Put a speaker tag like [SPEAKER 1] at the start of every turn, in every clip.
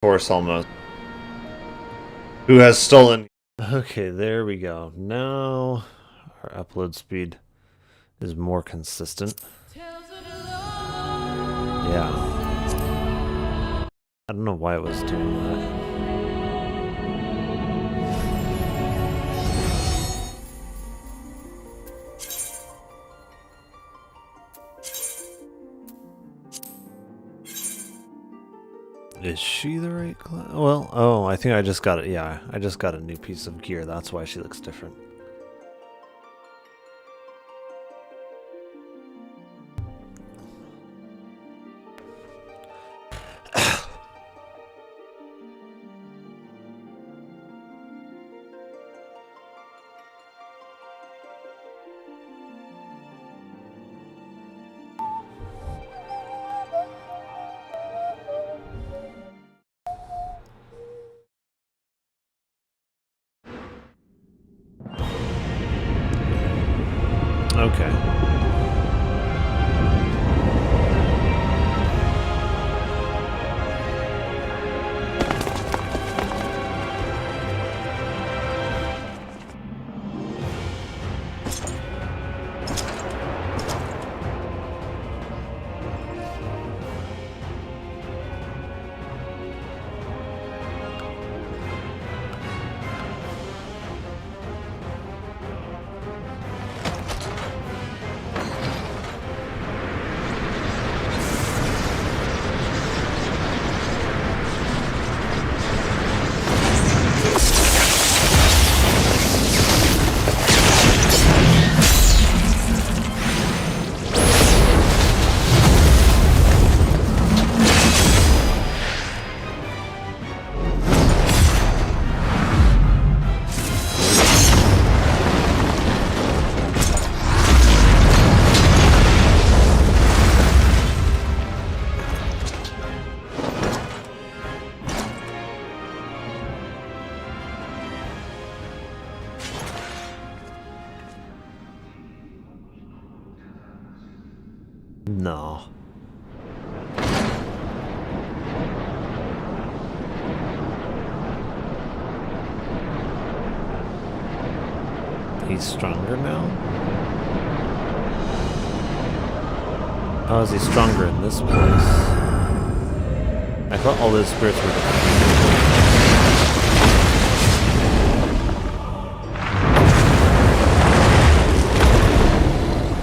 [SPEAKER 1] Course, almost. Who has stolen?
[SPEAKER 2] Okay, there we go. Now our upload speed is more consistent. Yeah. I don't know why it was doing that. Is she the right class? Well, oh, I think I just got it. Yeah, I just got a new piece of gear. That's why she looks different. Okay. No. He's stronger now? How is he stronger in this place? I thought all those spirits were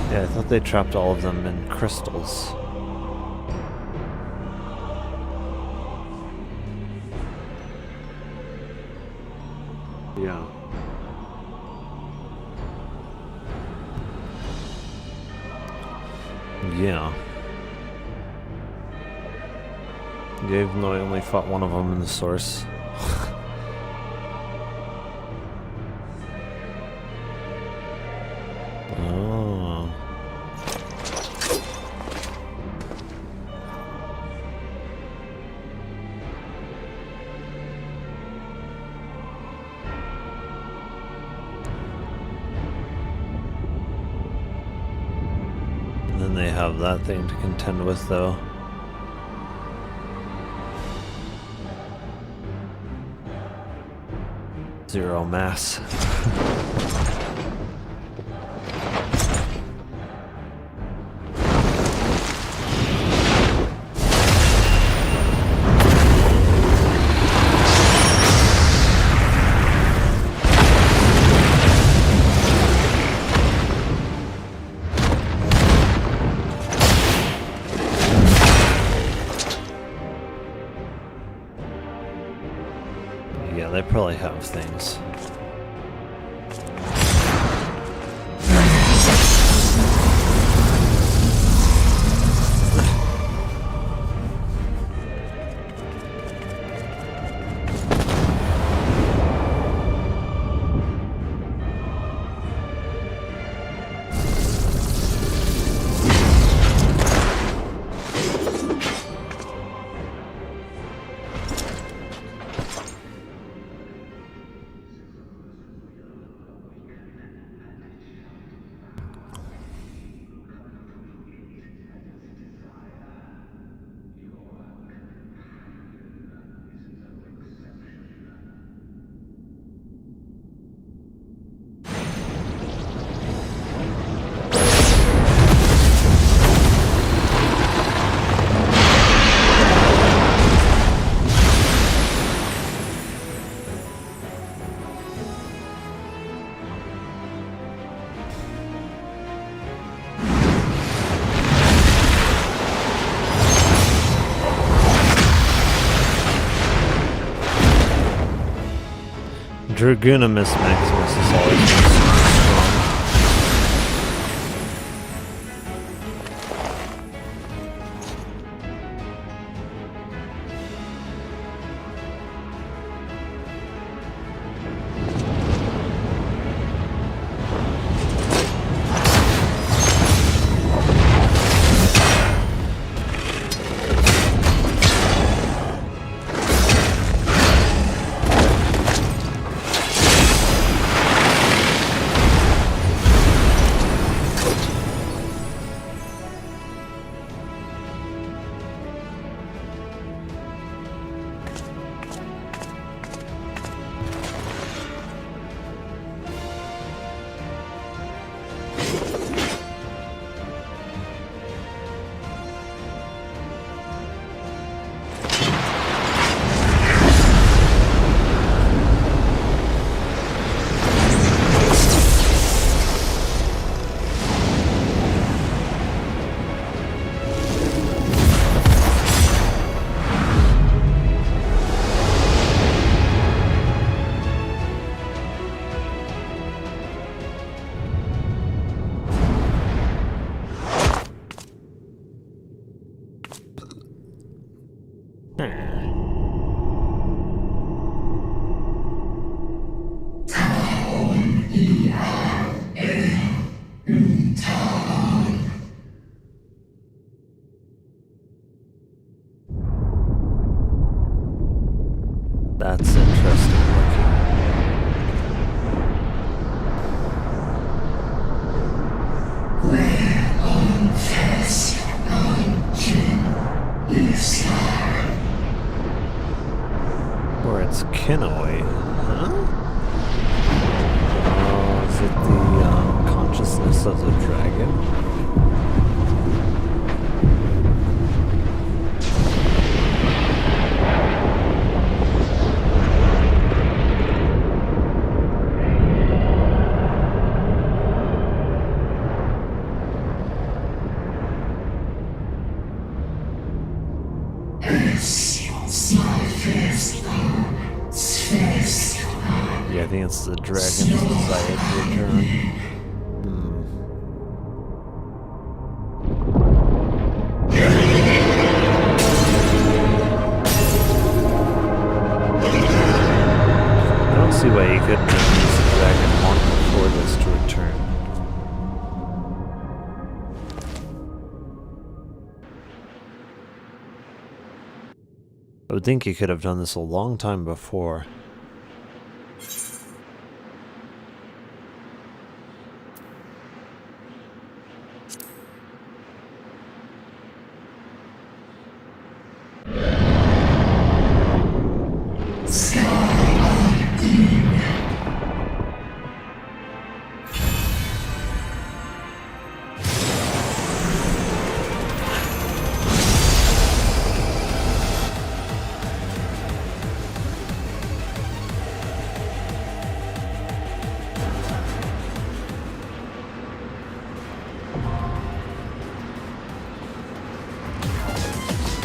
[SPEAKER 2] Yeah, I thought they trapped all of them in crystals. Yeah. Yeah. Yeah, even though I only fought one of them in the source. Oh. And then they have that thing to contend with, though. Zero mass. Yeah, they probably have things. Dragoonimus Maximus is always strong. That's interesting looking. Or it's Kinoi, huh? Oh, is it the consciousness of the dragon? Yeah, I think it's the dragon's desire to return. I don't see why you couldn't have used the dragon long before this to return. I would think you could have done this a long time before.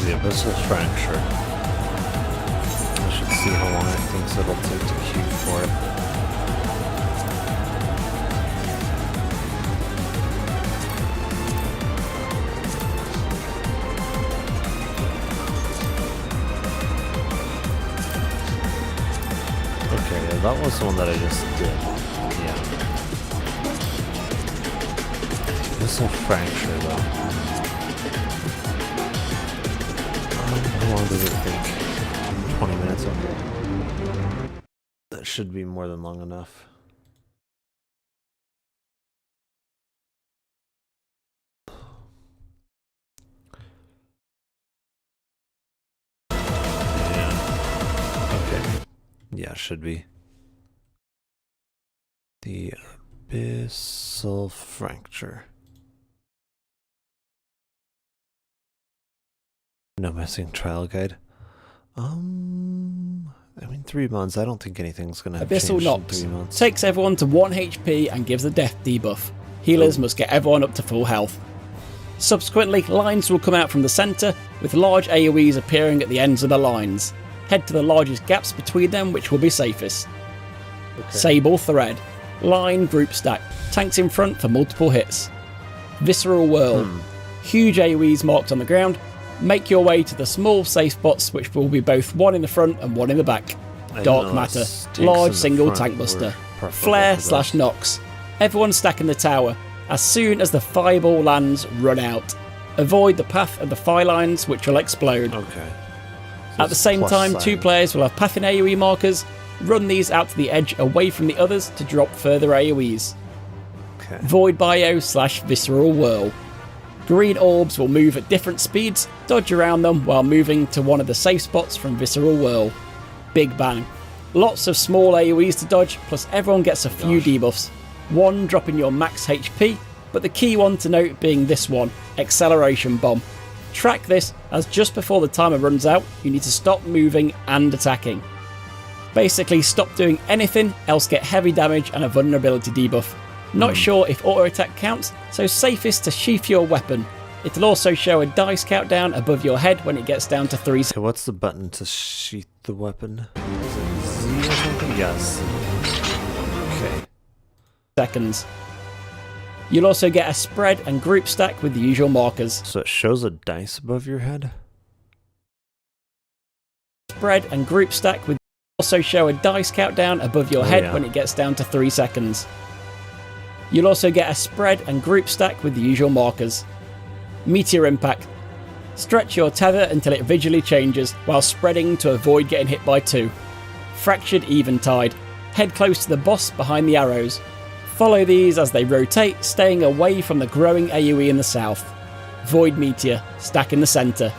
[SPEAKER 2] The abyssal fracture. I should see how long it thinks it'll take to queue for it. Okay, yeah, that was the one that I just did. Yeah. Abyssal fracture though. How long does it take? 20 minutes? Okay. That should be more than long enough. Yeah. Okay. Yeah, should be. The abyssal fracture. No missing trial guide. I mean 3 months. I don't think anything's gonna have
[SPEAKER 3] Abyssal
[SPEAKER 2] changed
[SPEAKER 3] Nox
[SPEAKER 2] in 3 months.
[SPEAKER 3] takes everyone to 1 HP and gives a death debuff. Healers must get everyone up to full health. Subsequently, lines will come out from the centre, with large AoEs appearing at the ends of the lines. Head to the largest gaps between them, which will be safest. Sable Thread. Line group stack. Tanks in front for multiple hits. Visceral Whirl. Huge AoEs marked on the ground. Make your way to the small safe spots, which will be both one in the front and one in the back. Dark Matter. Large single tank buster. Flare / Nox. Everyone stack in the tower. As soon as the fireball lands, run out. Avoid the path of the fire lines, which will explode.
[SPEAKER 2] Okay.
[SPEAKER 3] At the same time, 2 players will have path and AoE markers. Run these out to the edge away from the others to drop further AoEs.
[SPEAKER 2] Okay.
[SPEAKER 3] Void Bio / Visceral Whirl. Green orbs will move at different speeds, dodge around them while moving to one of the safe spots from Visceral Whirl. Big Bang. Lots of small AoEs to dodge, plus everyone gets a few debuffs. One dropping your max HP, but the key one to note being this one, Acceleration Bomb. Track this, as just before the timer runs out, you need to stop moving and attacking. Basically, stop doing anything, else get heavy damage and a vulnerability debuff. Not sure if auto attack counts, so safest to sheath your weapon. It'll also show a dice countdown above your head when it gets down to 3
[SPEAKER 2] Okay, what's the button to sheath the weapon? Is it Z or something? Yes. Okay.
[SPEAKER 3] seconds. You'll also get a spread and group stack with the usual markers.
[SPEAKER 2] So it shows a dice above your head?
[SPEAKER 3] Spread and group stack with also show a dice countdown above your head when it gets down to 3 seconds. You'll also get a spread and group stack with the usual markers. Meteor Impact. Stretch your tether until it visually changes while spreading to avoid getting hit by 2. Fractured Eventide. Head close to the boss behind the arrows. Follow these as they rotate, staying away from the growing AoE in the south. Void Meteor. Stack in the centre.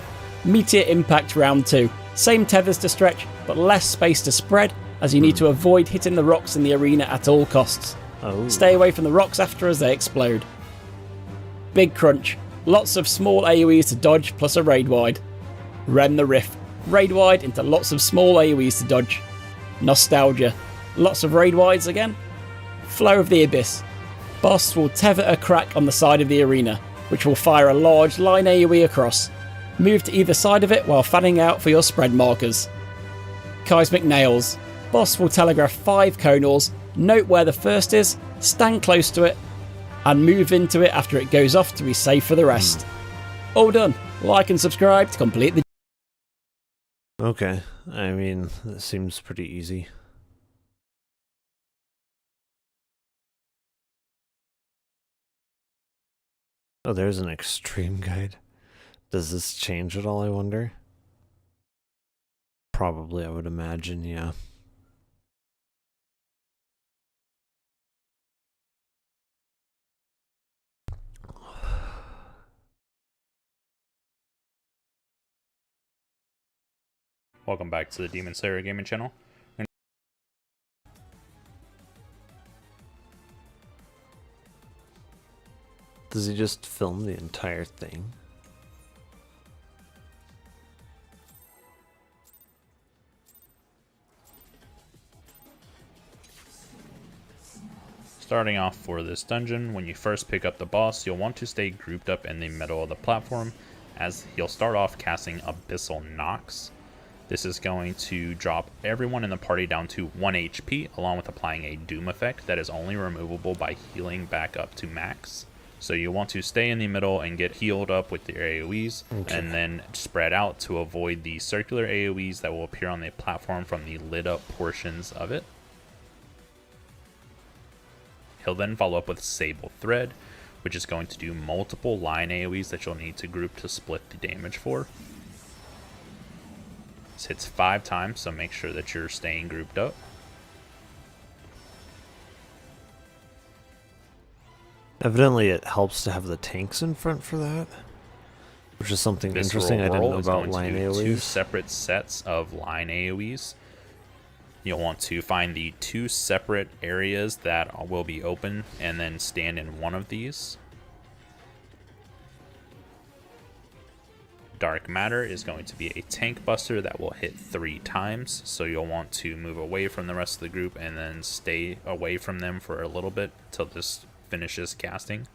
[SPEAKER 3] Meteor Impact Round 2. Same tethers to stretch, but less space to spread, as you need to avoid hitting the rocks in the arena at all costs. Stay away from the rocks after as they explode. Big Crunch. Lots of small AoEs to dodge plus a raid wide. Rend the Rift. Raid wide into lots of small AoEs to dodge. Nostalgia. Lots of raid wides again. Flow of the Abyss. Boss will tether a crack on the side of the arena, which will fire a large line AoE across. Move to either side of it while fanning out for your spread markers. Seismic Nails. Boss will telegraph 5 conals, note where the first is, stand close to it, and move into it after it goes off to be safe for the rest. All done. Like and subscribe to complete the...
[SPEAKER 2] Okay, I mean, that seems pretty easy. Oh, there's an extreme guide. Does this change at all, I wonder? Probably, I would imagine, yeah.
[SPEAKER 4] Welcome back to the Demon Slayer Gaming channel.
[SPEAKER 2] Does he just film the entire thing?
[SPEAKER 4] Starting off for this dungeon, when you first pick up the boss, you'll want to stay grouped up in the middle of the platform, as he'll start off casting Abyssal Nox. This is going to drop everyone in the party down to 1 HP, along with applying a Doom effect that is only removable by healing back up to max. So you want to stay in the middle and get healed up with your AoEs, and then spread out to avoid the circular AoEs that will appear on the platform from the lit up portions of it. He'll then follow up with Sable Thread, which is going to do multiple line AoEs that you'll need to group to split the damage for. This hits 5 times, so make sure that you're staying grouped up.
[SPEAKER 2] Evidently it helps to have the tanks in front for that, which is something interesting I didn't know about line AoEs.
[SPEAKER 4] 2 separate sets of line AoEs. You'll want to find the 2 separate areas that will be open and then stand in one of these. Dark Matter is going to be a tank buster that will hit 3 times, so you'll want to move away from the rest of the group and then stay away from them for a little bit until this finishes casting.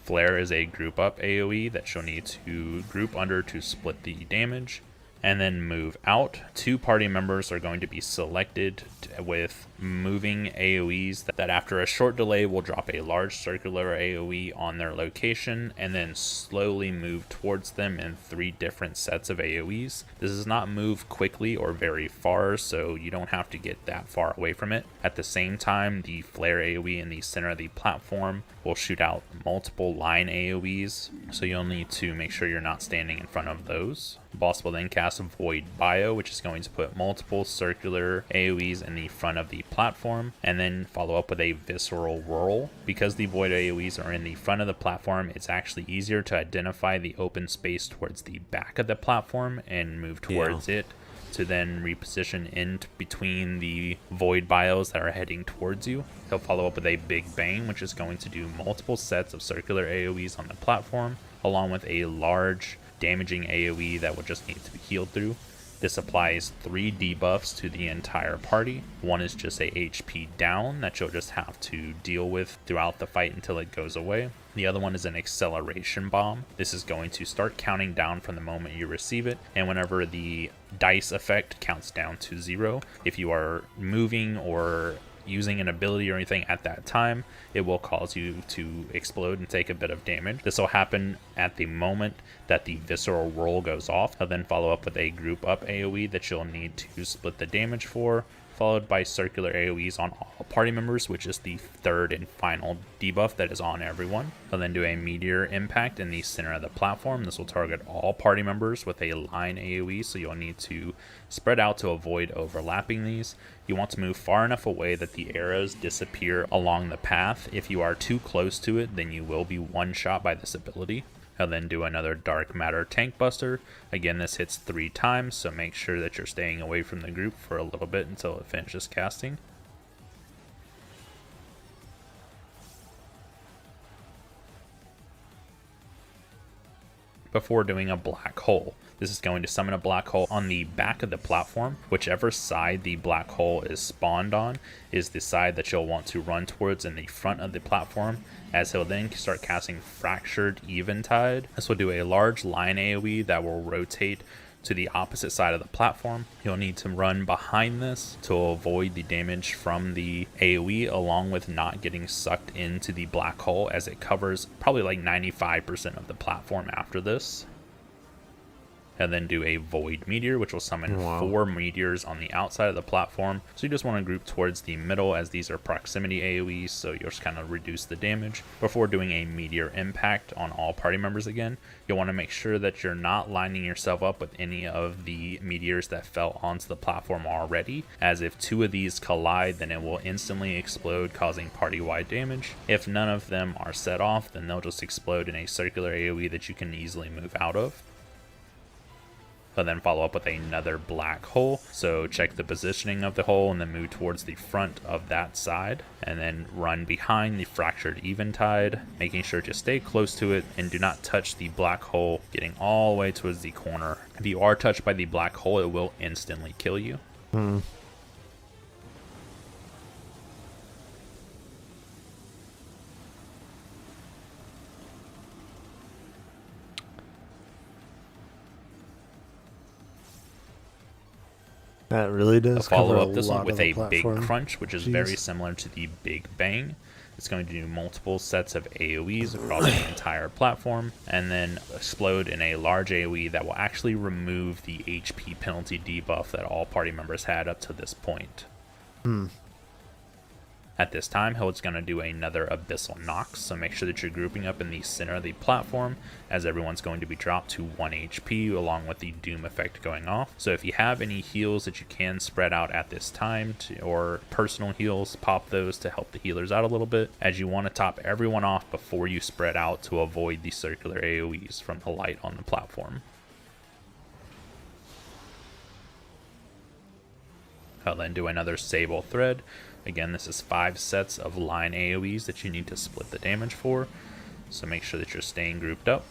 [SPEAKER 4] Flare is a group up AoE that you'll need to group under to split the damage. and then move out. 2 party members are going to be selected with moving AoEs that after a short delay will drop a large circular AoE on their location and then slowly move towards them in 3 different sets of AoEs. This does not move quickly or very far, so you don't have to get that far away from it. At the same time, the flare AoE in the center of the platform will shoot out multiple line AoEs, so you'll need to make sure you're not standing in front of those. The boss will then cast Void Bio, which is going to put multiple circular AoEs in the front of the platform, and then follow up with a Visceral Whirl. Because the Void AoEs are in the front of the platform, it's actually easier to identify the open space towards the back of the platform and move towards it, to then reposition in between the Void Bios that are heading towards you. He'll follow up with a Big Bang, which is going to do multiple sets of circular AoEs on the platform, along with a large damaging AoE that will just need to be healed through. This applies 3 debuffs to the entire party. One is just a HP down that you'll just have to deal with throughout the fight until it goes away. The other one is an acceleration bomb. This is going to start counting down from the moment you receive it, and whenever the dice effect counts down to 0, if you are moving or using an ability or anything at that time, it will cause you to explode and take a bit of damage. This will happen at the moment that the Visceral Whirl goes off. I'll then follow up with a group up AoE that you'll need to split the damage for, followed by circular AoEs on all party members, which is the 3rd and final debuff that is on everyone. I'll then do a Meteor Impact in the center of the platform. This will target all party members with a line AoE, so you'll need to spread out to avoid overlapping these. You want to move far enough away that the arrows disappear along the path. If you are too close to it, then you will be one-shot by this ability. I'll then do another Dark Matter Tank Buster. Again, this hits 3 times, so make sure that you're staying away from the group for a little bit until it finishes casting. Before doing a Black Hole. This is going to summon a black hole on the back of the platform. Whichever side the black hole is spawned on is the side that you'll want to run towards in the front of the platform, as he'll then start casting Fractured Eventide. This will do a large line AoE that will rotate to the opposite side of the platform. You'll need to run behind this to avoid the damage from the AoE, along with not getting sucked into the black hole, as it covers probably like 95% of the platform after this. And then do a Void Meteor, which will summon 4 meteors on the outside of the platform. So you just want to group towards the middle, as these are proximity AoEs, so you'll just kind of reduce the damage. Before doing a Meteor Impact on all party members again, you'll want to make sure that you're not lining yourself up with any of the meteors that fell onto the platform already, as if 2 of these collide, then it will instantly explode, causing party-wide damage. If none of them are set off, then they'll just explode in a circular AoE that you can easily move out of. But then follow up with another black hole. So check the positioning of the hole and then move towards the front of that side, and then run behind the Fractured Eventide, making sure to stay close to it and do not touch the black hole, getting all the way towards the corner. If you are touched by the black hole, it will instantly kill you.
[SPEAKER 2] That really does
[SPEAKER 4] Follow
[SPEAKER 2] cover
[SPEAKER 4] up this one
[SPEAKER 2] lot
[SPEAKER 4] with
[SPEAKER 2] of the
[SPEAKER 4] a Big
[SPEAKER 2] platform.
[SPEAKER 4] Crunch, which is very similar to the Big Bang. It's going to do multiple sets of AoEs across the entire platform, and then explode in a large AoE that will actually remove the HP penalty debuff that all party members had up to this point. At this time, Hild's going to do another Abyssal Nox, so make sure that you're grouping up in the center of the platform, as everyone's going to be dropped to 1 HP along with the Doom effect going off. So if you have any heals that you can spread out at this time, or personal heals, pop those to help the healers out a little bit, as you want to top everyone off before you spread out to avoid the circular AoEs from the light on the platform. I'll then do another Sable Thread. Again, this is 5 sets of line AoEs that you need to split the damage for, so make sure that you're staying grouped up.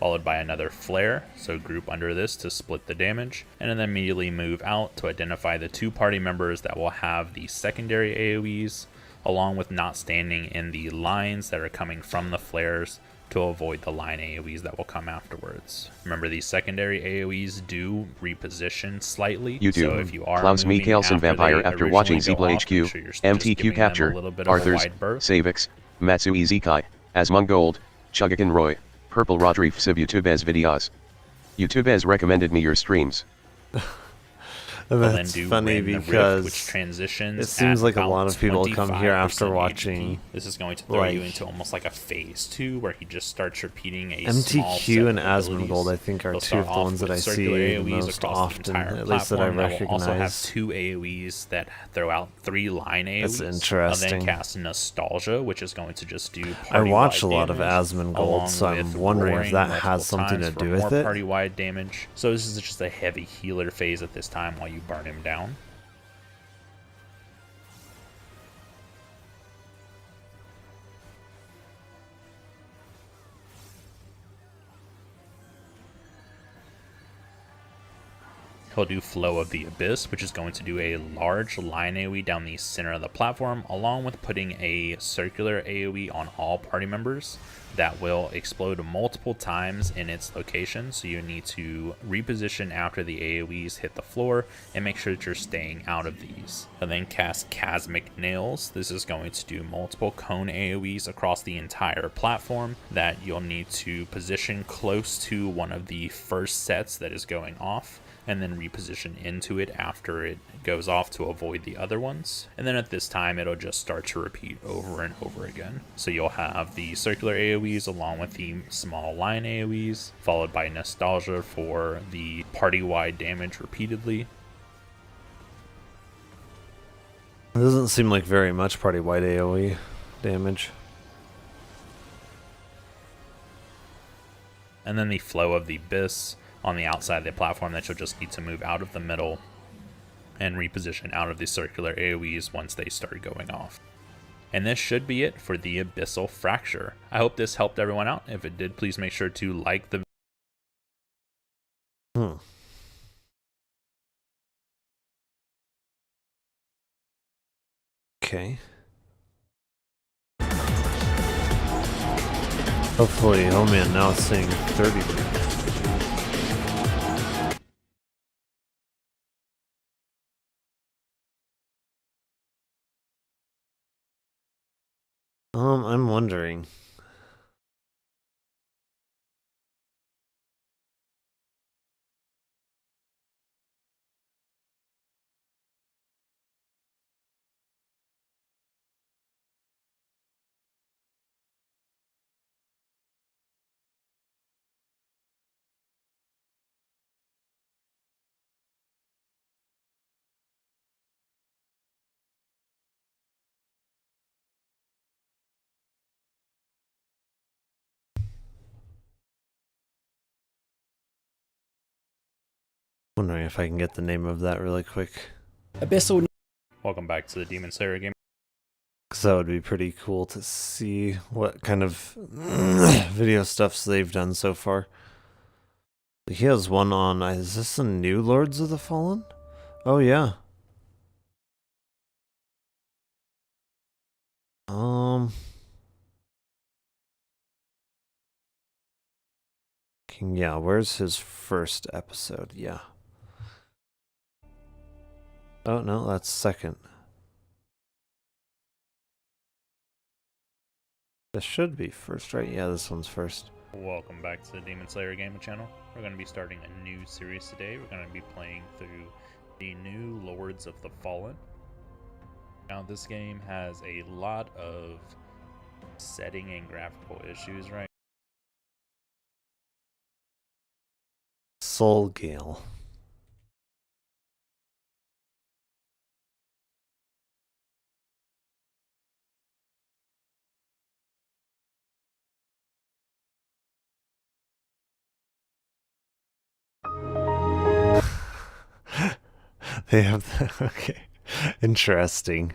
[SPEAKER 4] followed by another flare, so group under this to split the damage, and then immediately move out to identify the 2 party members that will have the secondary AoEs, along with not standing in the lines that are coming from the flares to avoid the line AoEs that will come afterwards. Remember, these secondary AoEs do reposition slightly,
[SPEAKER 5] YouTube.
[SPEAKER 4] so if you are
[SPEAKER 5] Klaus
[SPEAKER 4] moving
[SPEAKER 5] Mikkelsen Vampire after watching Zebla HQ,
[SPEAKER 4] make sure you're just
[SPEAKER 5] MTQ
[SPEAKER 4] giving them
[SPEAKER 5] Capture,
[SPEAKER 4] a little bit of a
[SPEAKER 5] Arthurs,
[SPEAKER 4] wide berth.
[SPEAKER 5] Savix, Matsui Zikai, Asmung Gold, Chugakin Roy, Purple Rodrief Sib YouTube's videos. YouTube's recommended me your streams.
[SPEAKER 2] That's funny because
[SPEAKER 4] which transitions
[SPEAKER 2] it seems like a
[SPEAKER 4] at
[SPEAKER 2] lot of people come here
[SPEAKER 4] 25%
[SPEAKER 2] after
[SPEAKER 4] ATP.
[SPEAKER 2] watching.
[SPEAKER 4] This is going to throw
[SPEAKER 2] like
[SPEAKER 4] you into almost like a phase 2 where he just starts repeating a small set
[SPEAKER 2] MTQ and
[SPEAKER 4] of
[SPEAKER 2] Asmongold,
[SPEAKER 4] abilities.
[SPEAKER 2] I think, are
[SPEAKER 4] They'll
[SPEAKER 2] 2
[SPEAKER 4] start
[SPEAKER 2] of the
[SPEAKER 4] off
[SPEAKER 2] ones that
[SPEAKER 4] with
[SPEAKER 2] I
[SPEAKER 4] circular
[SPEAKER 2] see the
[SPEAKER 4] AoEs
[SPEAKER 2] most
[SPEAKER 4] across
[SPEAKER 2] often,
[SPEAKER 4] the entire
[SPEAKER 2] at least that I
[SPEAKER 4] platform that will also have
[SPEAKER 2] recognize.
[SPEAKER 4] 2 AoEs that throw out 3 line AoEs.
[SPEAKER 2] That's
[SPEAKER 4] I'll
[SPEAKER 2] interesting.
[SPEAKER 4] then cast Nostalgia, which is going to just do
[SPEAKER 2] I watch a
[SPEAKER 4] party-wide
[SPEAKER 2] lot of
[SPEAKER 4] damage,
[SPEAKER 2] Asmongold,
[SPEAKER 4] along
[SPEAKER 2] so I'm
[SPEAKER 4] with
[SPEAKER 2] wondering if
[SPEAKER 4] roaring
[SPEAKER 2] that
[SPEAKER 4] multiple
[SPEAKER 2] has something to
[SPEAKER 4] times for
[SPEAKER 2] do with
[SPEAKER 4] more
[SPEAKER 2] it.
[SPEAKER 4] party-wide damage. So this is just a heavy healer phase at this time while you burn him down. He'll do Flow of the Abyss, which is going to do a large line AoE down the center of the platform, along with putting a circular AoE on all party members that will explode multiple times in its location. So you need to reposition after the AoEs hit the floor and make sure that you're staying out of these. And then cast Chasmic Nails. This is going to do multiple cone AoEs across the entire platform that you'll need to position close to one of the first sets that is going off, and then reposition into it after it goes off to avoid the other ones. And then at this time, it'll just start to repeat over and over again. So you'll have the circular AoEs along with the small line AoEs, followed by Nostalgia for the party-wide damage repeatedly.
[SPEAKER 2] It doesn't seem like very much party-wide AoE damage.
[SPEAKER 4] And then the Flow of the Abyss on the outside of the platform that you'll just need to move out of the middle and reposition out of the circular AoEs once they start going off. And this should be it for the Abyssal Fracture. I hope this helped everyone out. If it did, please make sure to like the
[SPEAKER 2] Okay. Hopefully, oh man, now it's saying 30. I'm wondering. Wondering if I can get the name of that really quick.
[SPEAKER 3] Abyssal.
[SPEAKER 4] Welcome back to the Demon Slayer game.
[SPEAKER 2] Because that would be pretty cool to see what kind of video stuffs they've done so far. He has one on, is this a new Lords of the Fallen? Oh yeah. Yeah, where's his first episode? Yeah. Oh no, that's second. This should be first, right? Yeah, this one's first.
[SPEAKER 4] Welcome back to the Demon Slayer Gaming channel. We're going to be starting a new series today. We're going to be playing through the new Lords of the Fallen. Now, this game has a lot of setting and graphical issues, right?
[SPEAKER 2] Soul Gale. They have the, okay. Interesting.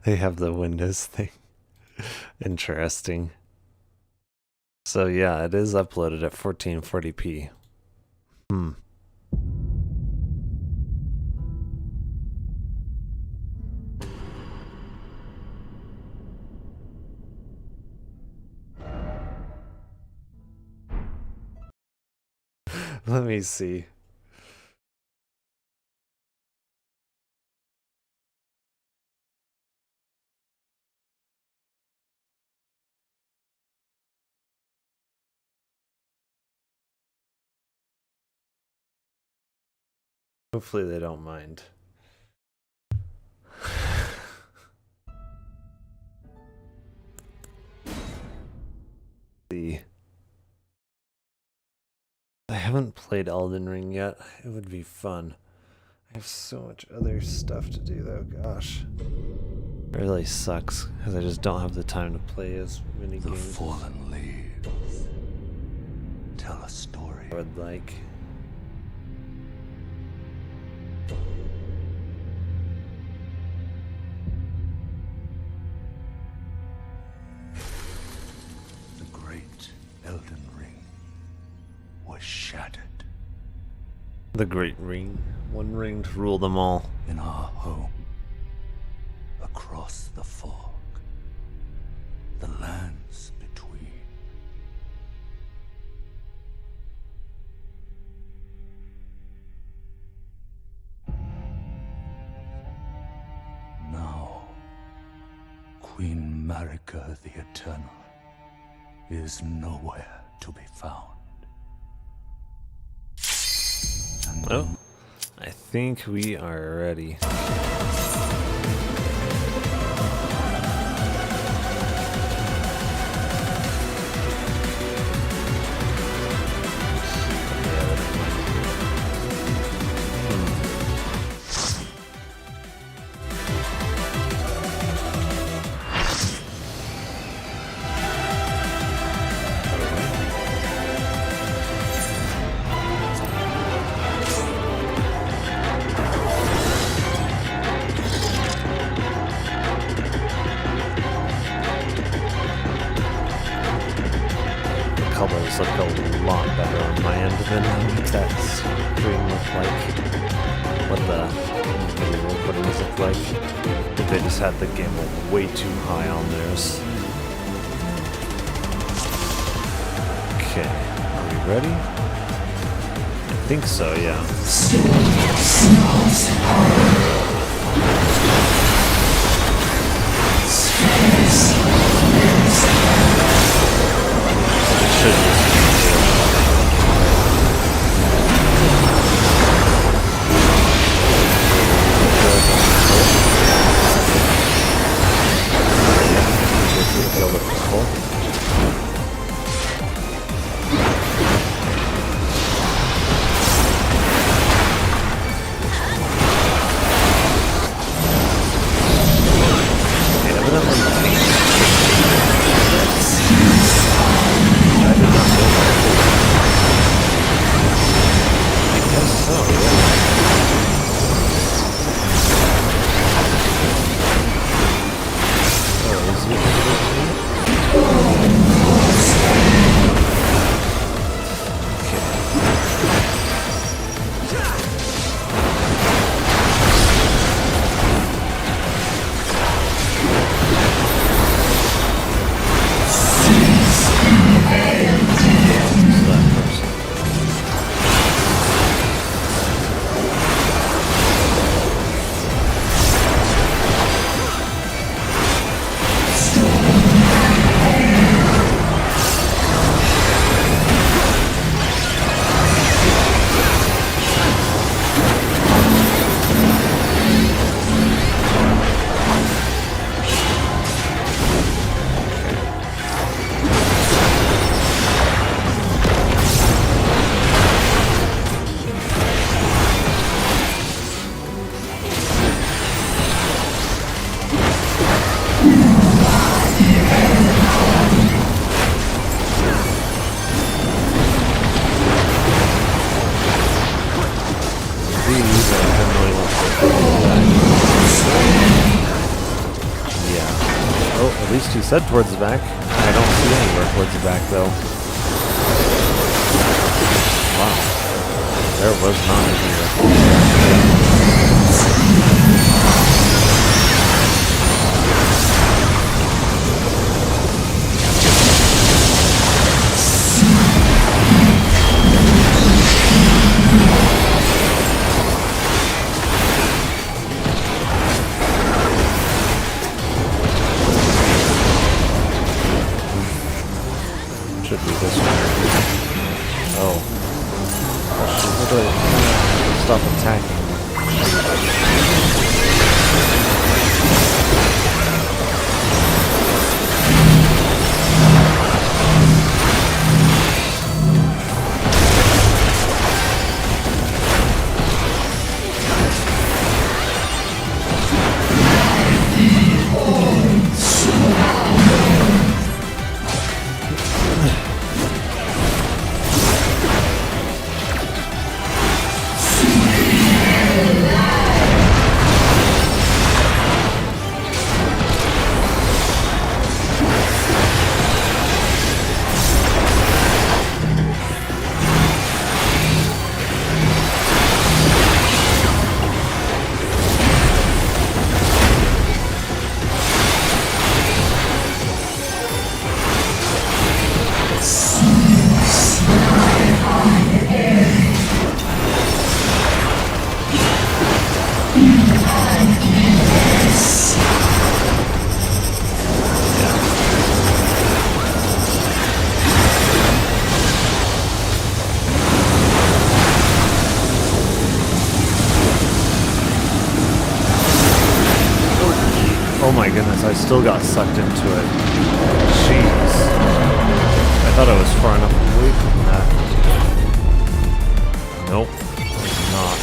[SPEAKER 2] They have the Windows thing. Interesting. So yeah, it is uploaded at 1440p. Let me see. Hopefully they don't mind. See. I haven't played Elden Ring yet. It would be fun. I have so much other stuff to do though, gosh. It really sucks, because I just don't have the time to play as many
[SPEAKER 6] The
[SPEAKER 2] games
[SPEAKER 6] fallen leaves tell a story.
[SPEAKER 2] I would like.
[SPEAKER 6] The great Elden Ring was shattered.
[SPEAKER 2] The Great Ring. One ring to rule them all.
[SPEAKER 6] In our home, across the fog, the lands between. Now, Queen Marika the Eternal is nowhere to be found. And
[SPEAKER 2] Oh, I think we are ready. Colors look a lot better on my end than that screen looked like. What the video recordings look like. I think they just had the gamble way too high on theirs. Okay, are we ready? I think so, yeah. Should just kill the people. At least he said towards the back. I don't see anywhere towards the back though. Wow. There was not a here. Should be this one. Oh. Stop attacking. Oh my goodness, I still got sucked into it. Jeez. I thought I was far enough away from that. Nope, I'm not.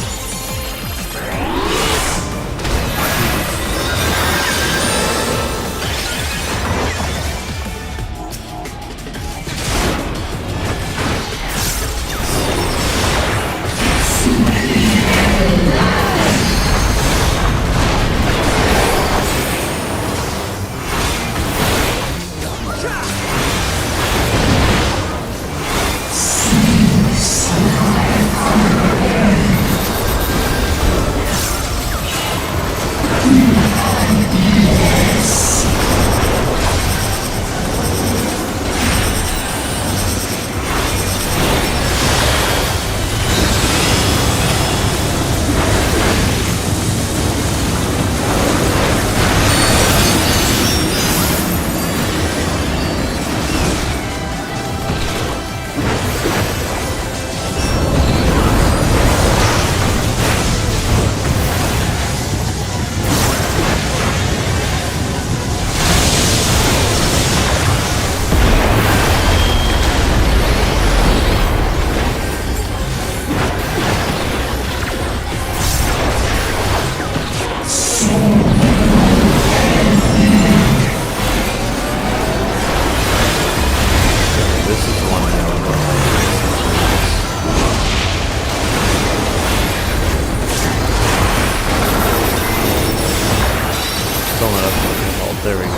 [SPEAKER 2] There we go.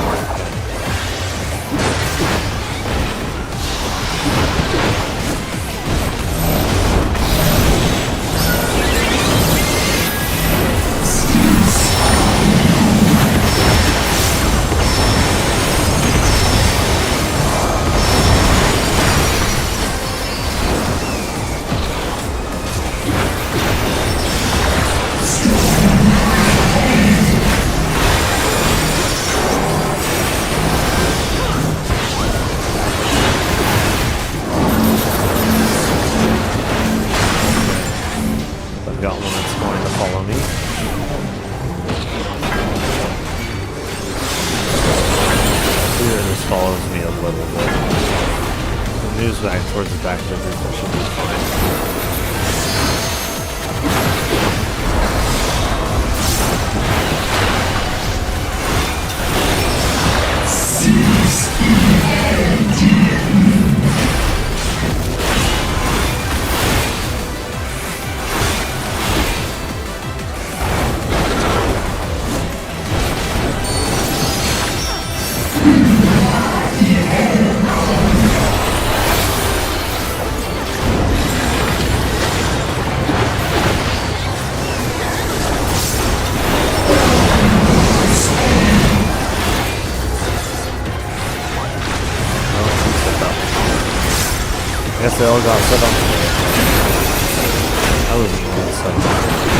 [SPEAKER 2] Got one that's going to follow me. Here, this follows me a little bit. The moves back towards the back of the group, that should be fine. they all got set on fire. I was in one second.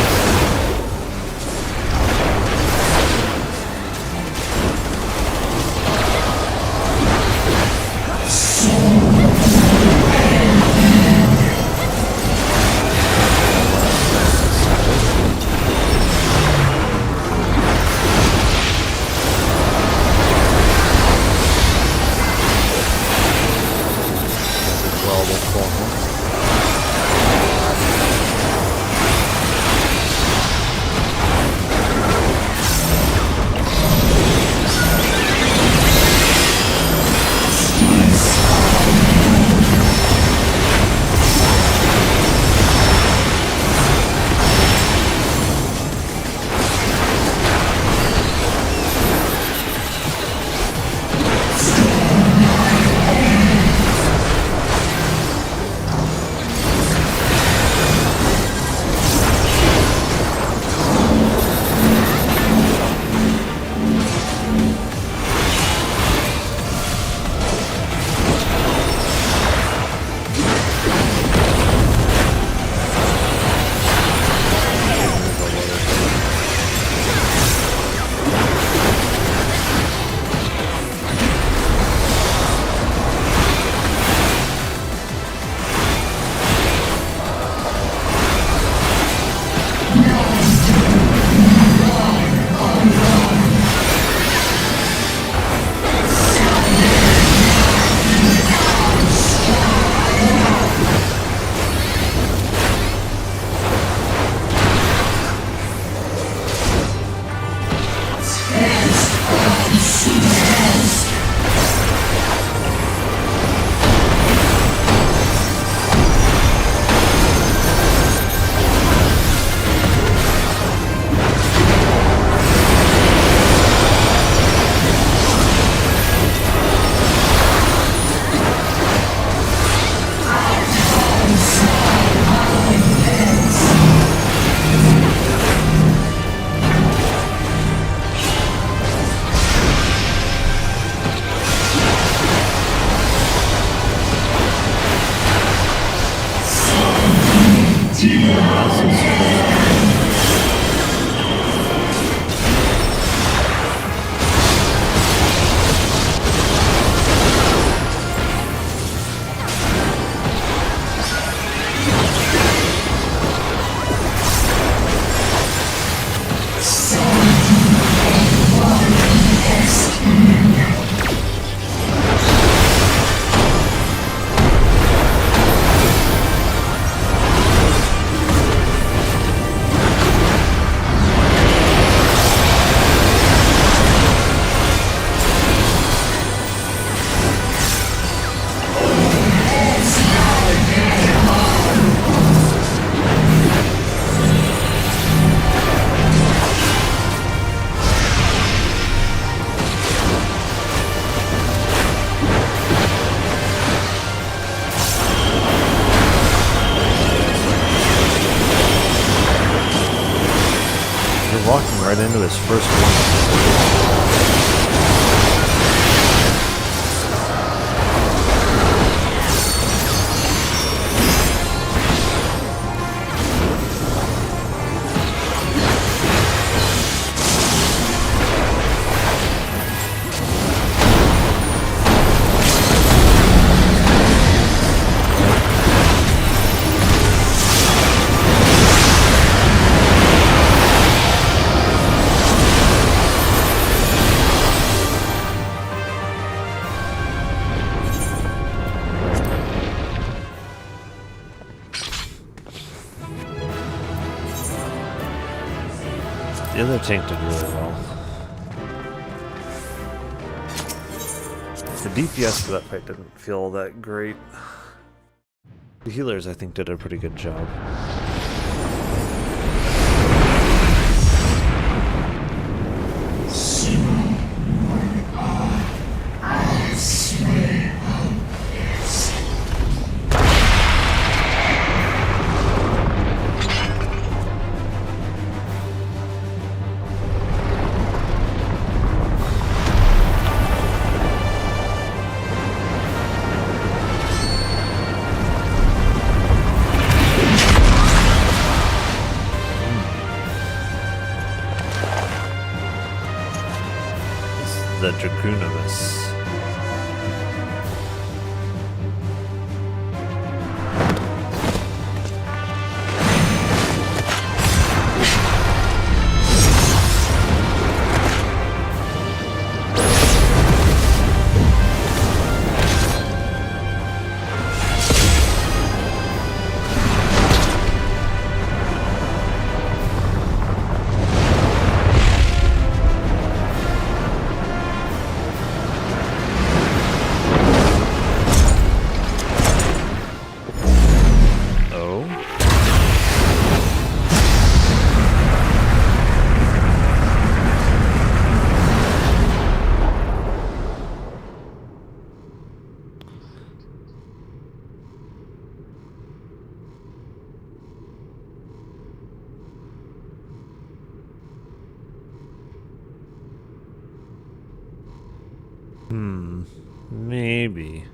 [SPEAKER 2] Walking right into his first one. The other tank did really well. The DPS for that fight didn't feel that great. The healers, I think, did a pretty good job. the Dracoonimus. Maybe.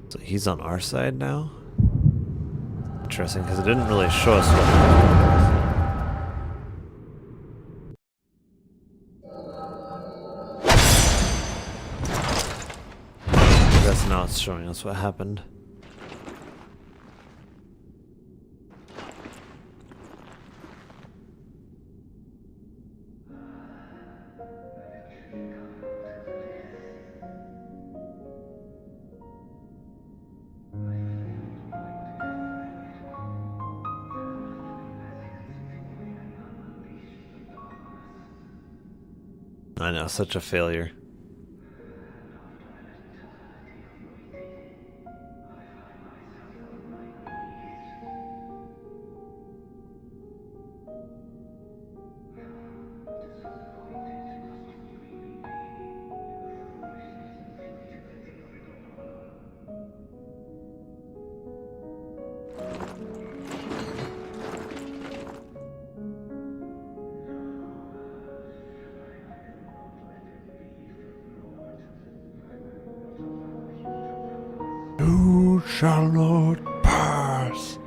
[SPEAKER 2] So he's on our side now? Interesting, because it didn't really show us what I guess now it's showing us what happened. I know, such a failure.
[SPEAKER 6] You shall not pass.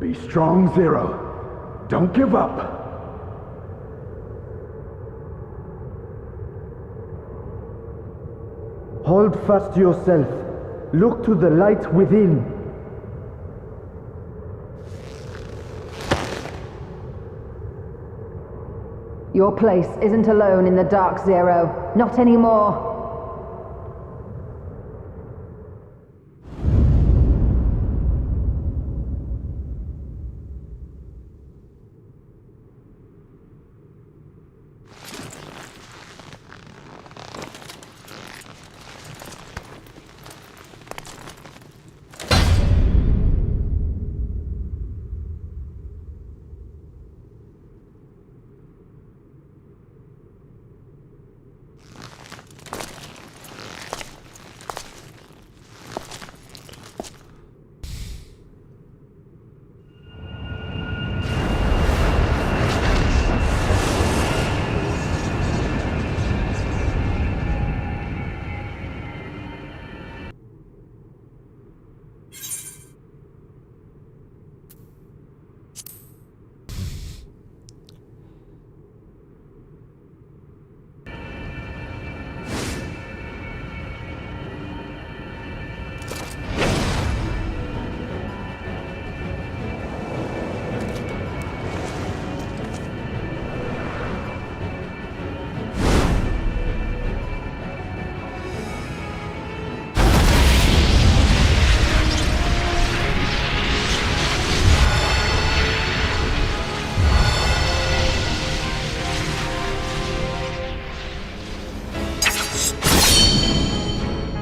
[SPEAKER 7] Be strong, Zero. Don't give up. Hold fast to yourself. Look to the light within.
[SPEAKER 8] Your place isn't alone in the dark, Zero. Not anymore.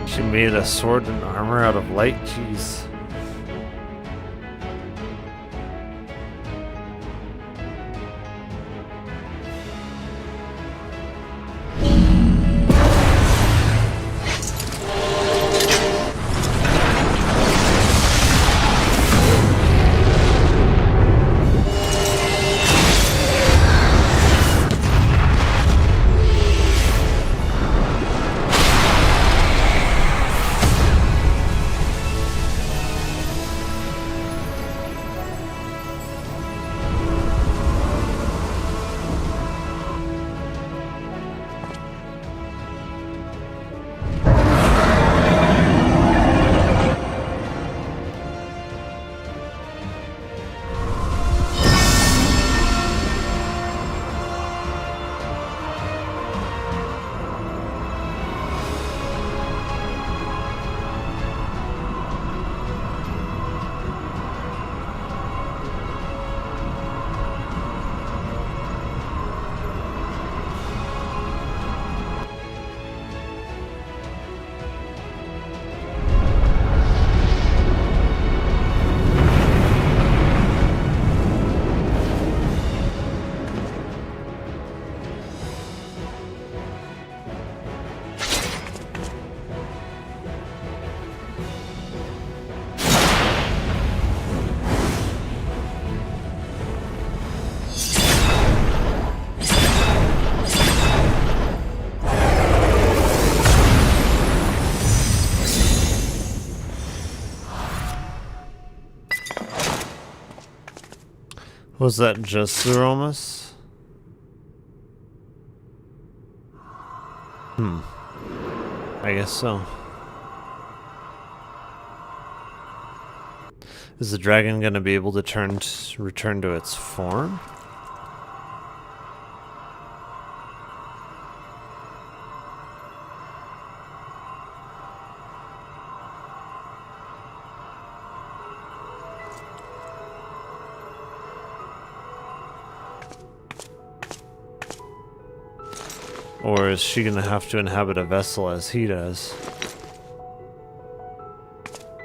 [SPEAKER 2] She made a sword and armor out of light? Jeez. Was that just Zeromus? I guess so. Is the dragon going to be able to return to its form? Or is she going to have to inhabit a vessel as he does?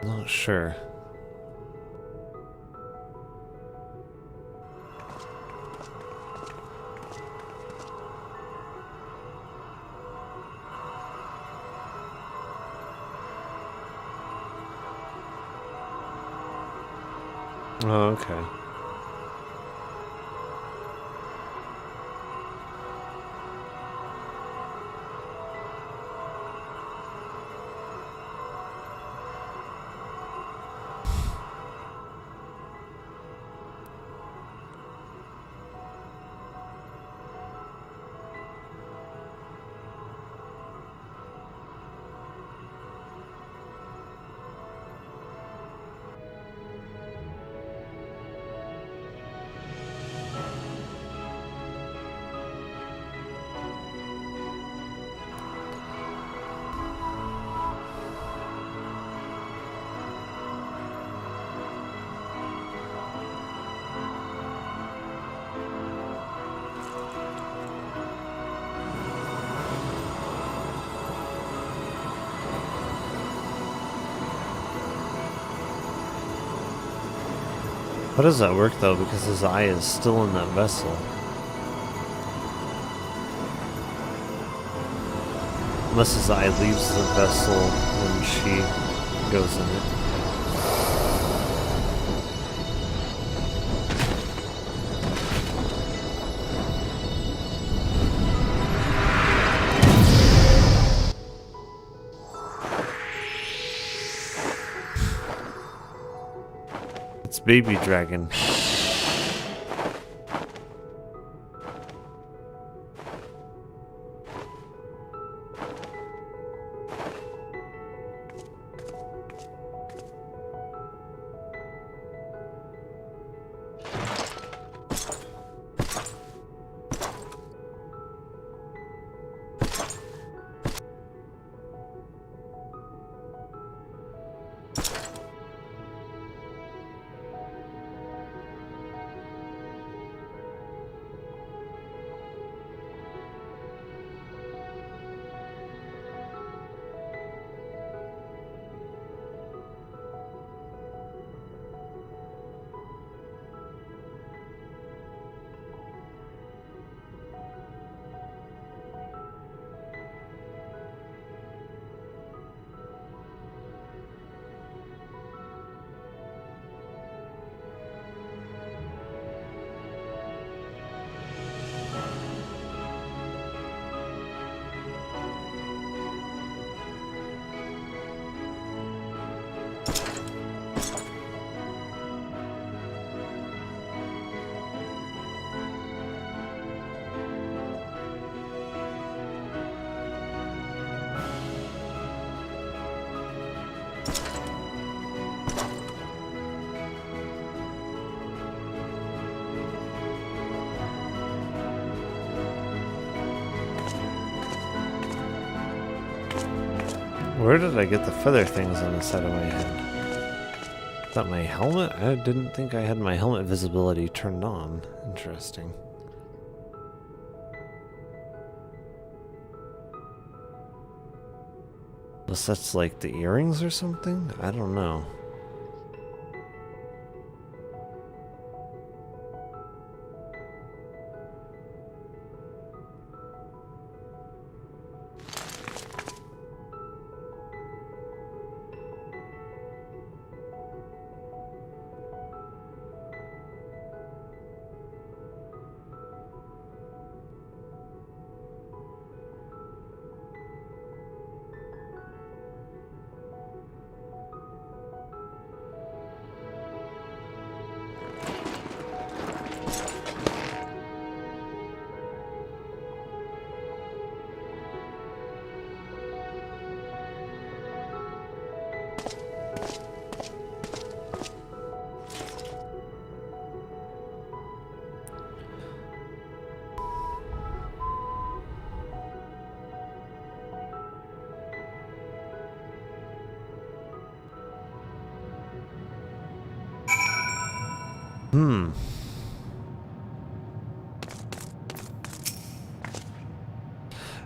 [SPEAKER 2] Not sure. Oh, okay. How does that work though? Because his eye is still in that vessel. Unless his eye leaves the vessel when she goes in it. It's baby dragon. Where did I get the feather things on the side of my head? Is that my helmet? I didn't think I had my helmet visibility turned on. Interesting. Unless that's like the earrings or something? I don't know.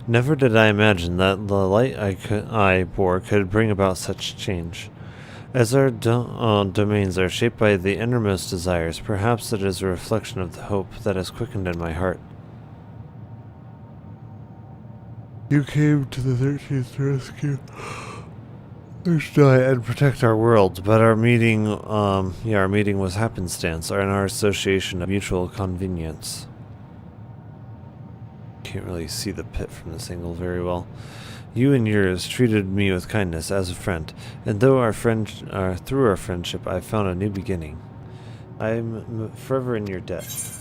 [SPEAKER 2] Never did I imagine that the light I bore could bring about such change. As our domains are shaped by the innermost desires, perhaps it is a reflection of the hope that has quickened in my heart. You came to the 13th to rescue and protect our world, but our meeting was happenstance, and our association of mutual convenience. Can't really see the pit from this angle very well. You and yours treated me with kindness as a friend, and through our friendship, I found a new beginning. I am forever in your debt.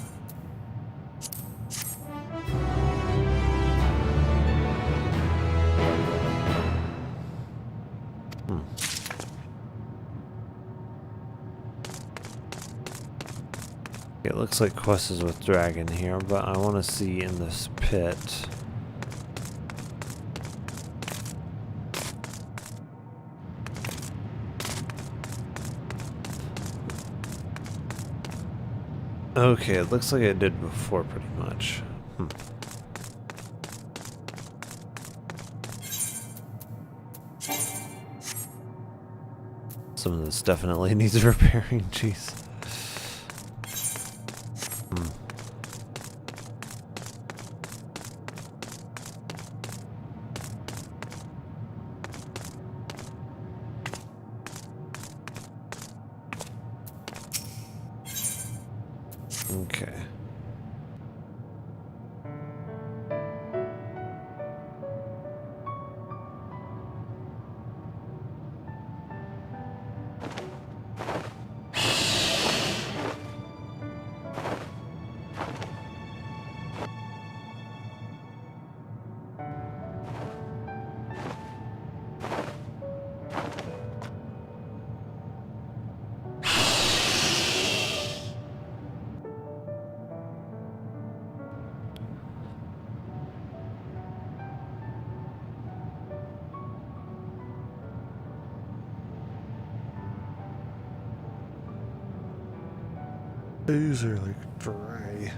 [SPEAKER 2] It looks like quest is with dragon here, but I want to see in this pit. Okay, it looks like I did before pretty much. Some of this definitely needs repairing, jeez. Okay. These are like dry.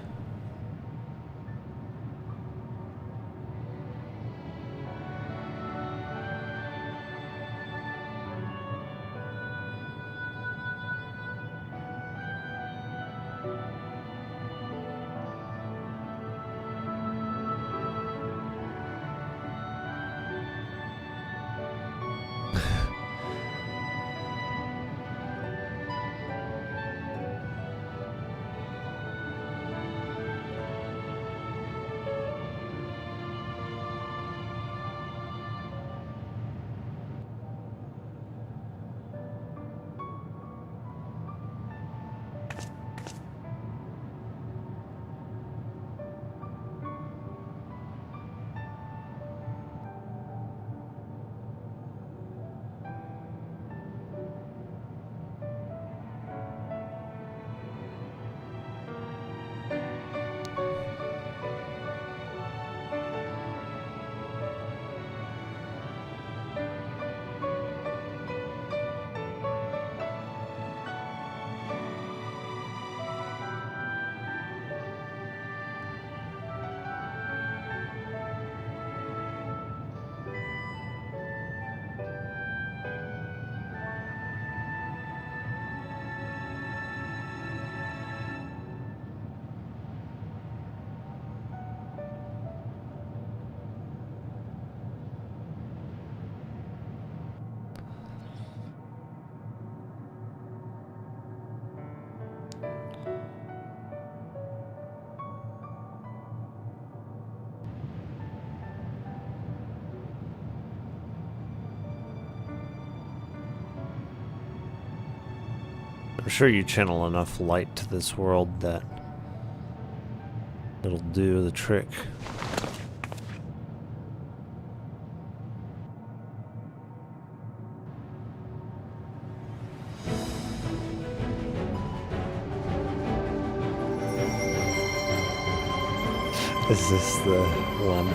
[SPEAKER 2] I'm sure you channel enough light to this world that it'll do the trick. Is this the one?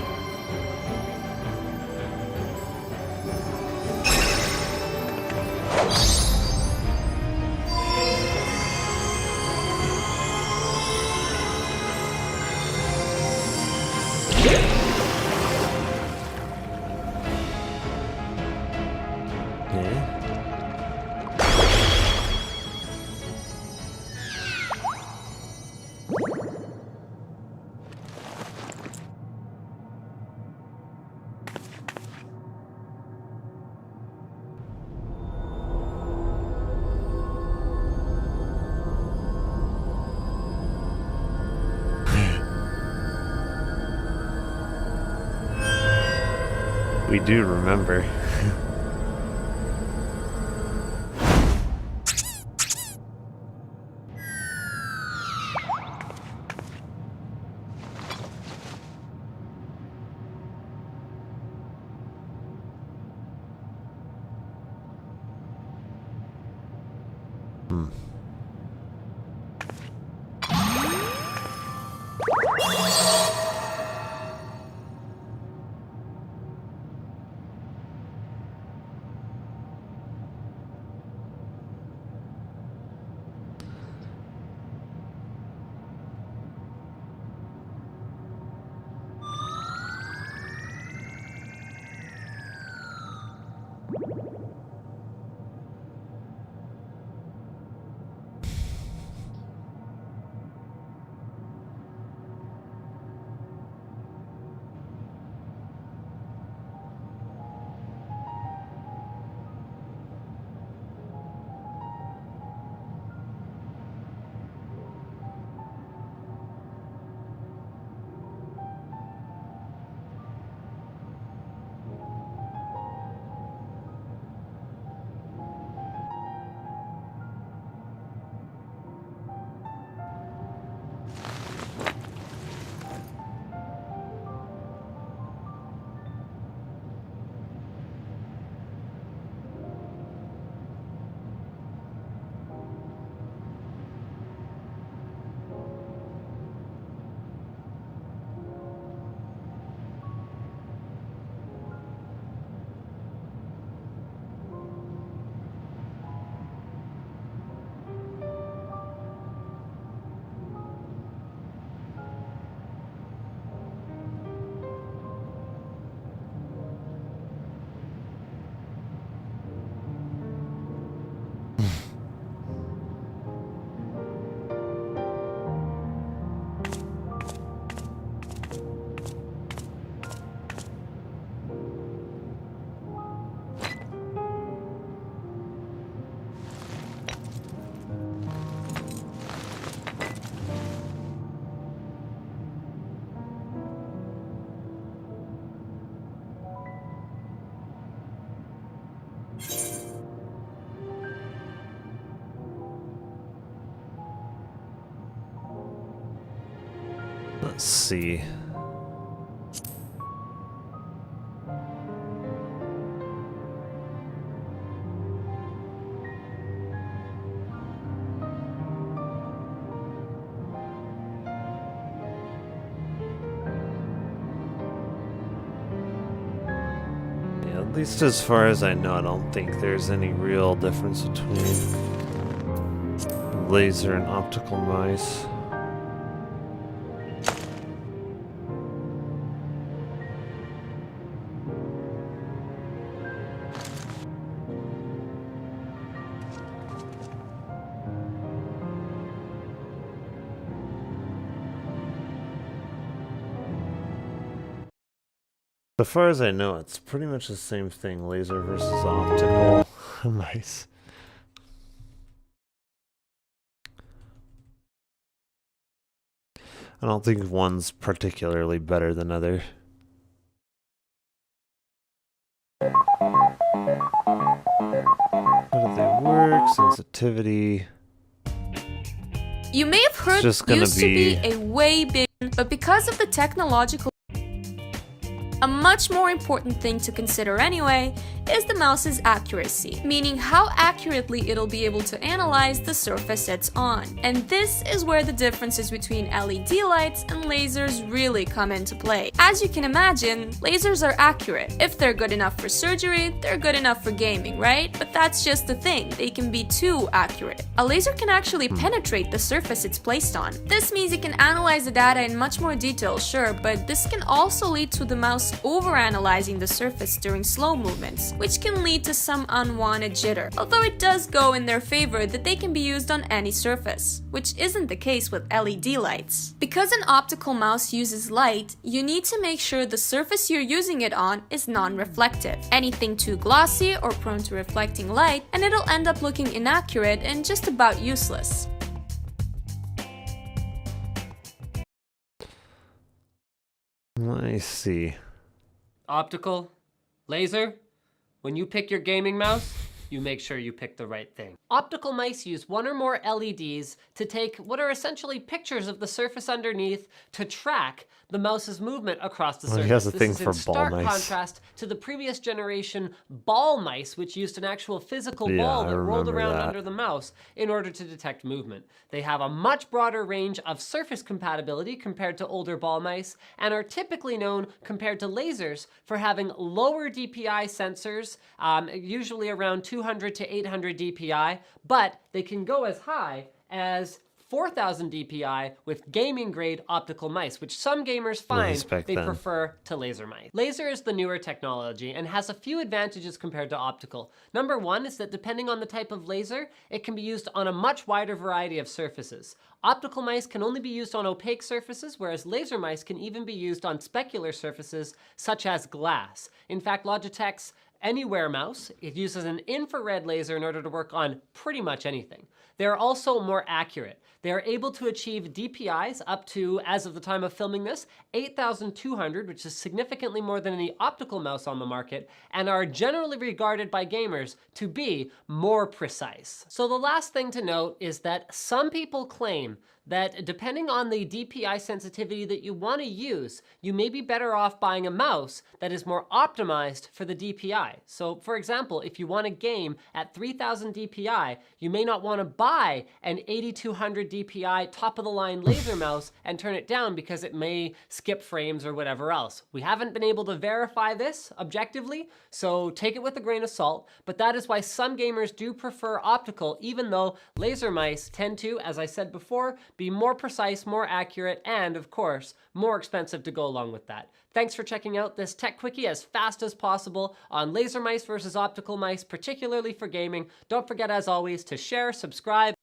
[SPEAKER 2] Okay. We do remember. Let's see. Yeah, at least as far as I know, I don't think there's any real difference between laser and optical mice. As far as I know, it's pretty much the same thing, laser versus optical mice. I don't think one's particularly better than other. How do they work? Sensitivity.
[SPEAKER 9] You may have heard
[SPEAKER 2] just gonna
[SPEAKER 9] used to be a way big, but because of the technological, a much more important thing to consider anyway is the mouse's accuracy, meaning how accurately it'll be able to analyze the surface it's on. And this is where the differences between LED lights and lasers really come into play. As you can imagine, lasers are accurate. If they're good enough for surgery, they're good enough for gaming, right? But that's just the thing, they can be too accurate. A laser can actually penetrate the surface it's placed on. This means it can analyze the data in much more detail, sure, but this can also lead to the mouse mouse overanalyzing the surface during slow movements, which can lead to some unwanted jitter, although it does go in their favor that they can be used on any surface, which isn't the case with LED lights. Because an optical mouse uses light, you need to make sure the surface you're using it on is non-reflective. Anything too glossy or prone to reflecting light, and it'll end up looking inaccurate and just about useless.
[SPEAKER 2] I see.
[SPEAKER 10] Optical, laser, when you pick your gaming mouse, you make sure you pick the right thing. Optical mice use one or more LEDs to take what are essentially pictures of the surface underneath to track the mouse's movement across the surface.
[SPEAKER 2] He has a
[SPEAKER 10] This
[SPEAKER 2] thing
[SPEAKER 10] is
[SPEAKER 2] for
[SPEAKER 10] in stark
[SPEAKER 2] ball mice.
[SPEAKER 10] contrast to the previous generation ball mice, which used an actual physical
[SPEAKER 2] Yeah,
[SPEAKER 10] ball
[SPEAKER 2] I
[SPEAKER 10] that rolled
[SPEAKER 2] remember
[SPEAKER 10] around
[SPEAKER 2] that.
[SPEAKER 10] under the mouse in order to detect movement. They have a much broader range of surface compatibility compared to older ball mice, and are typically known, compared to lasers, for having lower DPI sensors, usually around 200 to 800 DPI, but they can go as high as 4,000 DPI with gaming grade optical mice, which some gamers find they prefer to laser mice. Laser is the newer technology and has a few advantages compared to optical. Number one is that depending on the type of laser, it can be used on a much wider variety of surfaces. Optical mice can only be used on opaque surfaces, whereas laser mice can even be used on specular surfaces such as glass. In fact, Logitech's Anywhere mouse, it uses an infrared laser in order to work on pretty much anything. They are also more accurate. They are able to achieve DPIs up to, as of the time of filming this, 8,200, which is significantly more than any optical mouse on the market, and are generally regarded by gamers to be more precise. So the last thing to note is that some people claim that depending on the DPI sensitivity that you want to use, you may be better off buying a mouse that is more optimized for the DPI. So for example, if you want a game at 3000 DPI, you may not want to buy an 8200 DPI top of the line laser mouse and turn it down because it may skip frames or whatever else. We haven't been able to verify this objectively, so take it with a grain of salt, but that is why some gamers do prefer optical, even though laser mice tend to, as I said before, be more precise, more accurate, and of course, more expensive to go along with that. Thanks for checking out this tech quickie as fast as possible on laser mice versus optical mice, particularly for gaming. Don't forget, as always, to share, subscribe,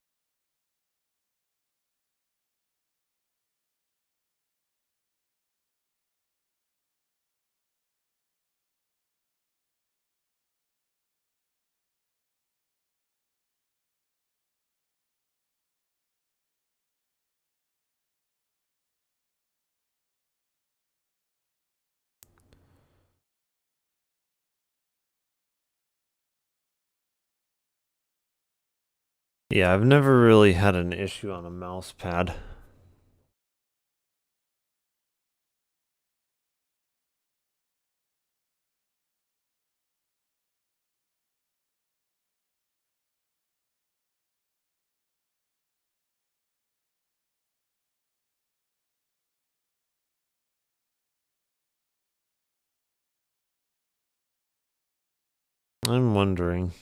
[SPEAKER 2] Yeah, I've never really had an issue on a mouse pad. I'm wondering.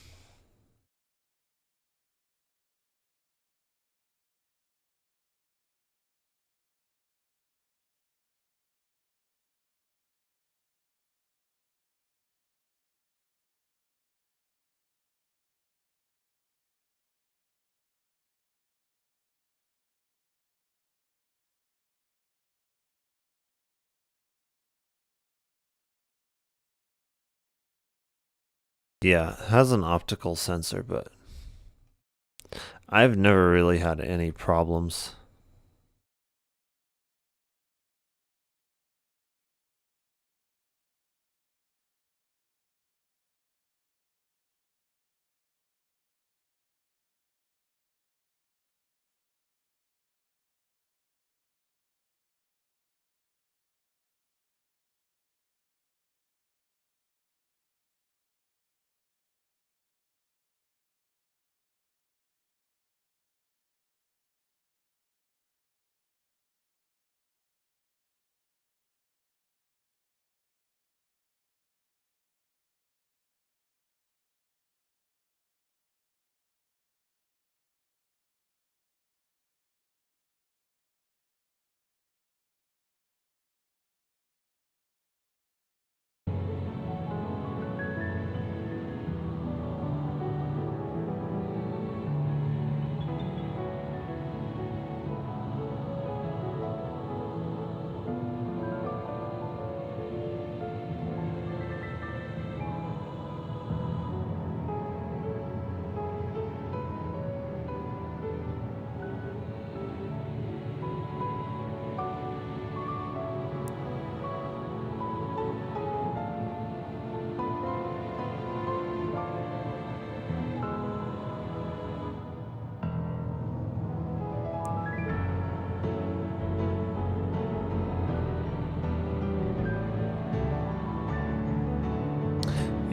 [SPEAKER 2] Yeah, it has an optical sensor, but I've never really had any problems.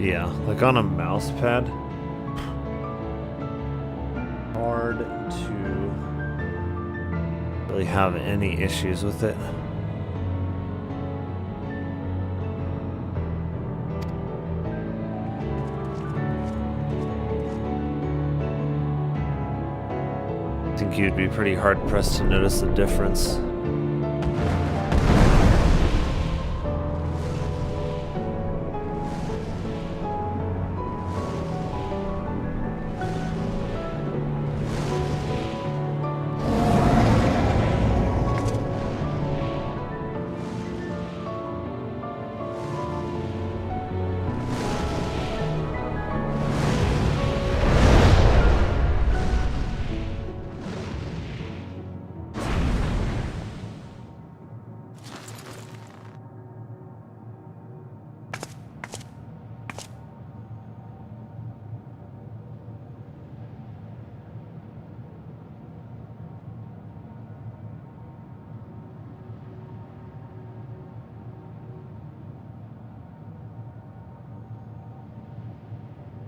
[SPEAKER 2] Yeah, like on a mouse pad. Hard to really have any issues with it. I think you'd be pretty hard pressed to notice the difference.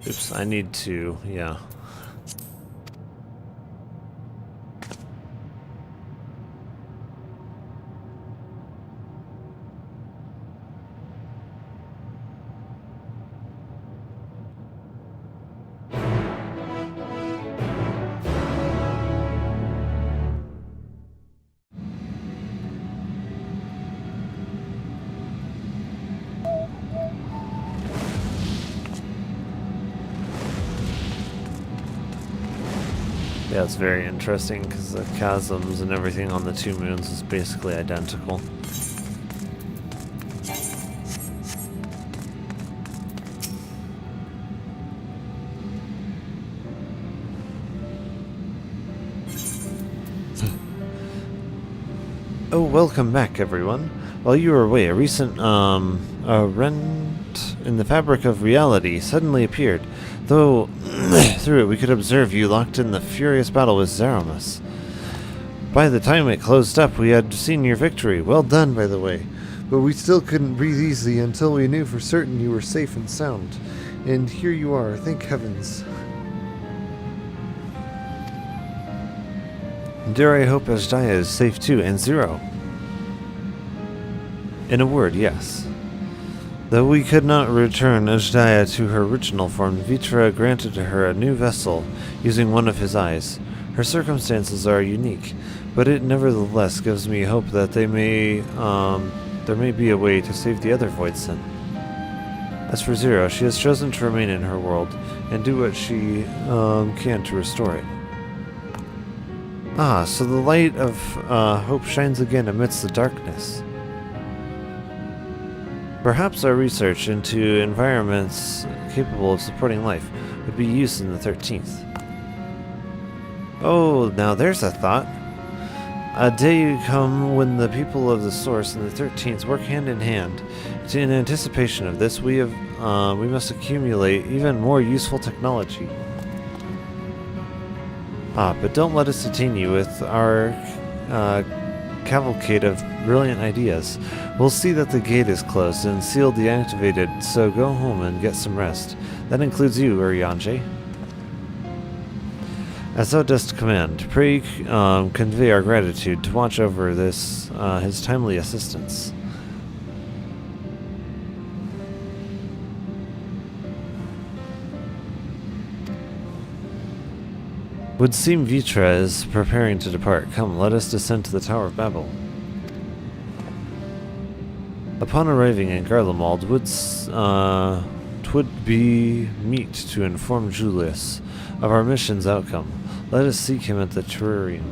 [SPEAKER 2] Oops, I need to, yeah. Yeah, it's very interesting because the chasms and everything on the two moons is basically identical. Oh, welcome back, everyone. While you were away, a recent rent in the fabric of reality suddenly appeared. Though through it we could observe you locked in the furious battle with Zeramus. By the time it closed up, we had seen your victory. Well done, by the way. But we still couldn't breathe easily until we knew for certain you were safe and sound. And here you are, thank heavens. Dare I hope Ajdaya is safe too, and Zero. In a word, yes. Though we could not return Ajdaya to her original form, Vitra granted her a new vessel, using one of his eyes. Her circumstances are unique, but it nevertheless gives me hope that there may be a way to save the other Voidsent. As for Zero, she has chosen to remain in her world, and do what she can to restore it. Ah, so the light of hope shines again amidst the darkness. Perhaps our research into environments capable of supporting life would be used in the 13th. Oh, now there's a thought. A day come when the people of the Source and the 13th work hand in hand. In anticipation of this, we must accumulate even more useful technology. Ah, but don't let us detain you with our cavalcade of brilliant ideas. We'll see that the gate is closed and sealed deactivated, so go home and get some rest. That includes you, Urianger. As thou dost command, pray convey our gratitude to watch over this his timely assistance. Would seem Vitra is preparing to depart. Come, let us descend to the Tower of Babel. Upon arriving in Garlemald, twould be meet to inform Julius of our mission's outcome. Let us seek him at the terrarium.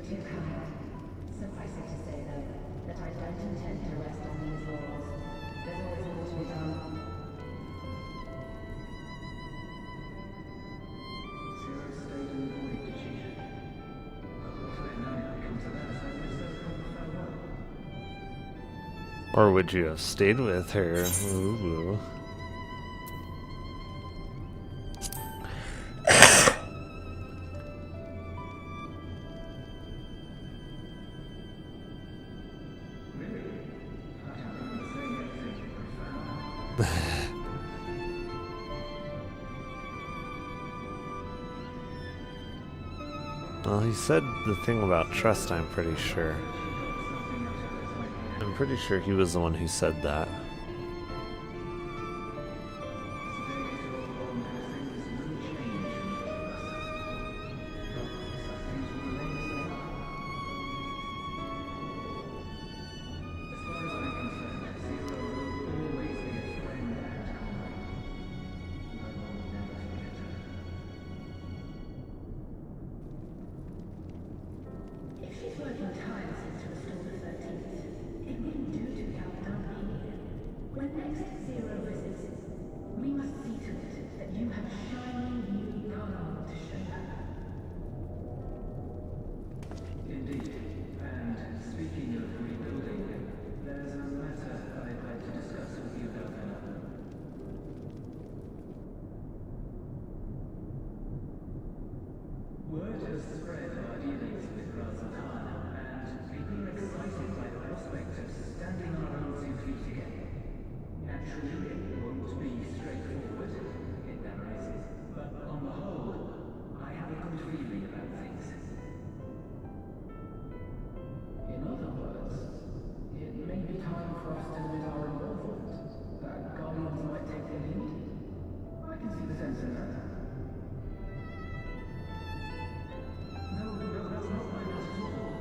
[SPEAKER 8] too kind. Suffice it to say, though, that I don't intend to rest on these laurels. There's always more to be done.
[SPEAKER 6] Zero stayed in the void, did she? I'm afraid now it comes to that, so it's a proper farewell.
[SPEAKER 2] Or would you have stayed with her? Ooh. Well, he said the thing about trust, I'm pretty sure. I'm pretty sure he was the one who said that.
[SPEAKER 6] Indeed. And speaking of rebuilding, there's a matter I'd like to discuss with you, Governor. Word has spread of our dealings with Razatan, and people are excited by the prospect of standing on our own 2 feet again. Naturally, it won't be straightforward, it never is, but on the whole, I have a good feeling about things. In other words, it may be time for us to limit our involvement. That Guardians might take the lead. I can see the sense in that. No, that's not my at all.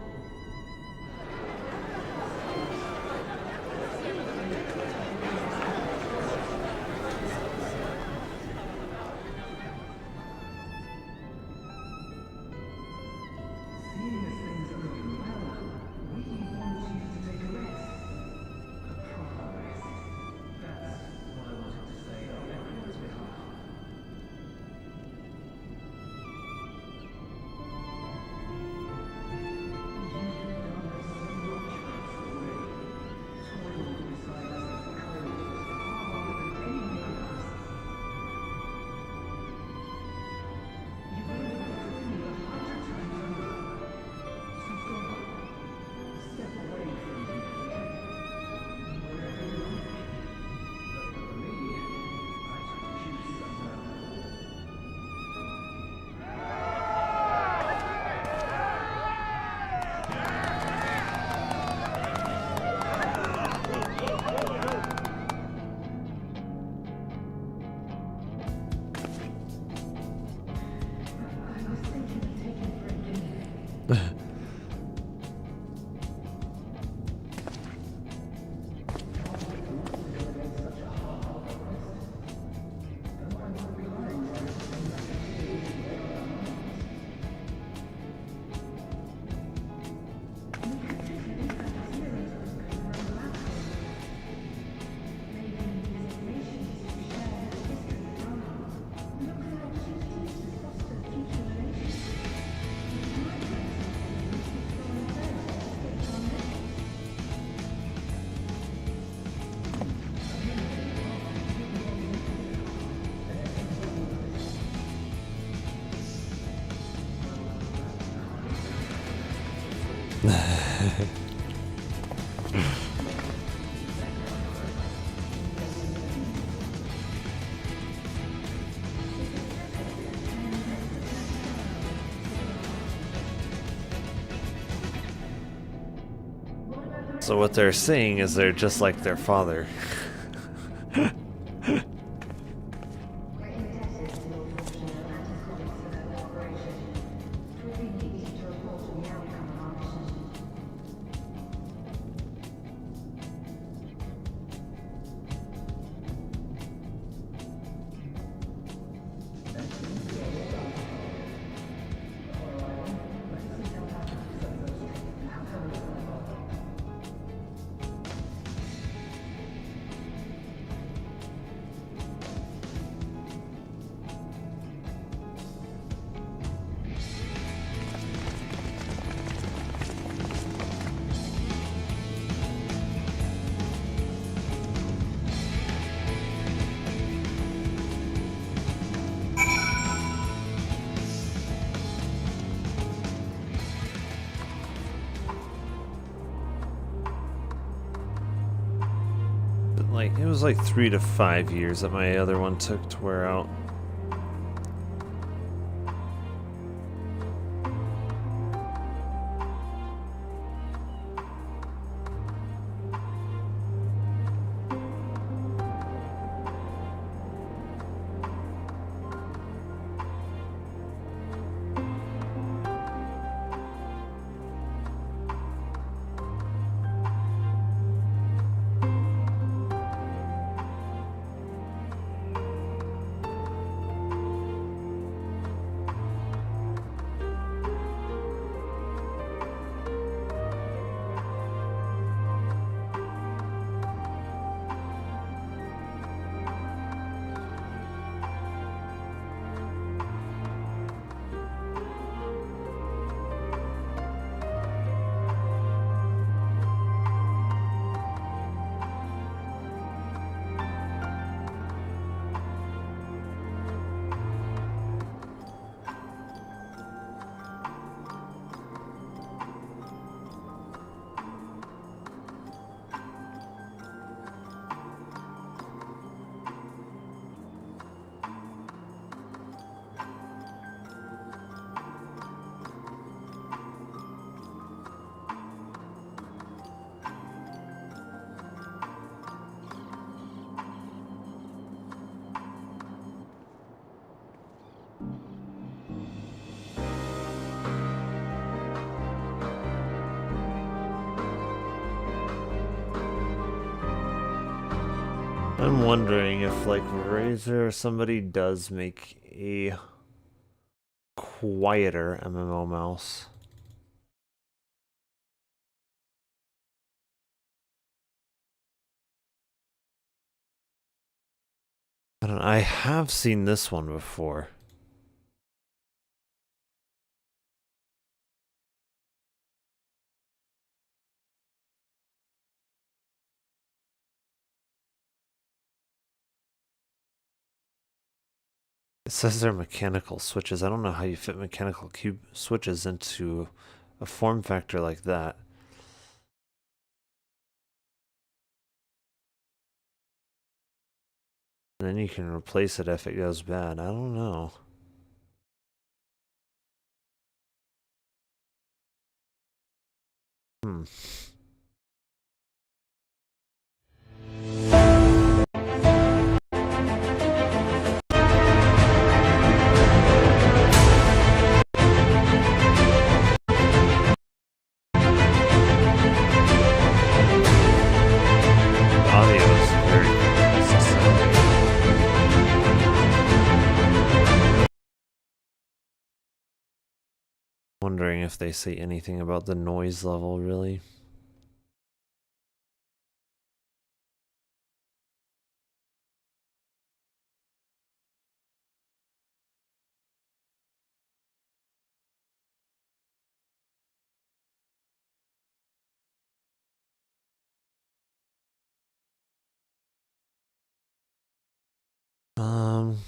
[SPEAKER 6] Seeing as things are going well, we want you to take a rest. A proper rest. That's what I wanted to say on everyone's behalf.
[SPEAKER 2] So what they're saying is they're just like their father. Like, it was like 3 to 5 years that my other one took to wear out. I'm wondering if, like, Razer or somebody does make a quieter MMO mouse. I don't know, I have seen this one before. It says they're mechanical switches. I don't know how you fit mechanical cube switches into a form factor like that. And then you can replace it if it goes bad. I don't know. Hmm. Audio is very necessary. Wondering if they say anything about the noise level, really. Um,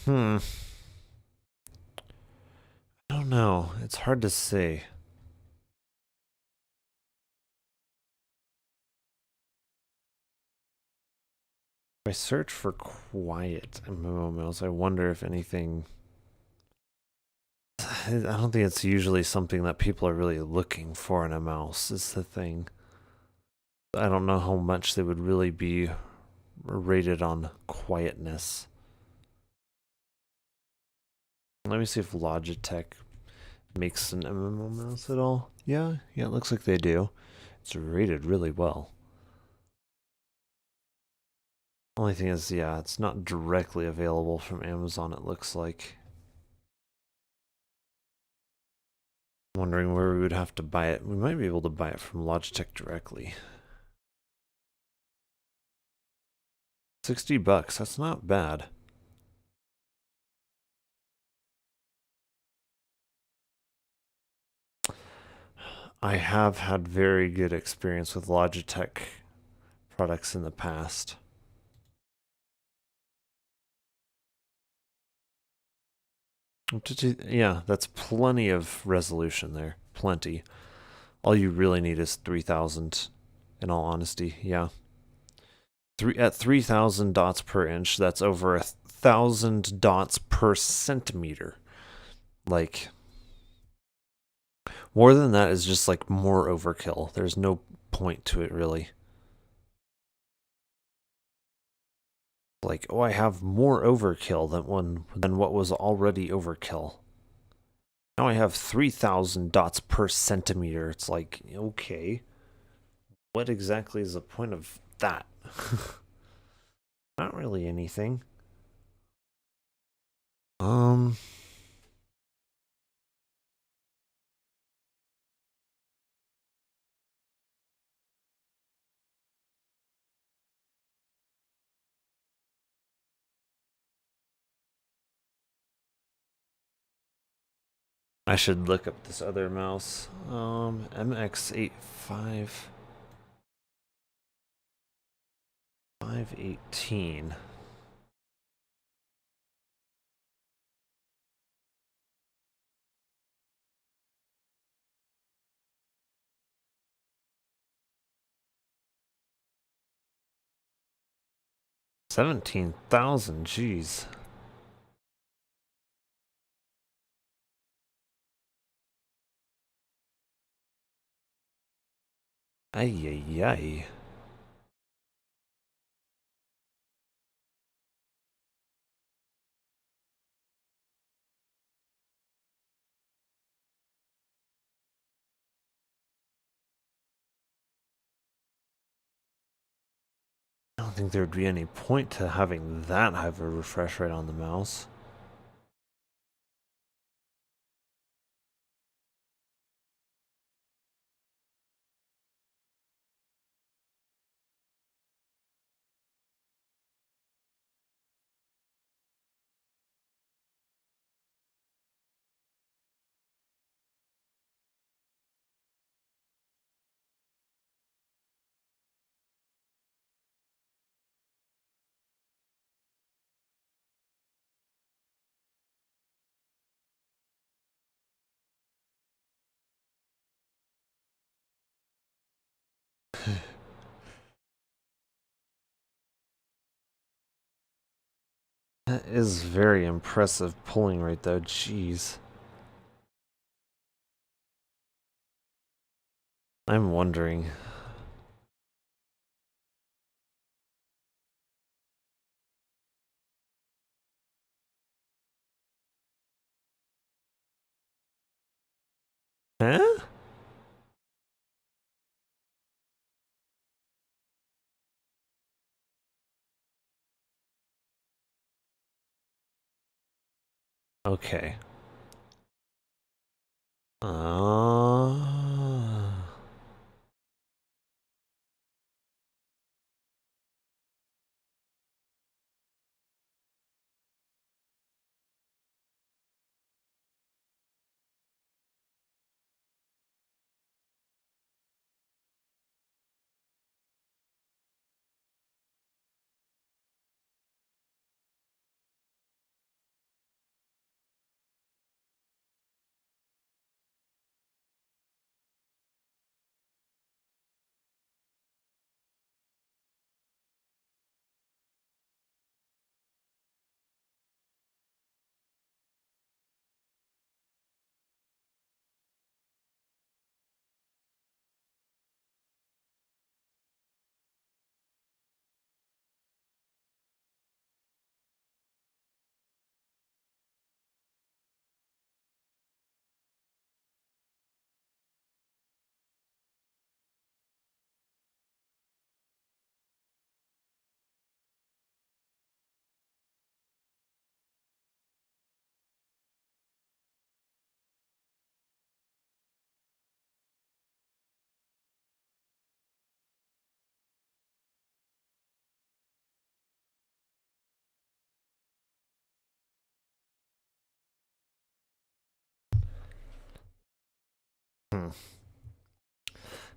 [SPEAKER 2] I don't know. It's hard to say. If I search for quiet MMO mouse, I wonder if anything... I don't think it's usually something that people are really looking for in a mouse, is the thing. I don't know how much they would really be rated on quietness. Let me see if Logitech makes an MMO mouse at all. Yeah, it looks like they do. It's rated really well. Only thing is, yeah, it's not directly available from Amazon, it looks like. I'm wondering where we would have to buy it. We might be able to buy it from Logitech directly. $60, that's not bad. I have had very good experience with Logitech products in the past. Yeah, that's plenty of resolution there. Plenty. All you really need is 3000, in all honesty. Yeah. At 3000 dots per inch, that's over 1,000 dots per centimeter. Like, more than that is just like more overkill. There's no point to it, really. Like, oh, I have more overkill than what was already overkill. Now I have 3000 dots per centimeter. It's like, okay, what exactly is the point of that? Not really anything. I should look up this other mouse. MX85 518. $17,000, jeez. Ay, ay, ay. I don't think there would be any point to having that high of a refresh rate on the mouse. That is very impressive pulling rate though, jeez. I'm wondering. Huh? Okay.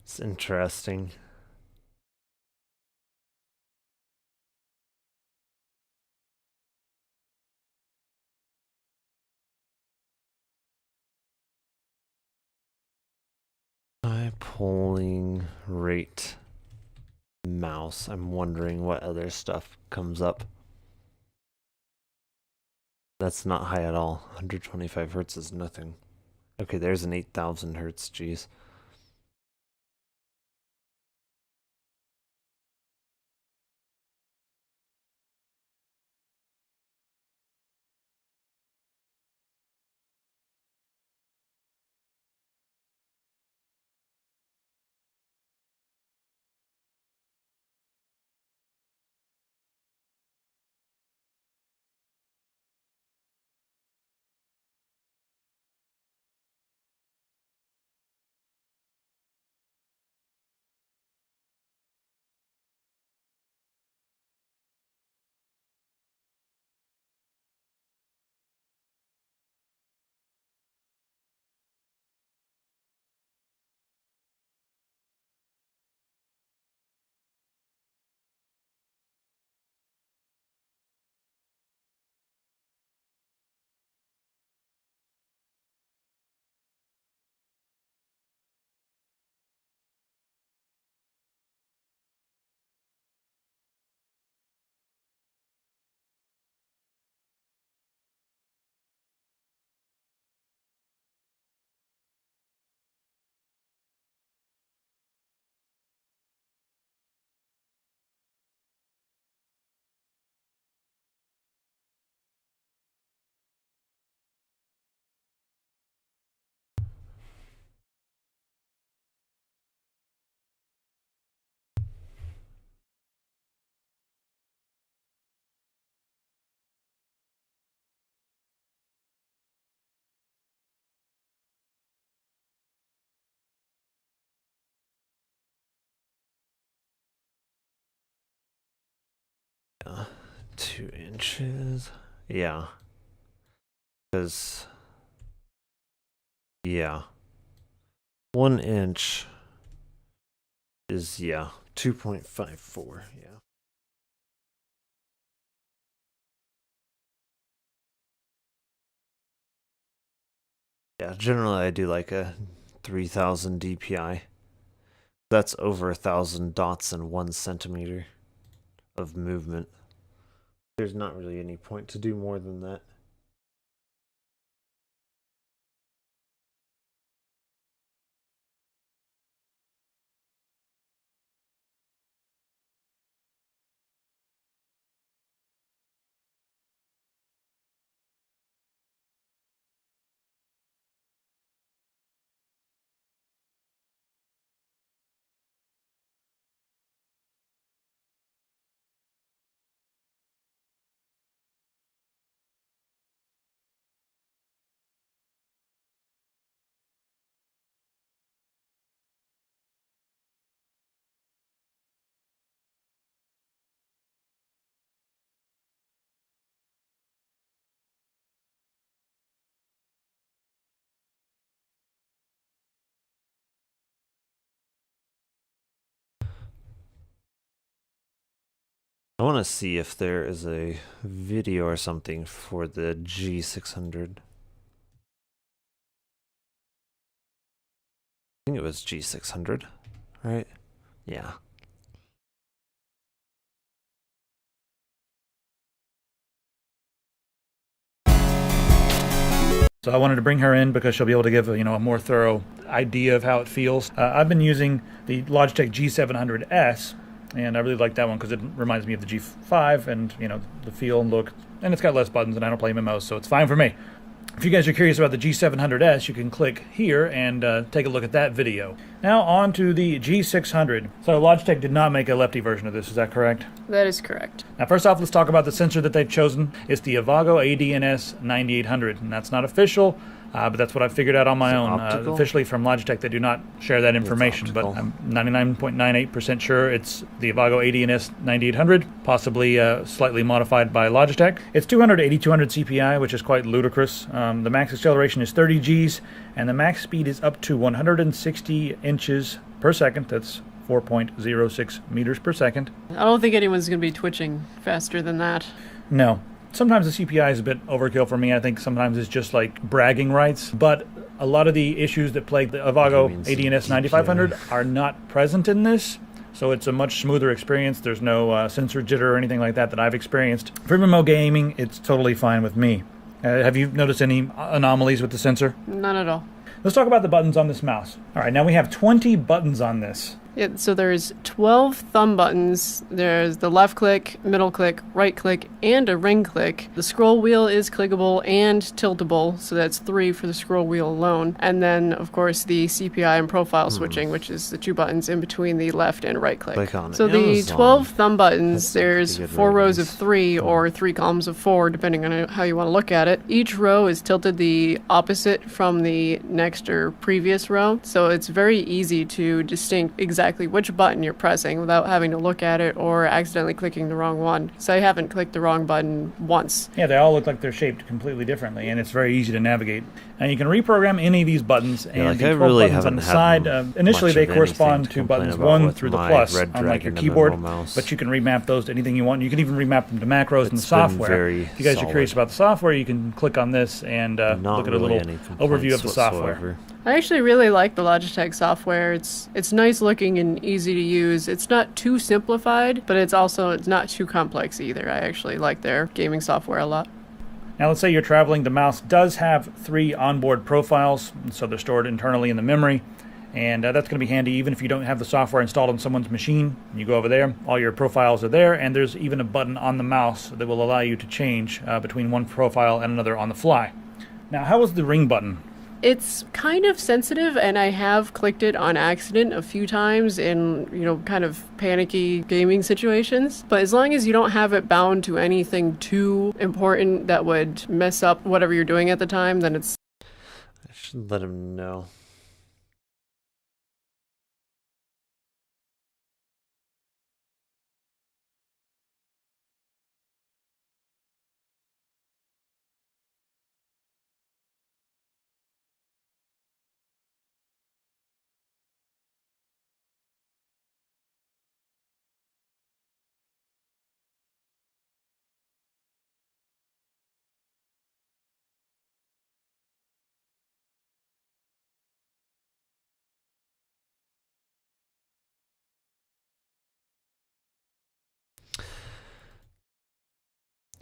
[SPEAKER 2] It's interesting. DPI polling rate mouse. I'm wondering what other stuff comes up. That's not high at all. 125 hertz is nothing. Okay, there's an 8,000 hertz, geez. Yeah, 2 inches. Yeah. Because, yeah. 1 inch is, yeah, 2.54. Yeah. Yeah, generally I do like a 3000 DPI. That's over 1,000 dots in 1 centimeter of movement. There's not really any point to do more than that. I want to see if there is a video or something for the G600. I think it was G600, right? Yeah.
[SPEAKER 11] So I wanted to bring her in because she'll be able to give a more thorough idea of how it feels. I've been using the Logitech G700S, and I really like that one because it reminds me of the G5 and the feel and look, and it's got less buttons and I don't play MMOs, so it's fine for me. If you guys are curious about the G700S, you can click here and take a look at that video. Now on to the G600. So Logitech did not make a lefty version of this, is that correct?
[SPEAKER 12] That is correct.
[SPEAKER 11] Now first off, let's talk about the sensor that they've chosen. It's the Avago ADNS 9800, and that's not official, but that's what I figured out on my own. Officially from Logitech, they do not share that information, but I'm 99.98% sure it's the Avago ADNS 9800, possibly slightly modified by Logitech. It's 200 to 8200 CPI, which is quite ludicrous. The max acceleration is 30 Gs, and the max speed is up to 160 inches per second. That's 4.06 meters per second.
[SPEAKER 12] I don't think anyone's going to be twitching faster than that.
[SPEAKER 11] No. Sometimes the CPI is a bit overkill for me. I think sometimes it's just like bragging rights. But A lot of the issues that plague the Avago ADNS 9500 are not present in this, so it's a much smoother experience. There's no sensor jitter or anything like that I've experienced. For remote gaming, it's totally fine with me. Have you noticed any anomalies with the sensor?
[SPEAKER 12] None at all.
[SPEAKER 11] Let's talk about the buttons on this mouse. All right, now we have 20 buttons on this.
[SPEAKER 12] Yeah, so there's 12 thumb buttons. There's the left click, middle click, right click, and a ring click. The scroll wheel is clickable and tiltable, so that's 3 for the scroll wheel alone. And then, of course, the CPI and profile switching, which is the 2 buttons in between the left and right click. So the 12 thumb buttons, there's 4 rows of 3 or 3 columns of 4, depending on how you want to look at it. Each row is tilted the opposite from the next or previous row, so it's very easy to distinguish exactly which button you're pressing without having to look at it or accidentally clicking the wrong one. So I haven't clicked the wrong button once.
[SPEAKER 11] Yeah, they all look like they're shaped completely differently, and it's very easy to navigate. And you can reprogram any of these buttons, and the 12 buttons on the side, initially they correspond to buttons 1 through the plus on like your keyboard, but you can remap those to anything you want. You can even remap them to macros in the software. If you guys are curious about the software, you can click on this and look at a little overview of the software.
[SPEAKER 12] I actually really like the Logitech software. It's nice looking and easy to use. It's not too simplified, but it's not too complex either. I actually like their gaming software a lot.
[SPEAKER 11] Now let's say you're traveling. The mouse does have 3 onboard profiles, so they're stored internally in the memory, and that's going to be handy even if you don't have the software installed on someone's machine. You go over there, all your profiles are there, and there's even a button on the mouse that will allow you to change between one profile and another on the fly. Now, how is the ring button?
[SPEAKER 12] It's kind of sensitive, and I have clicked it on accident a few times in, kind of panicky gaming situations. But as long as you don't have it bound to anything too important that would mess up whatever you're doing at the time, then it's...
[SPEAKER 2] I should let him know.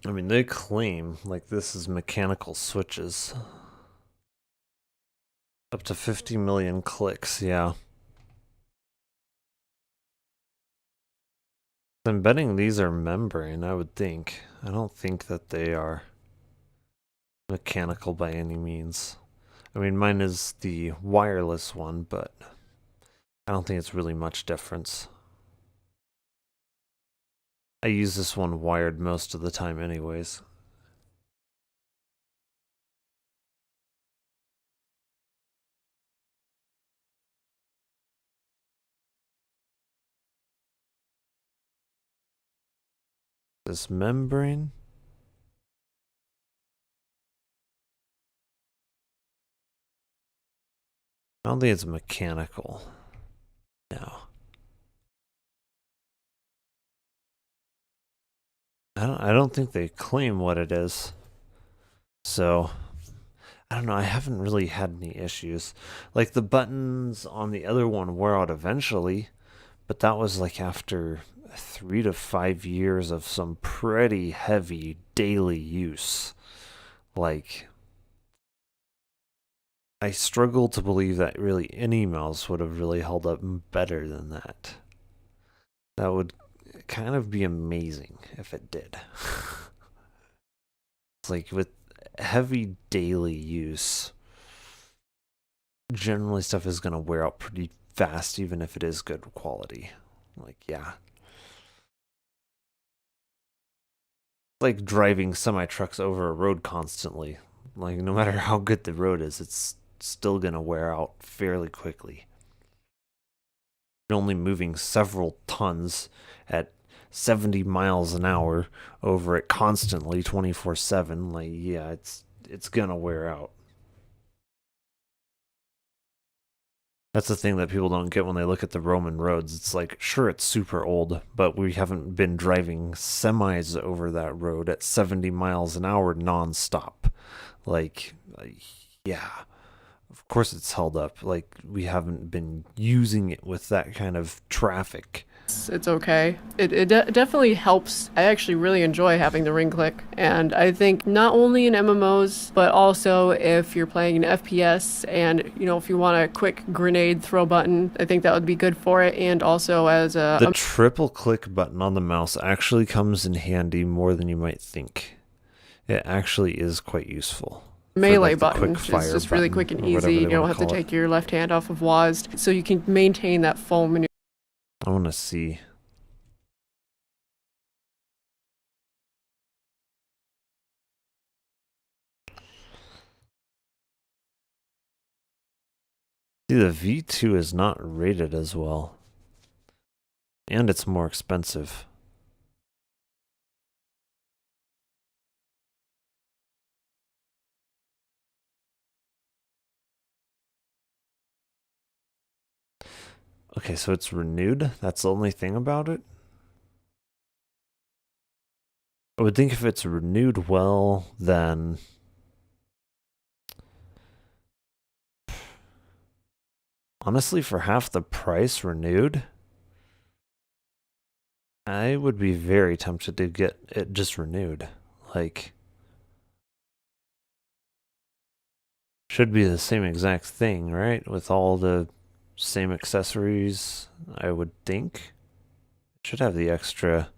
[SPEAKER 2] I mean, they claim, like, this is mechanical switches. Up to 50 million clicks, yeah. I'm betting these are membrane, I would think. I don't think that they are mechanical by any means. I mean, mine is the wireless one, but I don't think it's really much difference. I use this one wired most of the time anyways. This membrane? I don't think it's mechanical. No. I don't think they claim what it is. So, I don't know, I haven't really had any issues. Like, the buttons on the other one wore out eventually, but that was like after 3 to 5 years of some pretty heavy daily use. Like, I struggle to believe that really any mouse would have really held up better than that. That would kind of be amazing if it did. It's like with heavy daily use, generally stuff is going to wear out pretty fast even if it is good quality. Like, yeah. Like driving semi-trucks over a road constantly. Like, no matter how good the road is, it's still going to wear out fairly quickly. You're only moving several tons at 70 miles an hour over it constantly 24/7. Like, yeah, it's gonna wear out. That's the thing that people don't get when they look at the Roman roads. It's like, sure, it's super old, but we haven't been driving semis over that road at 70 miles an hour nonstop. Like, yeah. of course it's held up. Like, we haven't been using it with that kind of traffic.
[SPEAKER 12] It's okay. It definitely helps. I actually really enjoy having the ring click, and I think not only in MMOs, but also if you're playing an FPS and, you know, if you want a quick grenade throw button, I think that would be good for it, and also as
[SPEAKER 2] the triple click button on the mouse actually comes in handy more than you might think. It actually is quite useful.
[SPEAKER 12] Melee
[SPEAKER 2] like
[SPEAKER 12] button,
[SPEAKER 2] quick fire
[SPEAKER 12] it's just really quick and easy. You don't have to take your left hand off of WASD, so you can maintain that full maneuver.
[SPEAKER 2] I want to see. See, the V2 is not rated as well. And it's more expensive. Okay, so it's renewed. That's the only thing about it. I would think if it's renewed well, then honestly, for half the price renewed, I would be very tempted to get it just renewed. Like, should be the same exact thing, right? With all the same accessories, I would think. It should have the extra.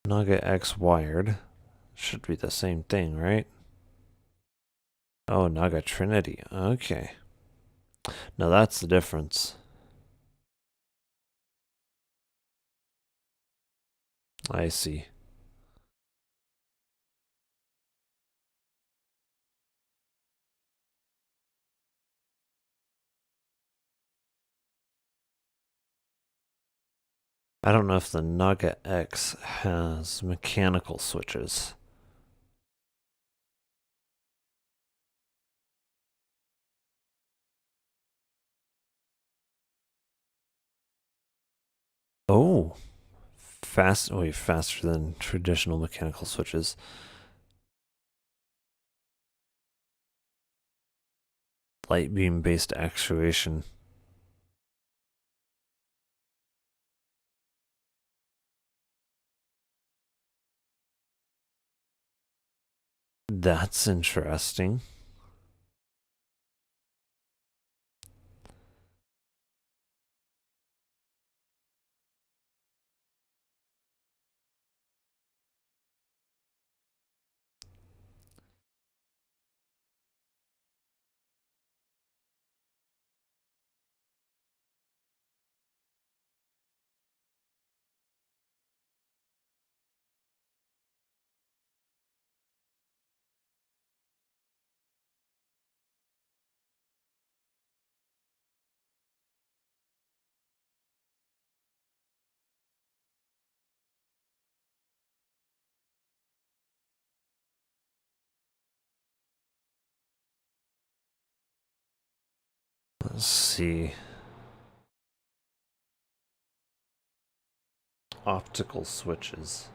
[SPEAKER 2] Naga X wired. Should be the same thing, right? Oh, Naga Trinity. Okay. Now that's the difference. I see. I don't know if the Naga X has mechanical switches. Oh, faster than traditional mechanical switches. Light beam based actuation. That's interesting. Let's see. Optical switches.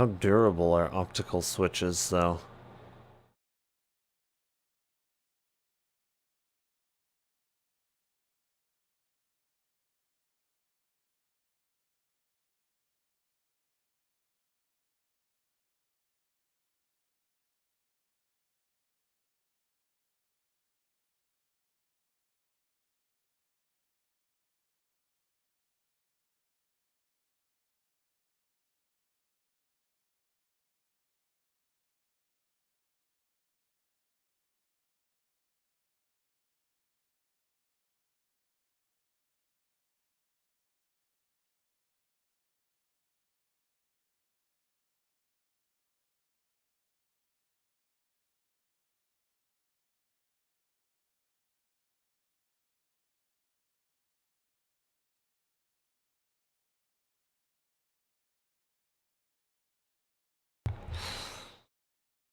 [SPEAKER 2] How durable are optical switches, though?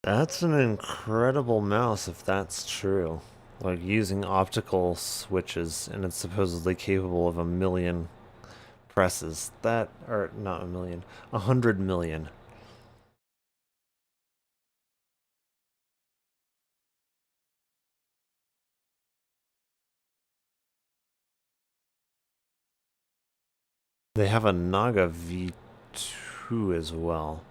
[SPEAKER 2] That's an incredible mouse if that's true. Like using optical switches, and it's supposedly capable of 1,000,000 presses. That, or not 1,000,000, 100,000,000. They have a Naga V2 as well.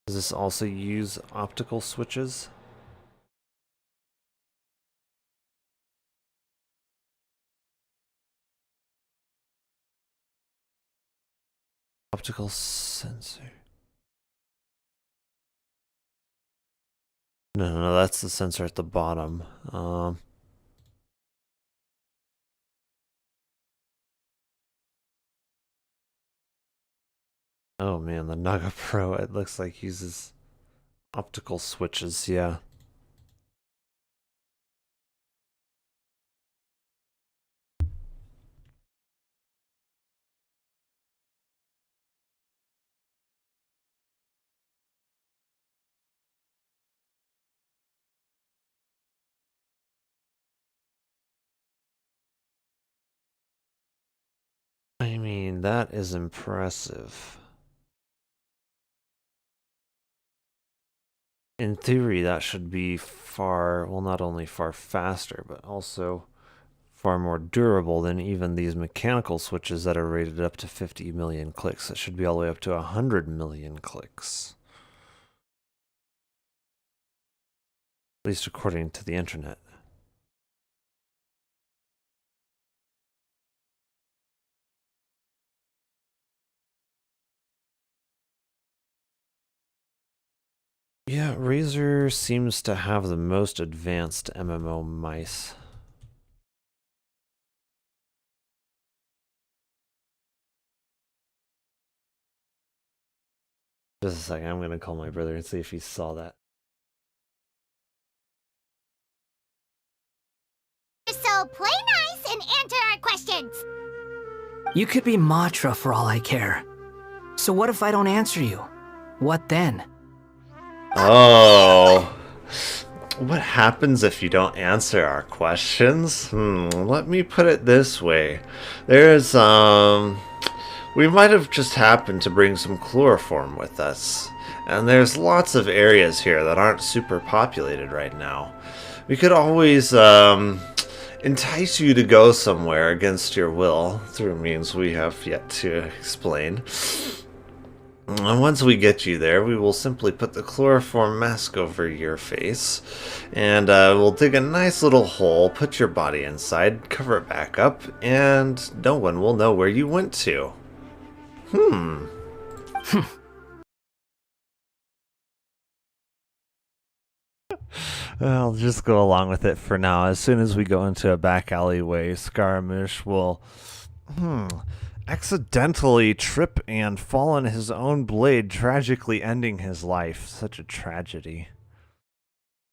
[SPEAKER 2] Does this also use optical switches? Optical sensor. No, that's the sensor at the bottom. Oh man, the Naga Pro, it looks like uses optical switches, yeah. I mean, that is impressive. In theory, that should be far, well, not only far faster, but also far more durable than even these mechanical switches that are rated up to 50,000,000 clicks. It should be all the way up to 100,000,000 clicks. At least according to the internet. Yeah, Razer seems to have the most advanced MMO mice. Just a second, I'm gonna call my brother and see if he saw that.
[SPEAKER 13] So play nice and answer our questions.
[SPEAKER 14] You could be Matra for all I care. So what if I don't answer you? What then?
[SPEAKER 2] Oh. What happens if you don't answer our questions? Let me put it this way. There's, we might have just happened to bring some chloroform with us. And there's lots of areas here that aren't super populated right now. We could always, entice you to go somewhere against your will through means we have yet to explain. And once we get you there, we will simply put the chloroform mask over your face, and we'll dig a nice little hole, put your body inside, cover it back up, and no one will know where you went to. I'll just go along with it for now. As soon as we go into a back alleyway, Scaramouche will accidentally trip and fall on his own blade, tragically ending his life. Such a tragedy.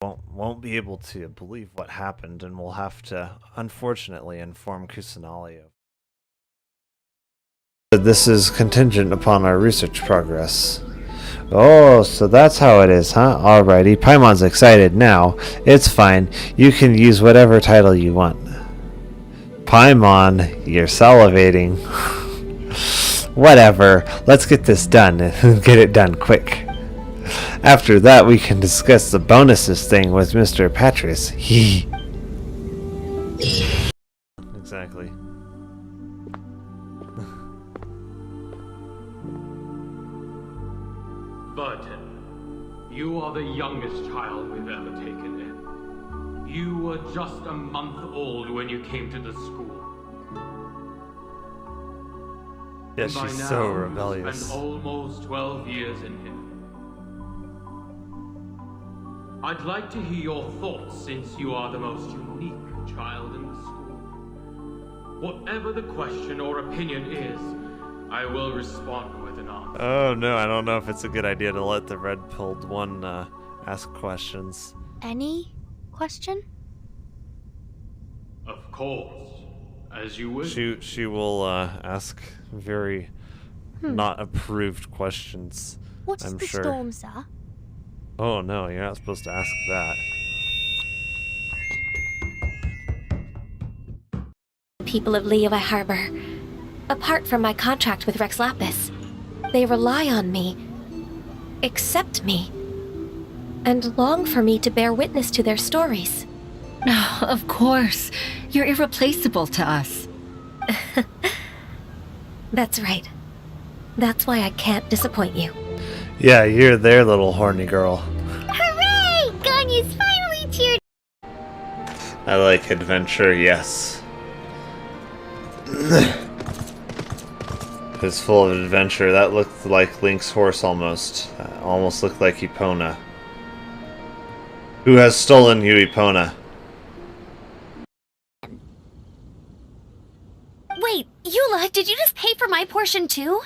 [SPEAKER 2] Won't be able to believe what happened, and we'll have to, unfortunately, inform Kusanali. This is contingent upon our research progress. Oh, so that's how it is, huh? Alrighty, Paimon's excited now. It's fine. You can use whatever title you want. Paimon, you're salivating. Whatever. Let's get this done and get it done quick. After that, we can discuss the bonuses thing with Mr. Patris. Exactly.
[SPEAKER 15] Burton, you are the youngest child we've ever taken in. You were just a month old when you came to the school.
[SPEAKER 2] Yeah, she's so rebellious.
[SPEAKER 15] You spent almost 12 years in here. I'd like to hear your thoughts since you are the most unique child in the school. Whatever the question or opinion is, I will respond with an answer.
[SPEAKER 2] Oh no, I don't know if it's a good idea to let the red-pilled one ask questions.
[SPEAKER 13] Any question?
[SPEAKER 15] Of course, as you wish.
[SPEAKER 2] She will ask very not approved questions.
[SPEAKER 13] What is
[SPEAKER 2] I'm
[SPEAKER 13] the
[SPEAKER 2] sure.
[SPEAKER 13] storm, sir?
[SPEAKER 2] Oh no, you're not supposed to ask that.
[SPEAKER 16] People of Liyue Harbor. Apart from my contract with Rex Lapis, they rely on me, accept me, and long for me to bear witness to their stories.
[SPEAKER 17] Oh, of course. You're irreplaceable to us.
[SPEAKER 16] That's right. That's why I can't disappoint you.
[SPEAKER 2] Yeah, you're their little horny girl.
[SPEAKER 13] Hooray! Ganya's finally cheered.
[SPEAKER 2] I like adventure, yes. It's full of adventure. That looked like Link's horse almost. Almost looked like Epona. Who has stolen you, Epona?
[SPEAKER 16] Wait, Eula, did you just pay for my portion too?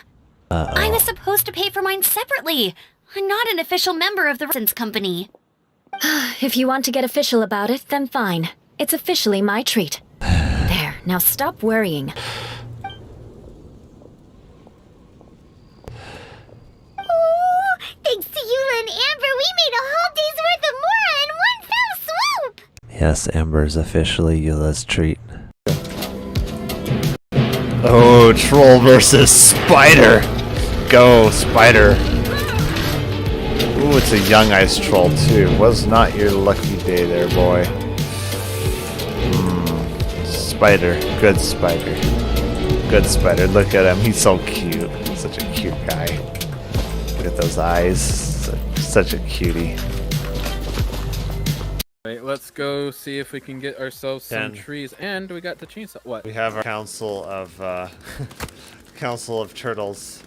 [SPEAKER 16] I was supposed to pay for mine separately. I'm not an official member of the Resistance Company. If you want to get official about it, then fine. It's officially my treat. There, now stop worrying.
[SPEAKER 13] Oh, thanks to Eula and Amber, we made a whole day's worth of Mora in one fell swoop!
[SPEAKER 2] Yes, Amber's officially Eula's treat. Oh, troll versus spider! Go, spider! Ooh, it's a young ice troll too. Was not your lucky day there, boy. Spider. Good spider. Good spider. Look at him. He's so cute. Such a cute guy. Look at those eyes. Such a cutie.
[SPEAKER 18] Right, let's go see if we can get ourselves some trees. And we got the chainsaw. What?
[SPEAKER 2] We have our council of council of turtles.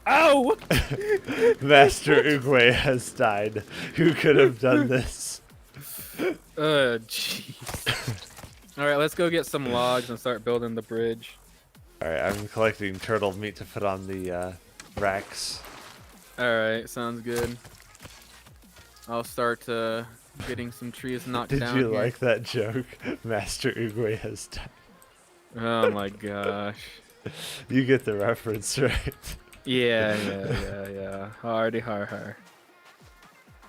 [SPEAKER 18] Ow!
[SPEAKER 2] Master Oogway has died. Who could have done this?
[SPEAKER 18] Jeez. Alright, let's go get some logs and start building the bridge.
[SPEAKER 2] Alright, I'm collecting turtle meat to put on the racks.
[SPEAKER 18] Alright, sounds good. I'll start getting some trees knocked down.
[SPEAKER 2] Did you like that joke? Master Oogway has died.
[SPEAKER 18] Oh my gosh.
[SPEAKER 2] You get the reference, right?
[SPEAKER 18] Yeah. Hardy har.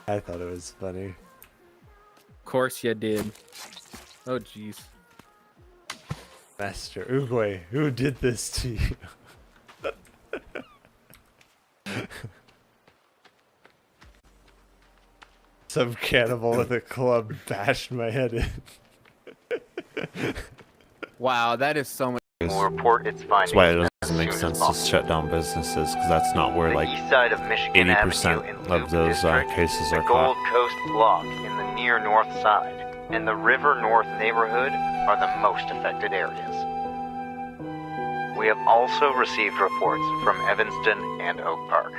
[SPEAKER 2] I thought it was funny.
[SPEAKER 18] Of course you did. Oh jeez.
[SPEAKER 2] Master Oogway, who did this to you? Some cannibal with a club bashed my head in.
[SPEAKER 18] Wow, that is so much.
[SPEAKER 19] We'll report its findings.
[SPEAKER 2] That's why it doesn't make sense to shut down businesses, because that's not where like 80% of those cases are
[SPEAKER 19] the
[SPEAKER 2] caught.
[SPEAKER 19] Gold Coast Block in the near north side and the River North neighborhood are the most affected areas. We have also received reports from Evanston and Oak Park.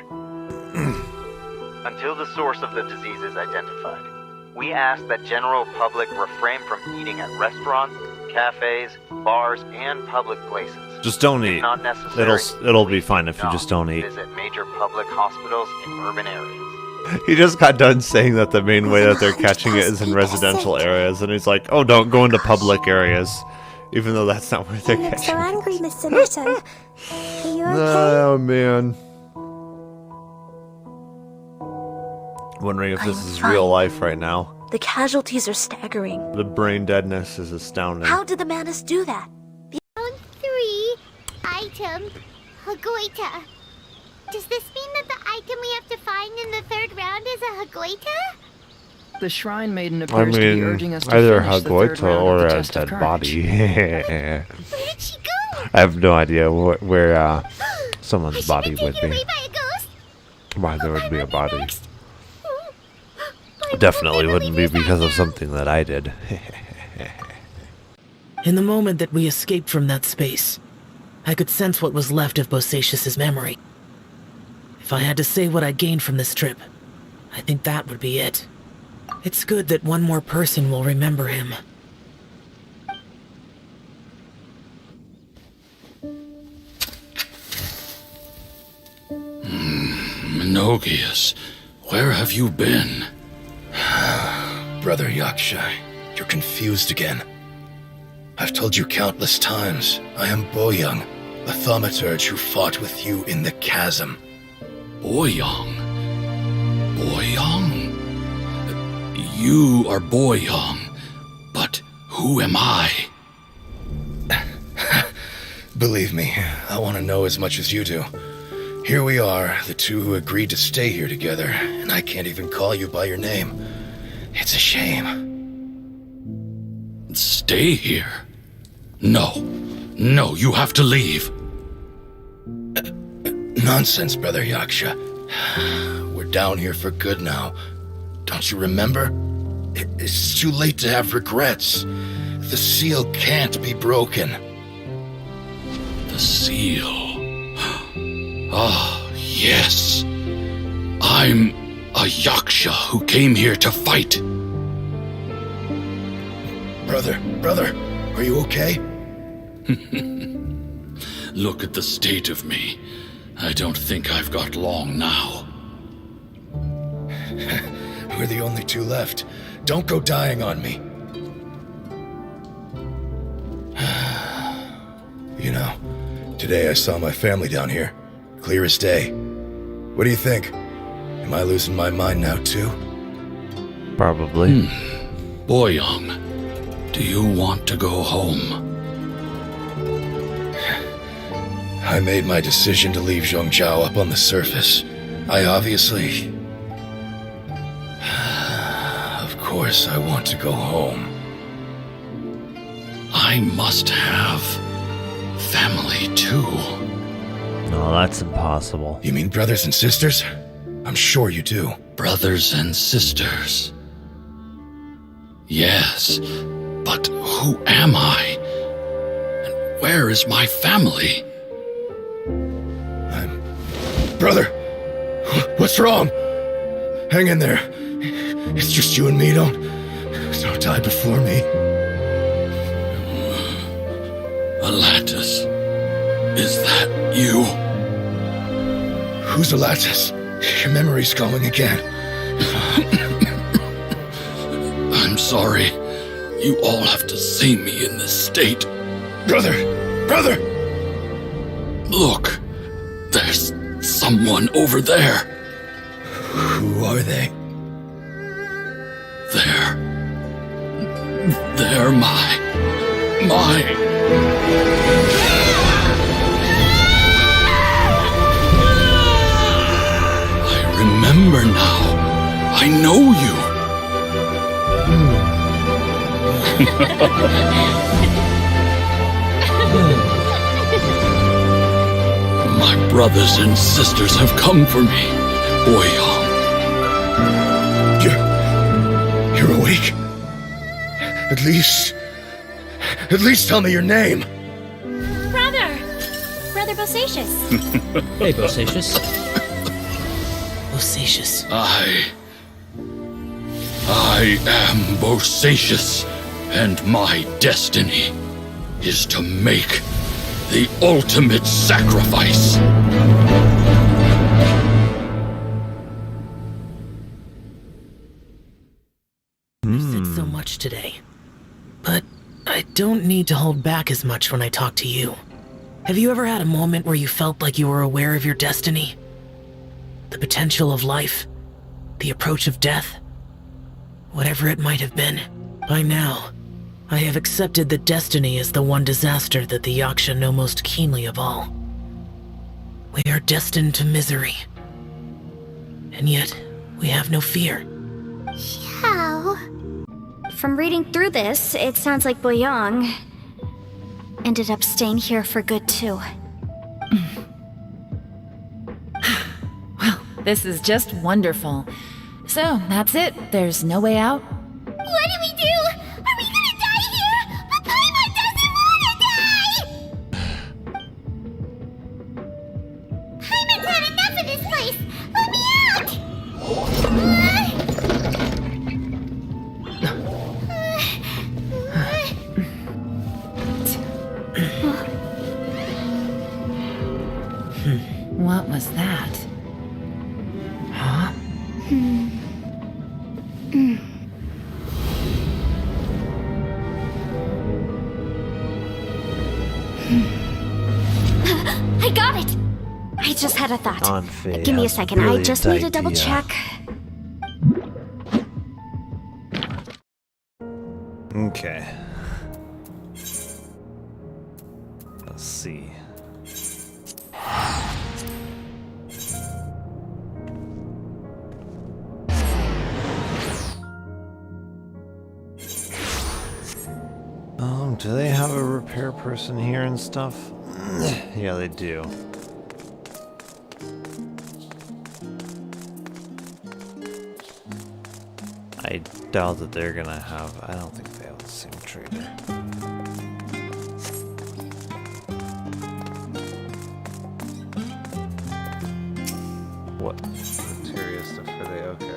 [SPEAKER 19] Until the source of the disease is identified, we ask that general public refrain from eating at restaurants, cafes, bars, and public places.
[SPEAKER 2] Just don't
[SPEAKER 19] If
[SPEAKER 2] eat.
[SPEAKER 19] not necessary,
[SPEAKER 2] It'll be fine if you just don't eat.
[SPEAKER 19] visit major public hospitals in urban areas.
[SPEAKER 2] He just got done saying that the main way that they're catching it is in residential areas, and he's like, "Oh, don't go into public areas," even though that's not where they're
[SPEAKER 20] You look so
[SPEAKER 2] catching it.
[SPEAKER 20] angry, Mr. Nato. Are you okay?
[SPEAKER 2] Oh man. Wondering if this
[SPEAKER 20] I'm
[SPEAKER 2] is
[SPEAKER 20] fine.
[SPEAKER 2] real life right now.
[SPEAKER 20] The casualties are staggering.
[SPEAKER 2] The brain deadness is astounding.
[SPEAKER 20] How did the Manus do that?
[SPEAKER 13] Round 3, item, Hagoita. Does this mean that the item we have to find in the 3rd round is a Hagoita?
[SPEAKER 14] The Shrine Maiden
[SPEAKER 2] I
[SPEAKER 14] appears to be
[SPEAKER 2] mean,
[SPEAKER 14] urging us to
[SPEAKER 2] either
[SPEAKER 14] finish the 3rd
[SPEAKER 2] Hagoita
[SPEAKER 14] round
[SPEAKER 2] or
[SPEAKER 14] of the
[SPEAKER 2] a
[SPEAKER 14] Test of
[SPEAKER 2] dead
[SPEAKER 14] Courage.
[SPEAKER 2] body.
[SPEAKER 13] Where did she go?
[SPEAKER 2] I have no idea where someone's body would be.
[SPEAKER 13] Away by a ghost?
[SPEAKER 2] Why there would be a body. Definitely wouldn't be because of something that I did.
[SPEAKER 21] In the moment that we escaped from that space, I could sense what was left of Bosacius's memory. If I had to say what I gained from this trip, I think that would be it. It's good that one more person will remember him.
[SPEAKER 22] Menogias, where have you been? Brother Yakshai, you're confused again. I've told you countless times, I am Boyoung,
[SPEAKER 1] A thaumaturge who fought with you in the chasm.
[SPEAKER 22] Boyong? Boyong? You are Boyong, but who am I?
[SPEAKER 1] Believe me, I want to know as much as you do. Here we are, the two who agreed to stay here together, and I can't even call you by your name. It's a shame.
[SPEAKER 22] Stay here? No, you have to leave.
[SPEAKER 1] Nonsense, Brother Yaksha. We're down here for good now. Don't you remember? It's too late to have regrets. The seal can't be broken.
[SPEAKER 22] The seal. Ah, yes. I'm a Yaksha who came here to fight.
[SPEAKER 1] Brother, are you okay?
[SPEAKER 22] Look at the state of me. I don't think I've got long now.
[SPEAKER 1] We're the only two left. Don't go dying on me. You know, today I saw my family down here. Clear as day. What do you think? Am I losing my mind now too?
[SPEAKER 2] Probably.
[SPEAKER 22] Boyong, do you want to go home?
[SPEAKER 1] I made my decision to leave Zhongzhao up on the surface. I obviously... Of course I want to go home.
[SPEAKER 22] I must have family too.
[SPEAKER 2] No, that's impossible.
[SPEAKER 1] You mean brothers and sisters? I'm sure you do.
[SPEAKER 22] Brothers and sisters. Yes, but who am I? And where is my family?
[SPEAKER 1] Brother! What's wrong? Hang in there. It's just you and me, don't die before me.
[SPEAKER 22] Alatus, is that you?
[SPEAKER 1] Who's Alatus? Your memory's going again.
[SPEAKER 22] I'm sorry. You all have to see me in this state.
[SPEAKER 1] Brother!
[SPEAKER 22] Look, there's someone over there.
[SPEAKER 1] Who are they?
[SPEAKER 22] They're my... I remember now. I know you. My brothers and sisters have come for me, Boyong.
[SPEAKER 1] You're awake? At least tell me your name.
[SPEAKER 16] Brother Bosacius.
[SPEAKER 21] Hey, Bosacius. Bosacius.
[SPEAKER 22] I am Bosacius, and my destiny is to make the ultimate sacrifice.
[SPEAKER 21] You said so much today, but I don't need to hold back as much when I talk to you. Have you ever had a moment where you felt like you were aware of your destiny? The potential of life? The approach of death? Whatever it might have been, by now, I have accepted that destiny is the one disaster that the Yaksha know most keenly of all. We are destined to misery. And yet, we have no fear.
[SPEAKER 16] How? From reading through this, it sounds like Boyong ended up staying here for good too.
[SPEAKER 5] Well, this is just wonderful. So, that's it. There's no way out?
[SPEAKER 13] What do we do? Are we gonna die here? But Paimon doesn't wanna die! Paimon's had enough of this place! Let me out!
[SPEAKER 5] What was that? Huh?
[SPEAKER 16] Got it! I just had a thought.
[SPEAKER 2] Anfei
[SPEAKER 16] Give me a
[SPEAKER 2] has
[SPEAKER 16] second, I
[SPEAKER 2] brilliant
[SPEAKER 16] just need to double
[SPEAKER 2] idea.
[SPEAKER 16] check.
[SPEAKER 2] Okay. Let's see. Do they have a repair person here and stuff? Yeah, they do. I doubt that they're gonna have. I don't think they have the same trader. What materia stuff are they? Okay.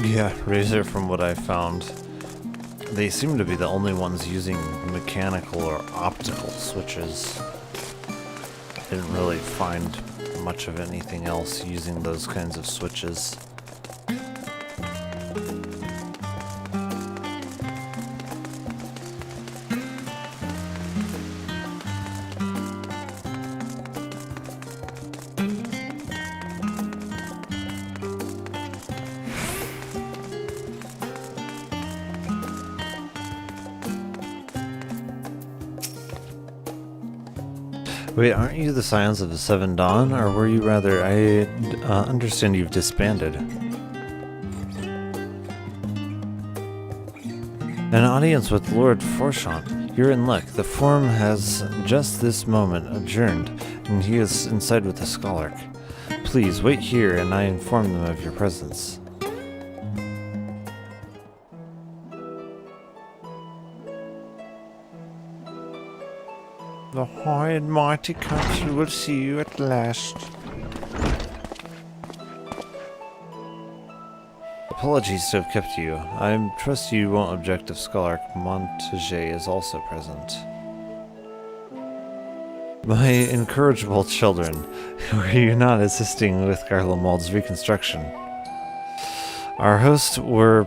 [SPEAKER 2] Yeah, Razor, from what I found, they seem to be the only ones using mechanical or optical switches. I didn't really find much of anything else using those kinds of switches. Wait, aren't you the Scions of the Seven Dawn, or were you rather? I understand you've disbanded. An audience with Lord Forchant. You're in luck. The forum has just this moment adjourned, and he is inside with the Scholark. Please wait here, and I inform them of your presence. The high and mighty country will see you at last. Apologies to have kept you. I trust you won't object if Scholark Montague is also present. My incorrigible children, were you not assisting with Garlemald's reconstruction? Our hosts were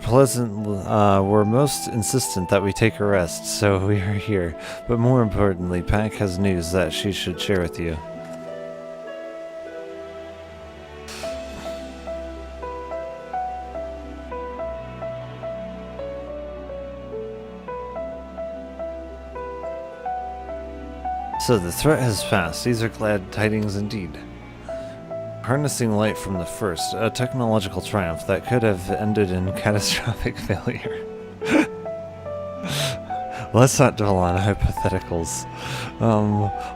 [SPEAKER 2] most insistent that we take a rest, so we are here. But more importantly, Pack has news that she should share with you. So the threat has passed. These are glad tidings indeed. Harnessing light from the first, a technological triumph that could have ended in catastrophic failure. Let's not dwell on hypotheticals.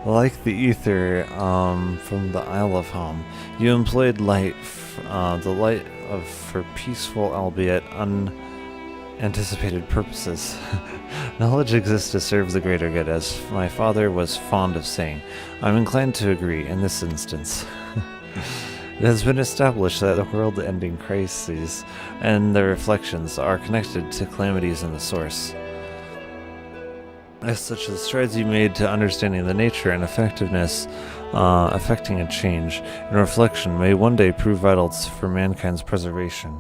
[SPEAKER 2] Like the ether from the Isle of Home, you employed light, the light for peaceful, albeit unanticipated purposes. Knowledge exists to serve the greater good, as my father was fond of saying. I'm inclined to agree in this instance. It has been established that the world-ending crises and their reflections are connected to calamities in the source. As such, the strides you made to understanding the nature and effectiveness affecting a change in reflection may one day prove vital for mankind's preservation.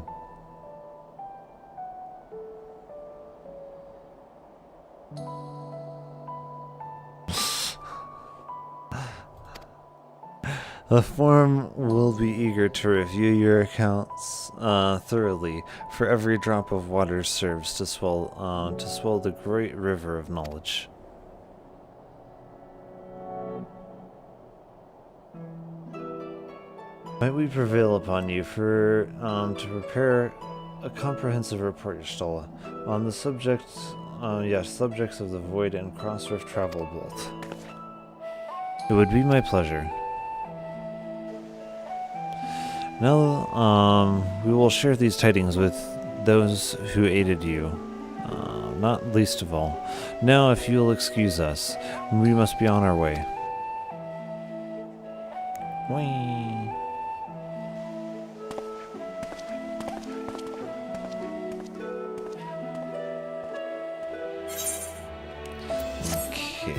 [SPEAKER 2] The forum will be eager to review your accounts thoroughly, for every drop of water serves to swell the great river of knowledge. Might we prevail upon you to prepare a comprehensive report, Y'shtola, on the subjects of the Void and Crossrift Travel Bolt? It would be my pleasure. Now, we will share these tidings with those who aided you, not least of all. Now, if you'll excuse us, we must be on our way. Whee! Okay.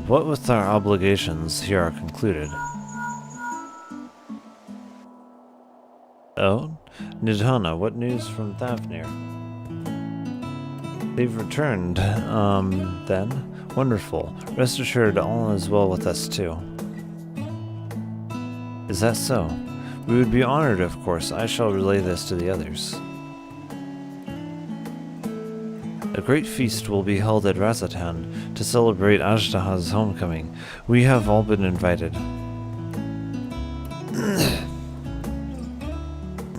[SPEAKER 2] What with our obligations here are concluded. Oh, Nidhana, what news from Thavnir? They've returned, then? Wonderful. Rest assured all is well with us too. Is that so? We would be honored, of course. I shall relay this to the others. A great feast will be held at Razatan to celebrate Ajdaha's homecoming. We have all been invited.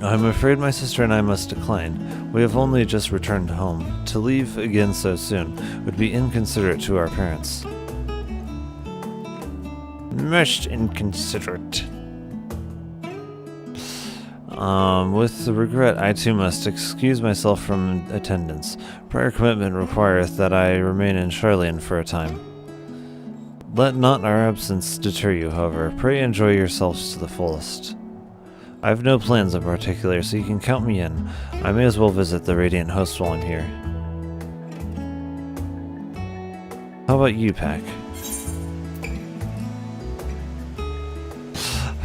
[SPEAKER 2] I'm afraid my sister and I must decline. We have only just returned home. To leave again so soon would be inconsiderate to our parents. Most inconsiderate. With regret, I too must excuse myself from attendance. Prior commitment requireth that I remain in Charlene for a time. Let not our absence deter you, however. Pray enjoy yourselves to the fullest. I have no plans in particular, so you can count me in. I may as well visit the Radiant Host while I'm here. How about you, Pack?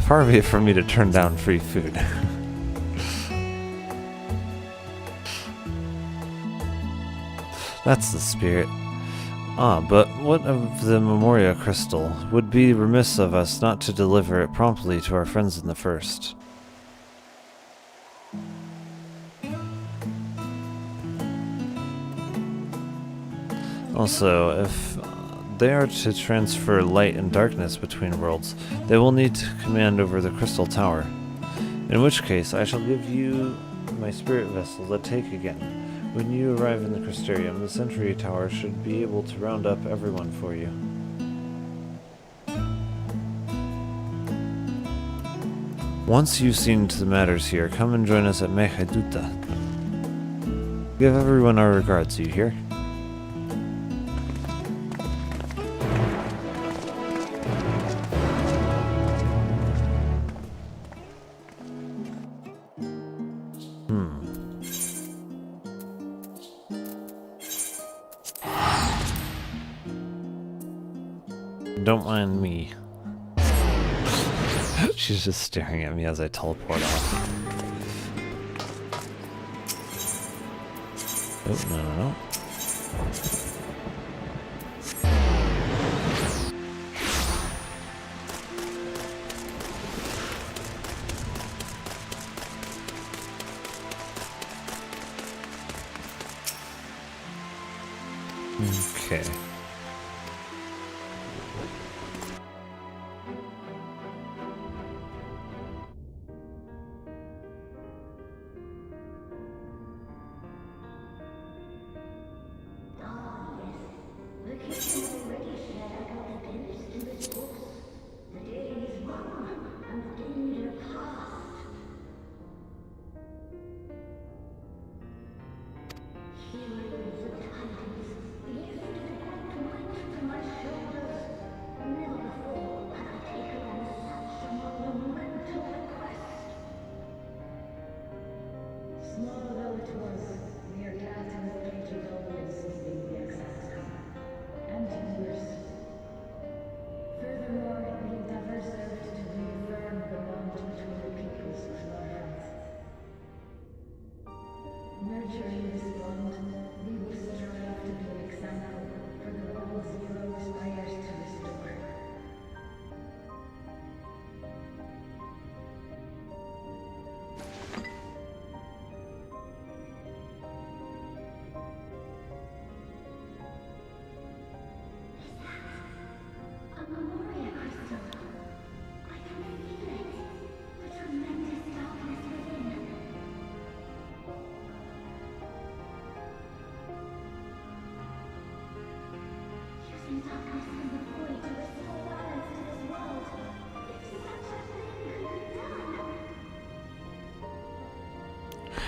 [SPEAKER 2] Far be it from me to turn down free food. That's the spirit. Ah, but what of the Memoria Crystal? Would be remiss of us not to deliver it promptly to our friends in the First. Also, if they are to transfer light and darkness between worlds, they will need command over the Crystal Tower. In which case, I shall give you my spirit vessel to take again. When you arrive in the Crystarium, the Sentry Tower should be able to round up everyone for you. Once you've seen to the matters here, come and join us at Mechaduta. Give everyone our regards, you hear? Don't mind me. She's just staring at me as I teleport off. Oh, no. Okay.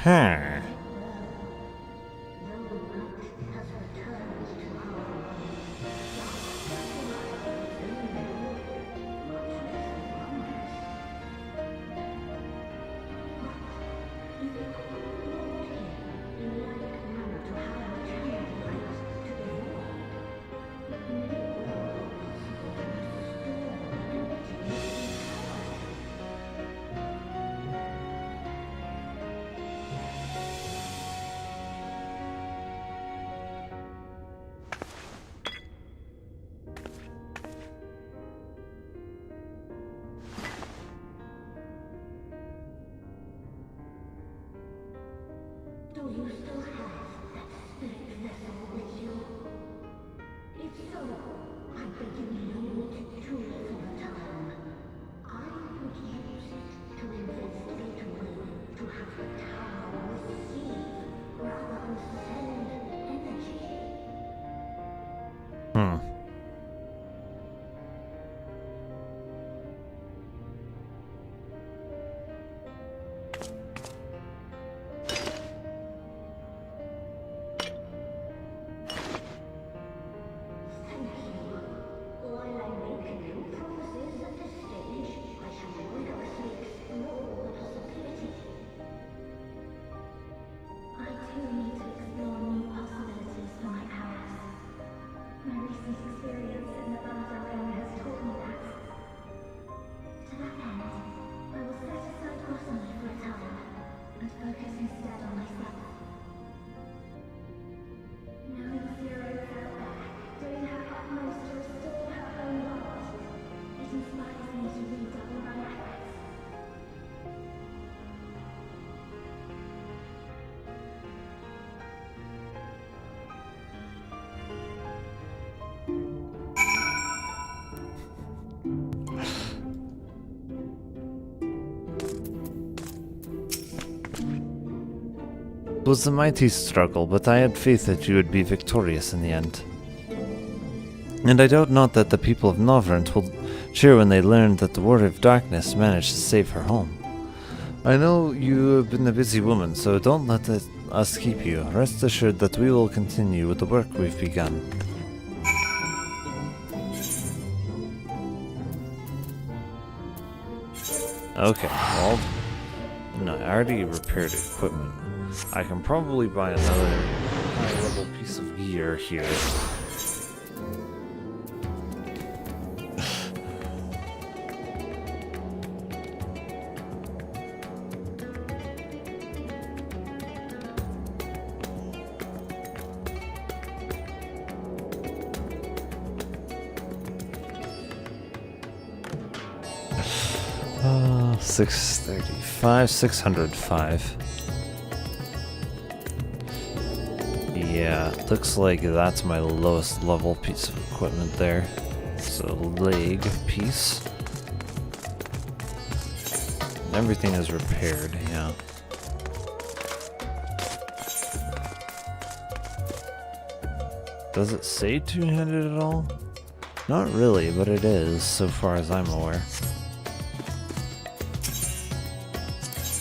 [SPEAKER 2] Huh.
[SPEAKER 8] Do you still have that spirit vessel with you? If so, I beg you hold it true for a time. I would use it to investigate a way to have the tower receive rather than send energy.
[SPEAKER 2] It was a mighty struggle, but I had faith that you would be victorious in the end. And I doubt not that the people of Novrant will cheer when they learn that the Warrior of Darkness managed to save her home. I know you have been a busy woman, so don't let us keep you. Rest assured that we will continue with the work we've begun. Okay, well, no, I already repaired equipment. I can probably buy another high-level piece of gear here. Oh, 635, 605. Yeah, looks like that's my lowest level piece of equipment there. So, leg piece. Everything is repaired, yeah. Does it say two-handed at all? Not really, but it is, so far as I'm aware.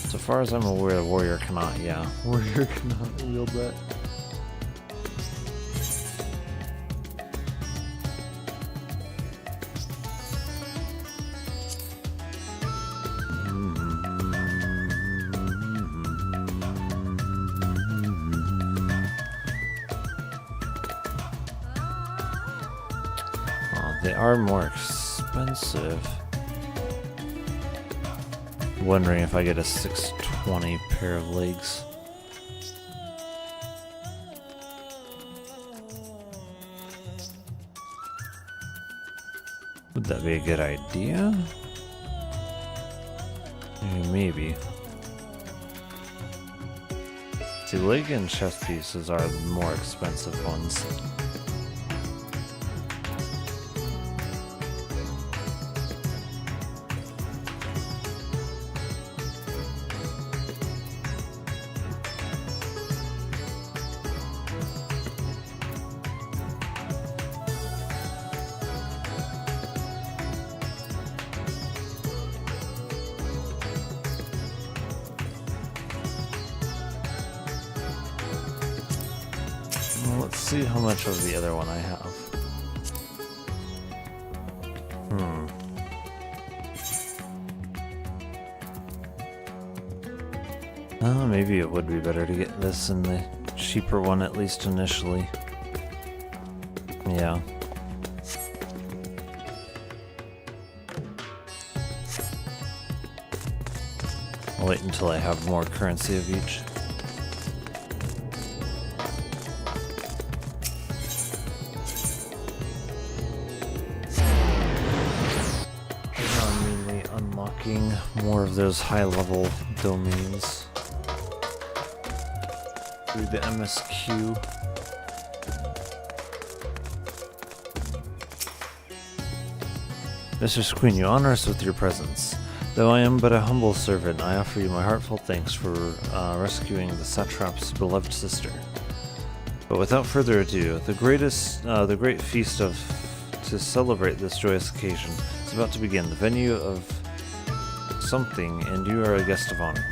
[SPEAKER 2] So far as I'm aware, the warrior cannot, yeah. Warrior cannot wield that. They are more expensive. Wondering if I get a 620 pair of legs. Would that be a good idea? Maybe. See, leg and chest pieces are the more expensive ones. see how much of the other one I have. Maybe it would be better to get this in the cheaper one, at least initially. Yeah. I'll wait until I have more currency of each. Now I'm mainly unlocking more of those high-level domains through the MSQ. Mistress Queen, you honor us with your presence. Though I am but a humble servant, I offer you my heartfelt thanks for rescuing the satrap's beloved sister. But without further ado, the great feast to celebrate this joyous occasion is about to begin. The venue of something, and you are a guest of honor.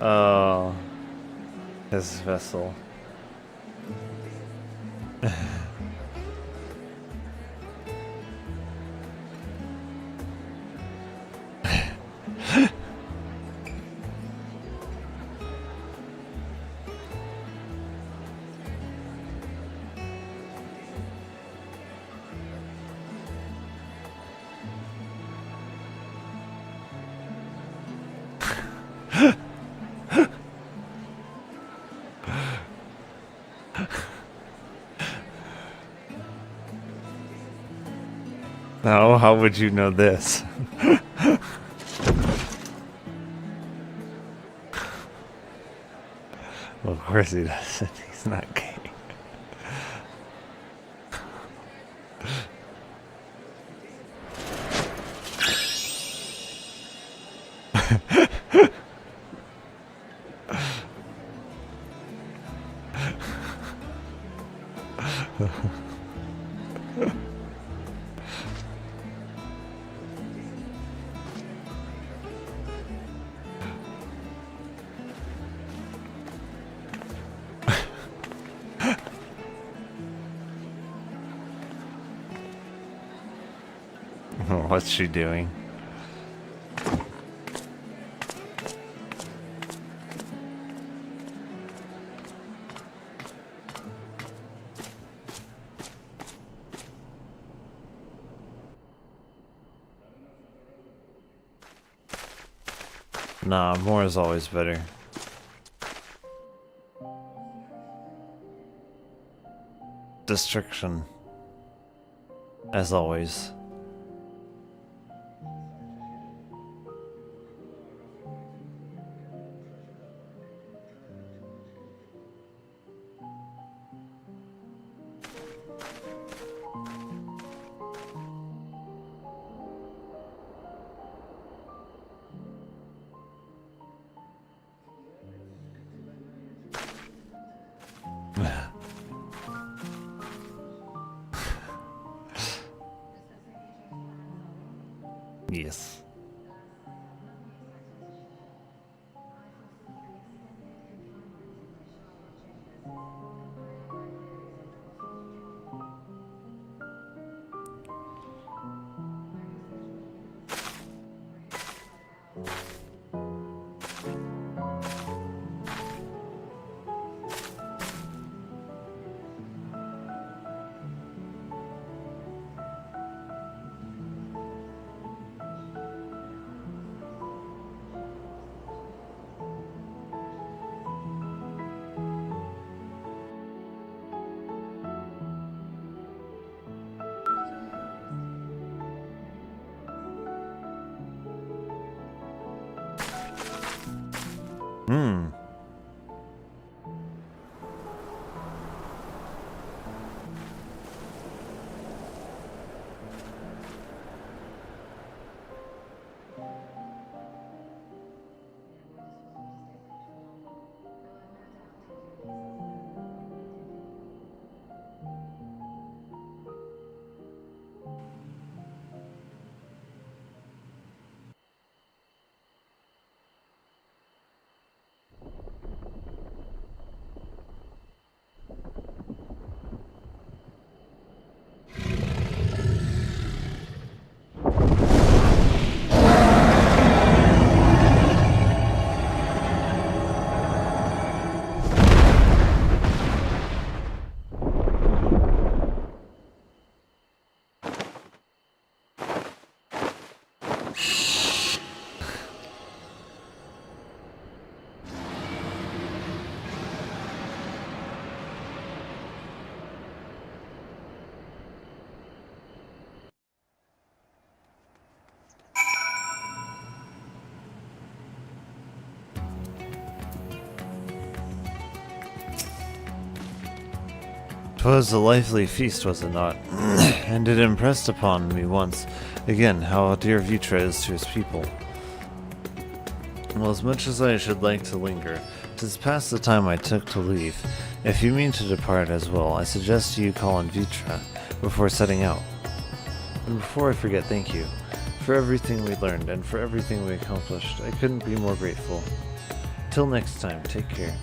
[SPEAKER 2] Oh, his vessel. Now, how would you know this? Well, of course he doesn't. He's not gay. What's she doing? Nah, more is always better. Destruction. As always. Yes. 'Twas a lively feast, was it not? And it impressed upon me once again how dear Vitra is to his people. Well, as much as I should like to linger, 'tis past the time I took to leave. If you mean to depart as well, I suggest you call on Vitra before setting out. And before I forget, thank you for everything we learned and for everything we accomplished. I couldn't be more grateful. Till next time, take care.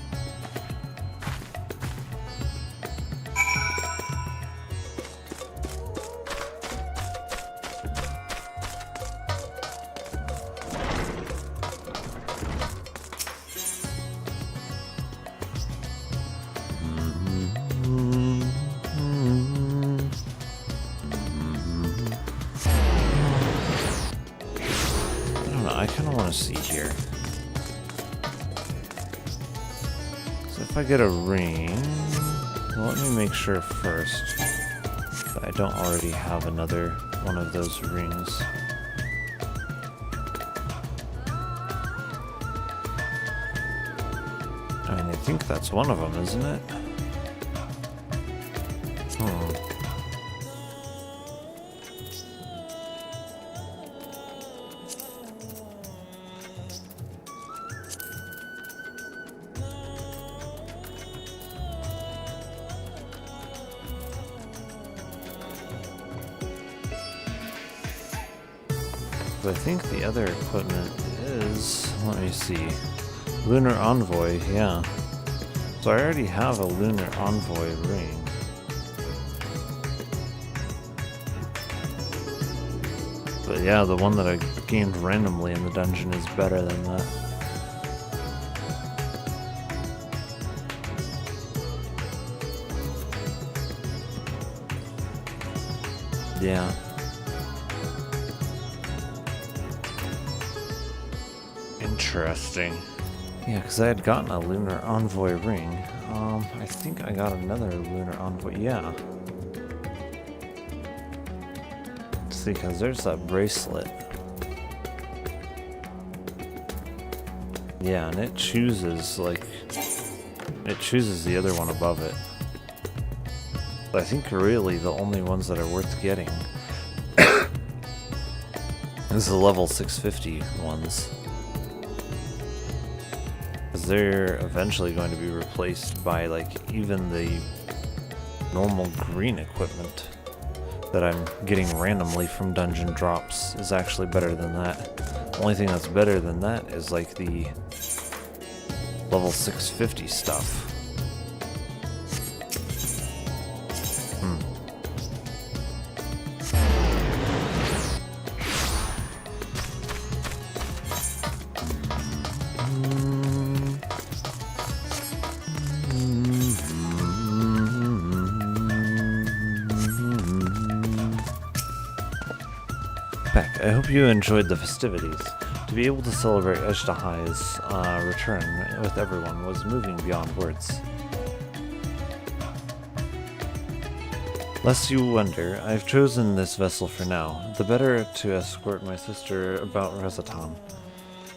[SPEAKER 2] I kind of want to see here. So if I get a ring, well, let me make sure first that I don't already have another one of those rings. I mean, I think that's one of them, isn't it? I think the other equipment is, let me see, Lunar Envoy, yeah. So I already have a Lunar Envoy ring. But yeah, the one that I gained randomly in the dungeon is better than that. Yeah. Interesting. Yeah, because I had gotten a Lunar Envoy ring. I think I got another Lunar Envoy. Yeah. See, because there's that bracelet. Yeah, and it chooses, like, it chooses the other one above it. But I think really the only ones that are worth getting is the level 650 ones. Because they're eventually going to be replaced by, like, even the normal green equipment that I'm getting randomly from dungeon drops is actually better than that. The only thing that's better than that is, like, the level 650 stuff. I hope you enjoyed the festivities. To be able to celebrate Ejtahai's return with everyone was moving beyond words. Lest you wonder, I've chosen this vessel for now, the better to escort my sister about Rezatan.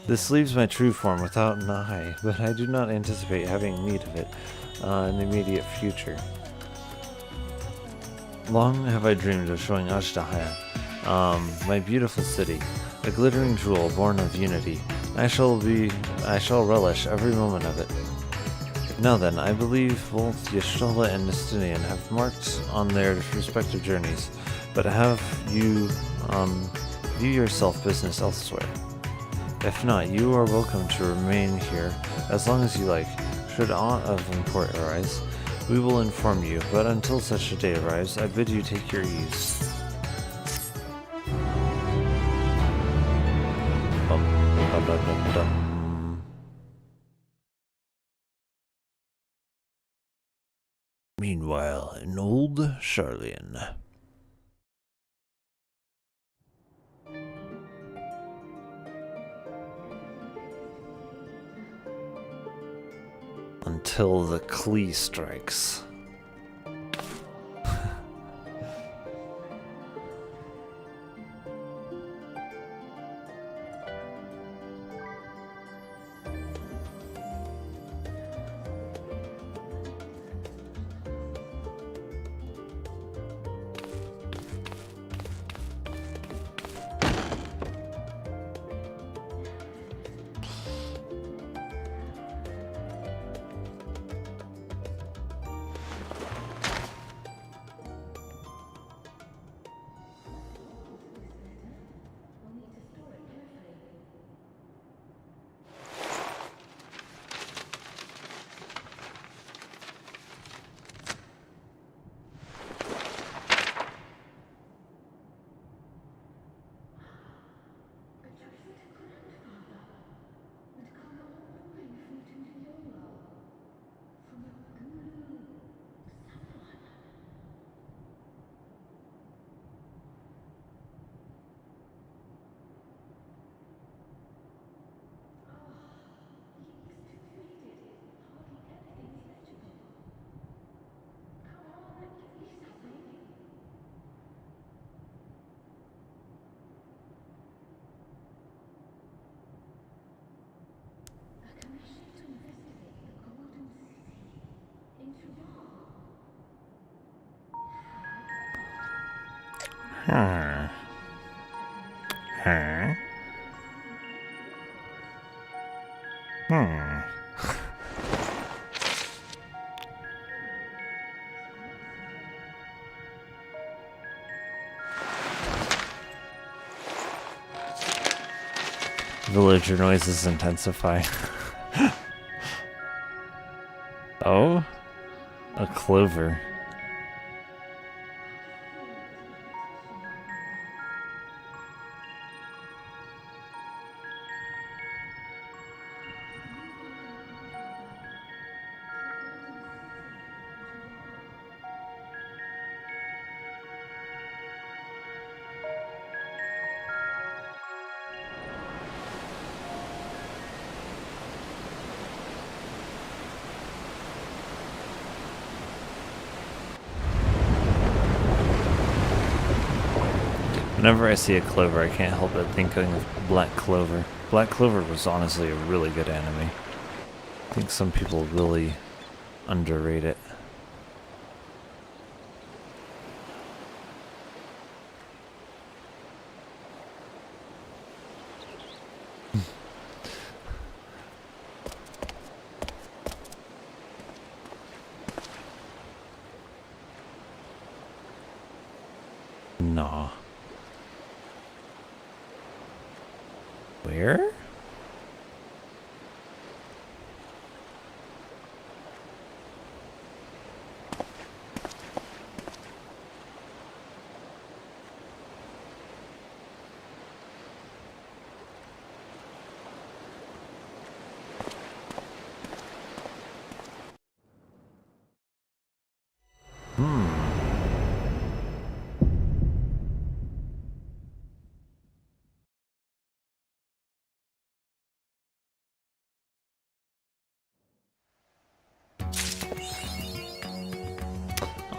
[SPEAKER 2] This leaves my true form without an eye, but I do not anticipate having need of it in the immediate future. Long have I dreamed of showing Ashdahaya, my beautiful city, a glittering jewel born of unity. I shall relish every moment of it. Now then, I believe both Y'shtola and Justinian have marked on their respective journeys, but have you view yourself business elsewhere. If not, you are welcome to remain here as long as you like. Should aught of import arise, we will inform you, but until such a day arrives, I bid you take your ease. Meanwhile, in old Charlian. Until the Klee strikes. Villager noises intensify. Oh? A clover. Whenever I see a clover, I can't help but thinking of Black Clover. Black Clover was honestly a really good anime. I think some people really underrate it. Nah. Where?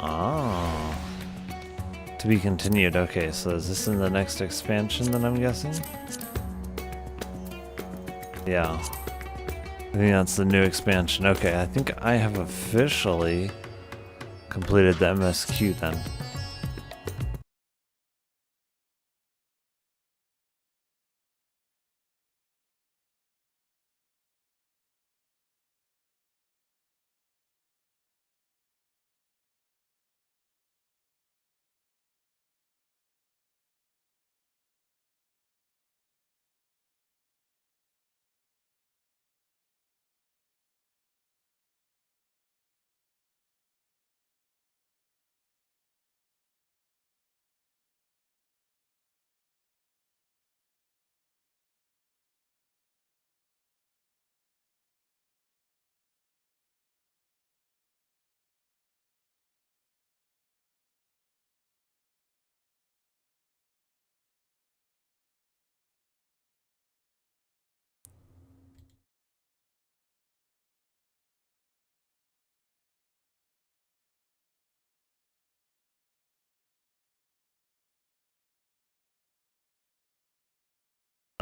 [SPEAKER 2] Oh. To be continued. Okay, so is this in the next expansion then, I'm guessing? Yeah. I think that's the new expansion. Okay, I think I have officially completed the MSQ then.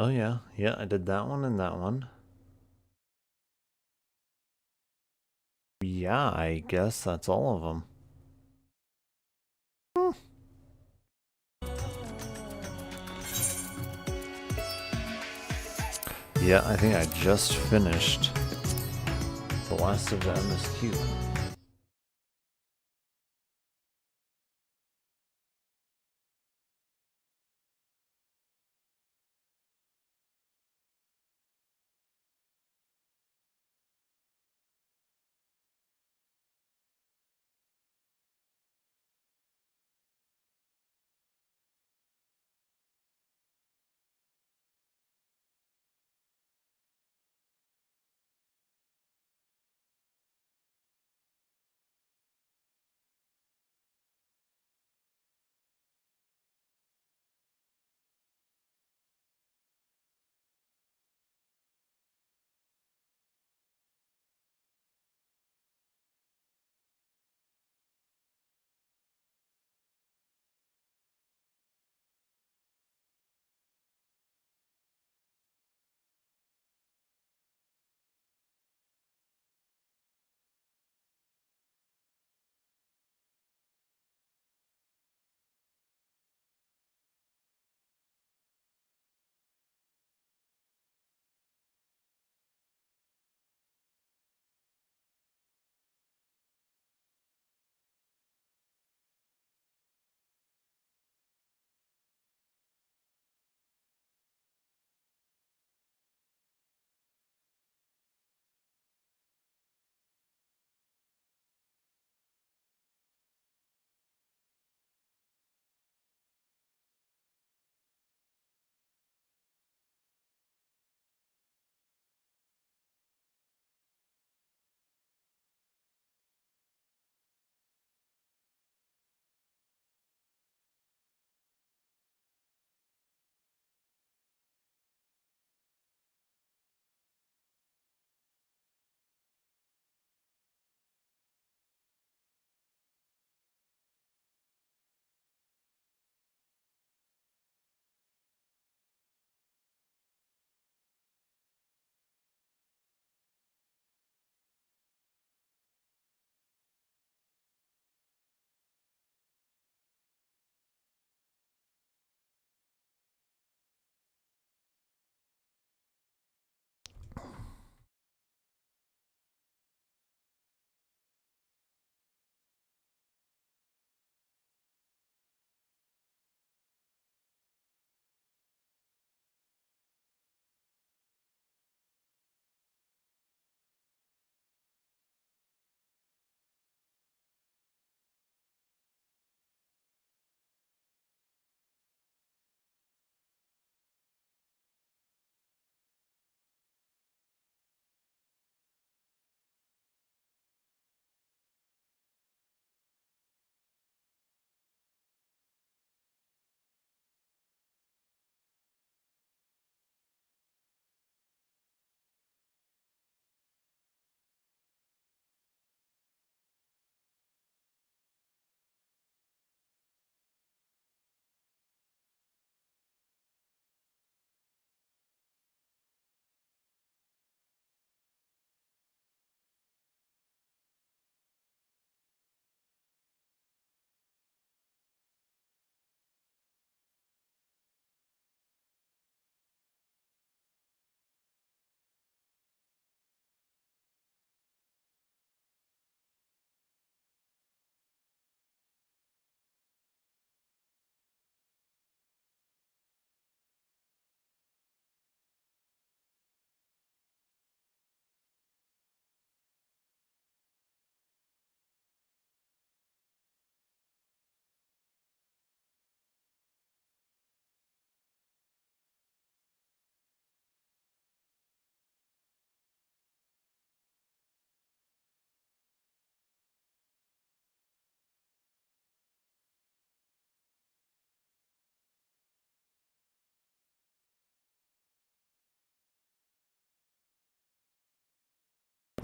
[SPEAKER 2] Oh yeah, yeah, I did that one and that one. Yeah, I guess that's all of them. Yeah, I think I just finished the last of the MSQ.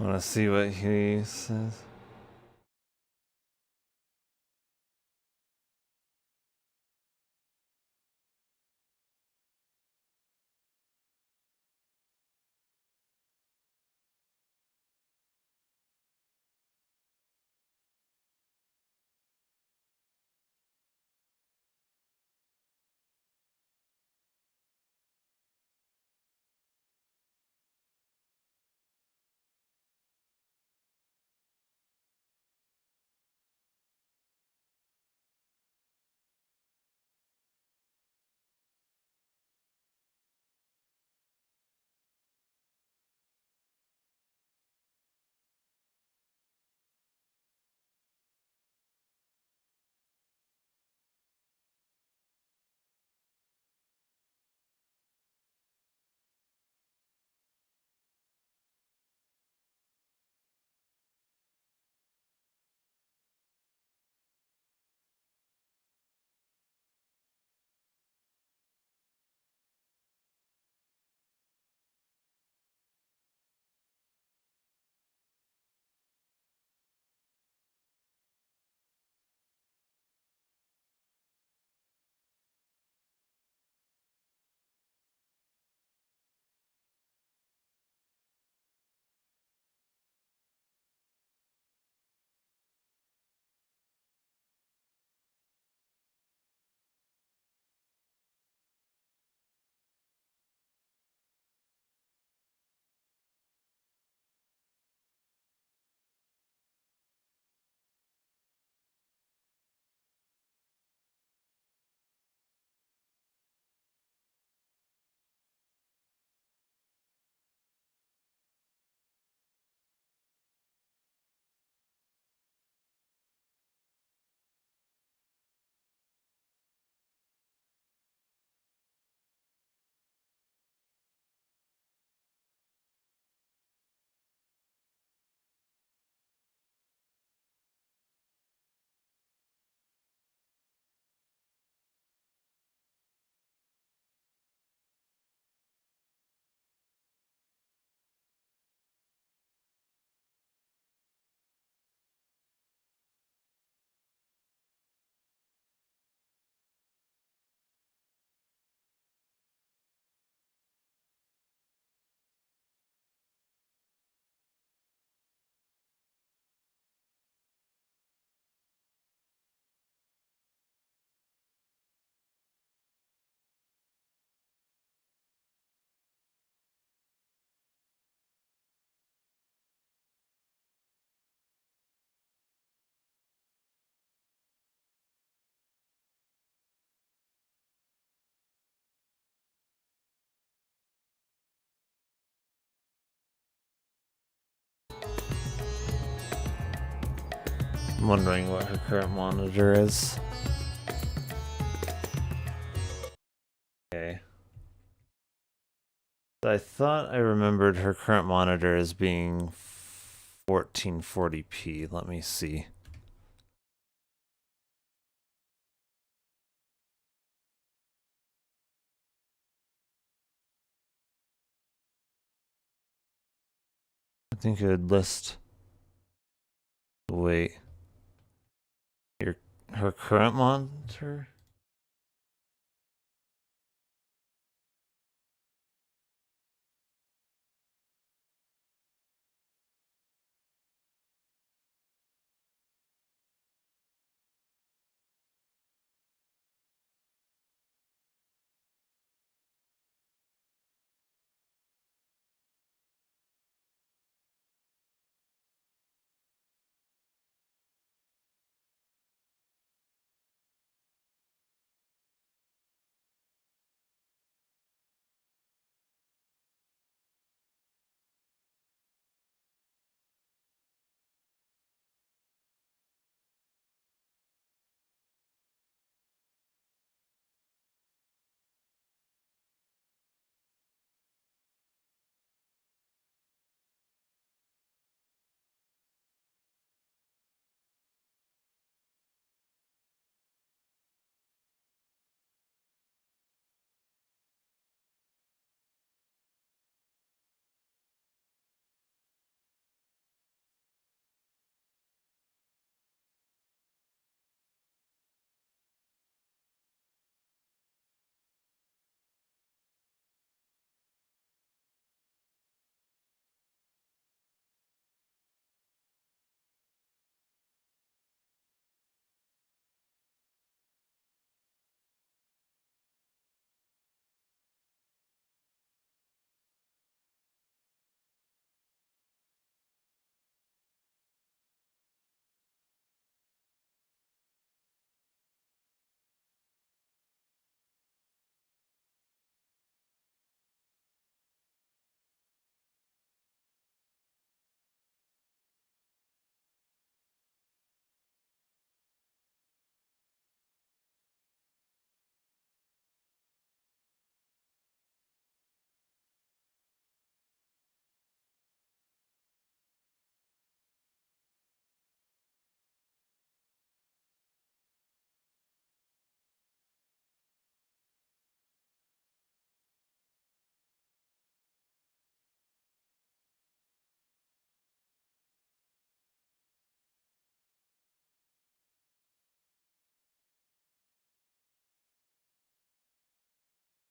[SPEAKER 2] Want to see what he says? I'm wondering what her current monitor is. Okay. I thought I remembered her current monitor as being 1440p. Let me see. I think it would list. Wait. Her current monitor?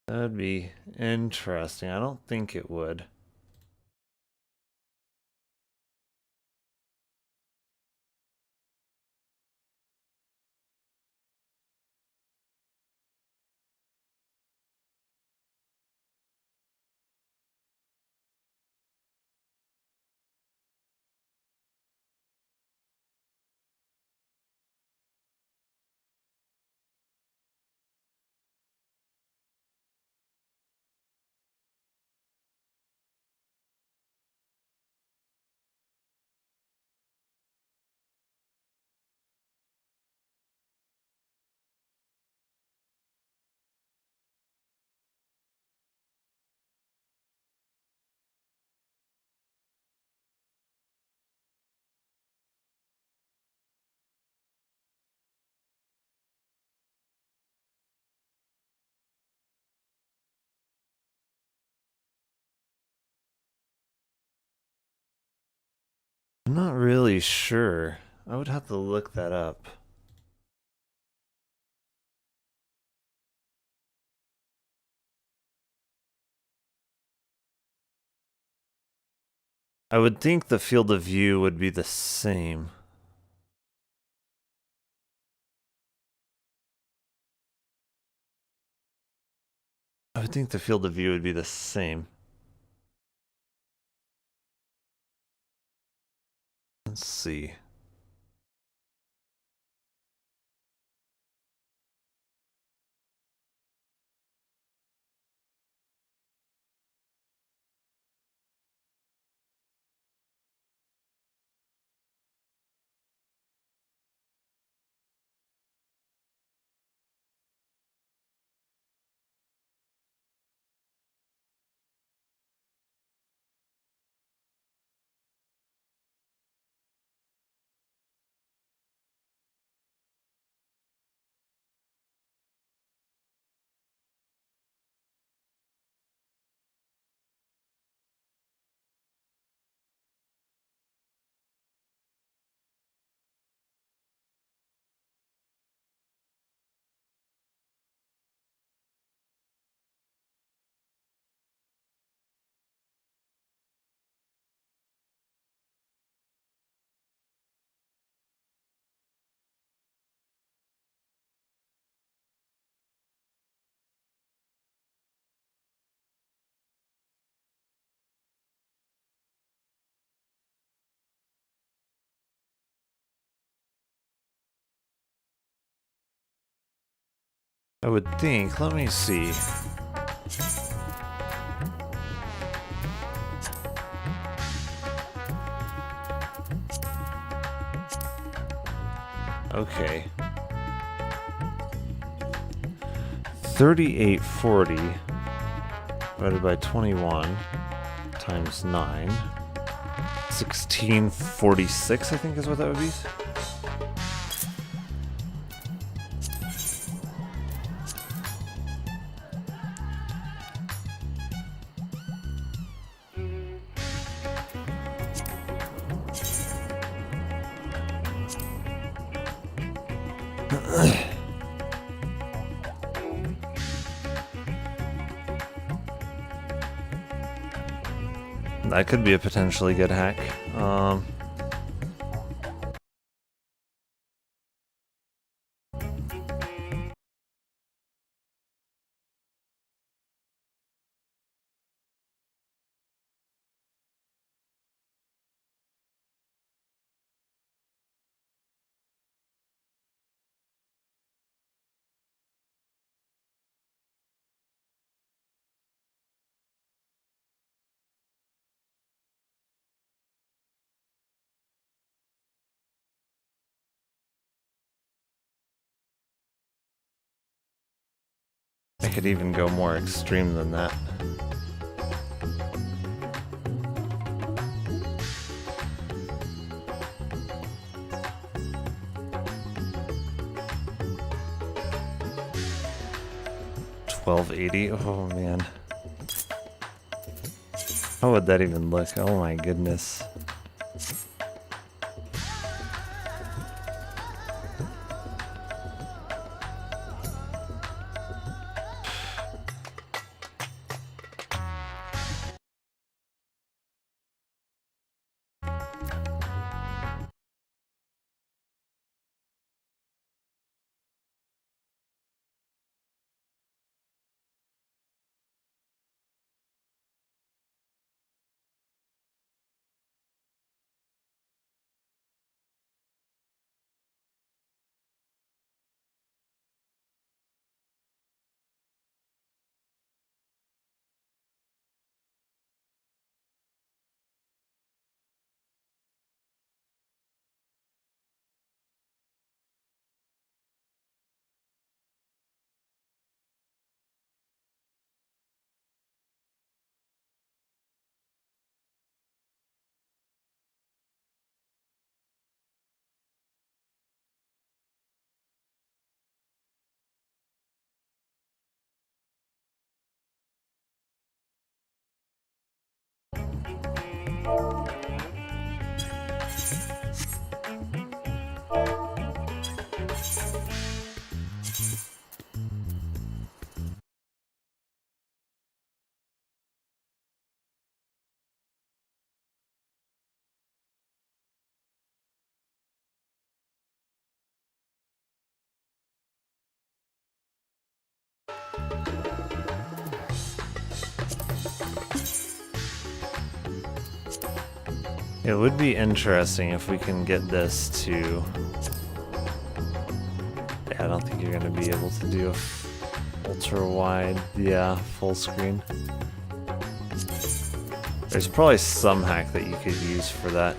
[SPEAKER 2] That'd be interesting. I don't think it would. I'm not really sure. I would have to look that up. I would think the field of view would be the same. I would think the field of view would be the same. Let's see. I would think, let me see. Okay. 3840 divided by 21 times 9. 1646, I think is what that would be. That could be a potentially good hack. I could even go more extreme than that. $12.80. Oh man. How would that even look? Oh my goodness. It would be interesting if we can get this to... Yeah, I don't think you're going to be able to do a ultra wide, yeah, full screen. There's probably some hack that you could use for that.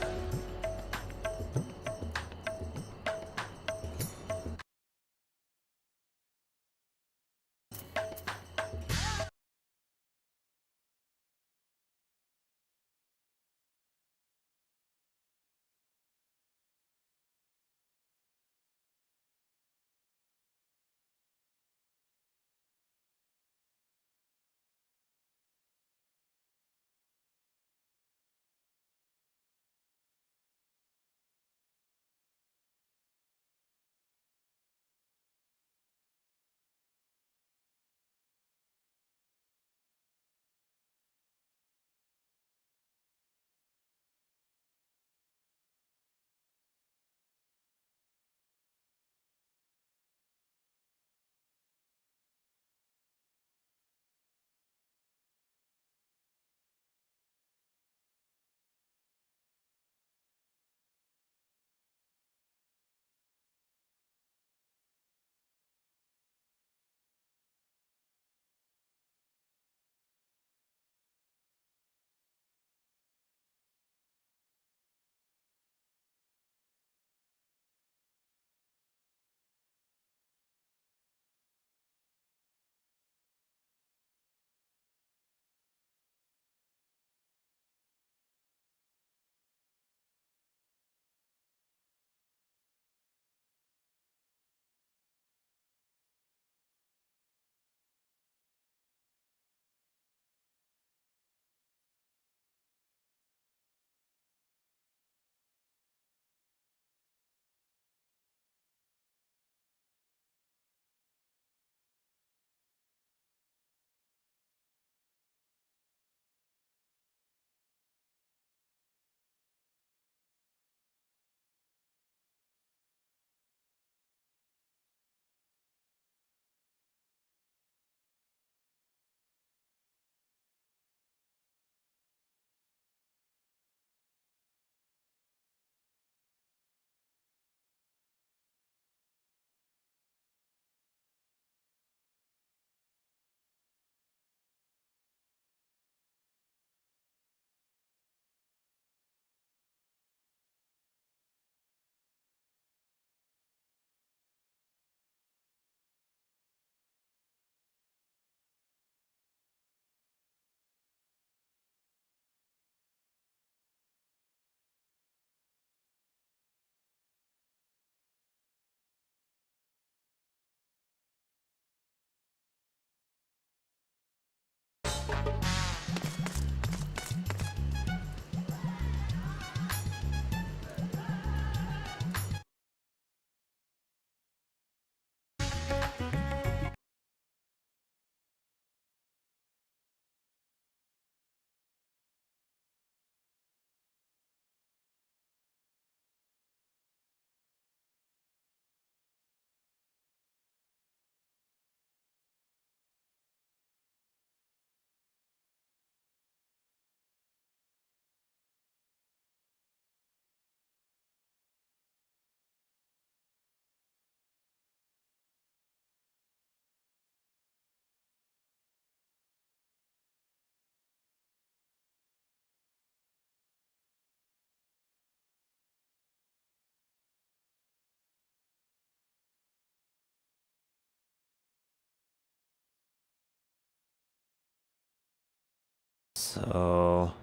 [SPEAKER 2] So,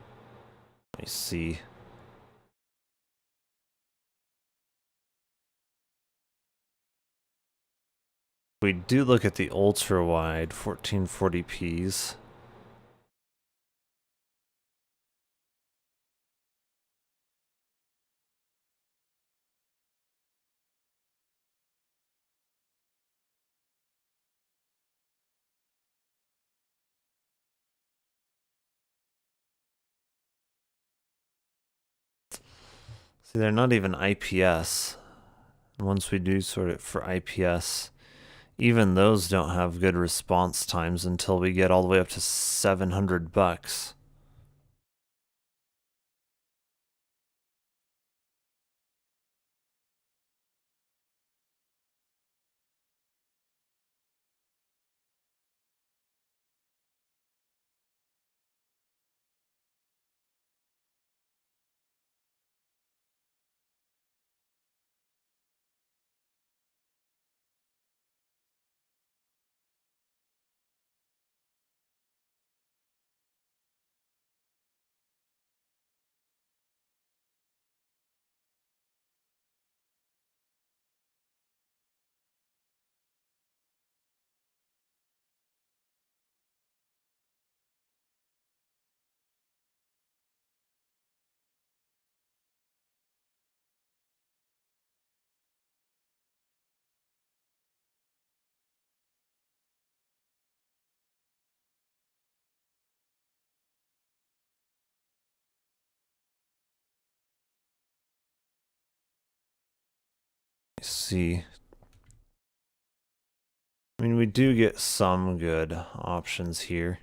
[SPEAKER 2] let me see. We do look at the ultra wide 1440p's. See, they're not even IPS. Once we do sort it for IPS, even those don't have good response times until we get all the way up to $700. see. I mean, we do get some good options here.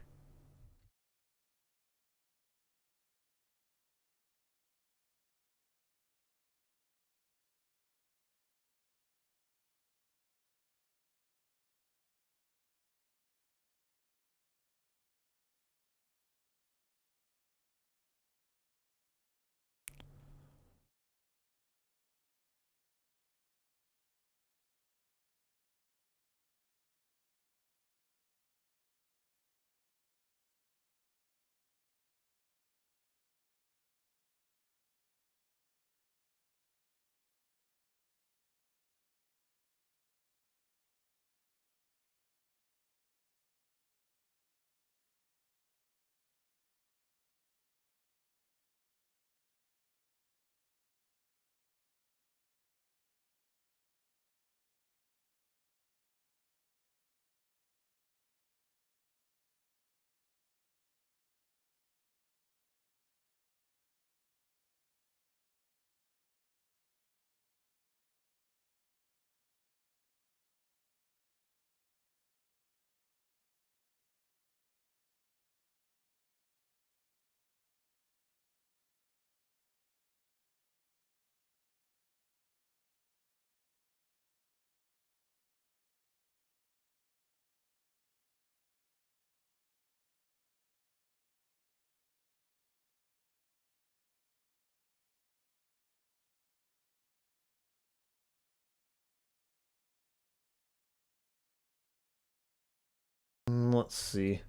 [SPEAKER 2] Let's see.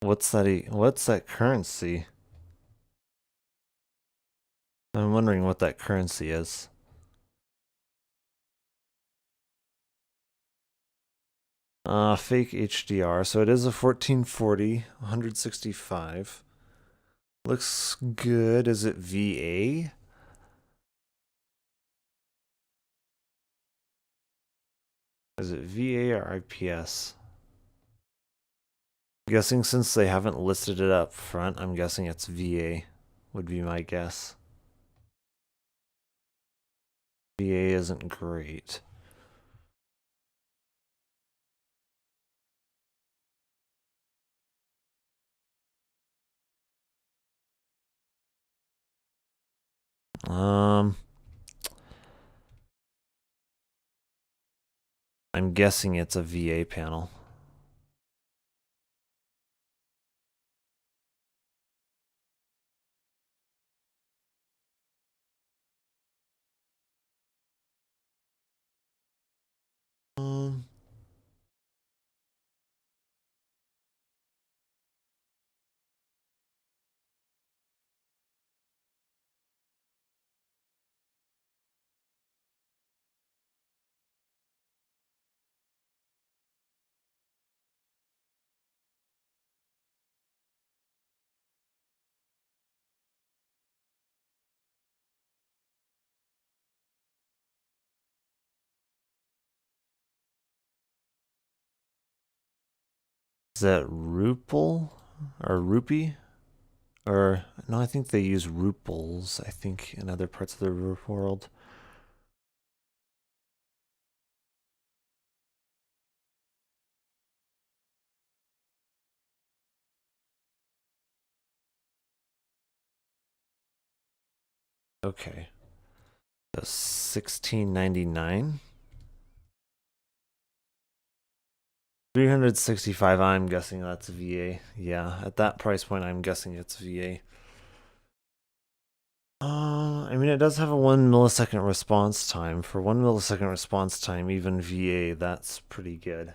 [SPEAKER 2] What's that currency? I'm wondering what that currency is. Fake HDR. So it is a 1440, 165. Looks good. Is it VA? Is it VA or IPS? I'm guessing since they haven't listed it up front, I'm guessing it's VA, would be my guess. VA isn't great. I'm guessing it's a VA panel. Is that Ruple or Rupee? Or no, I think they use Ruples, I think, in other parts of the world. Okay. So 1699. 365, I'm guessing that's VA. Yeah, at that price point, I'm guessing it's VA. I mean, it does have a 1 millisecond response time. For 1 millisecond response time, even VA, that's pretty good.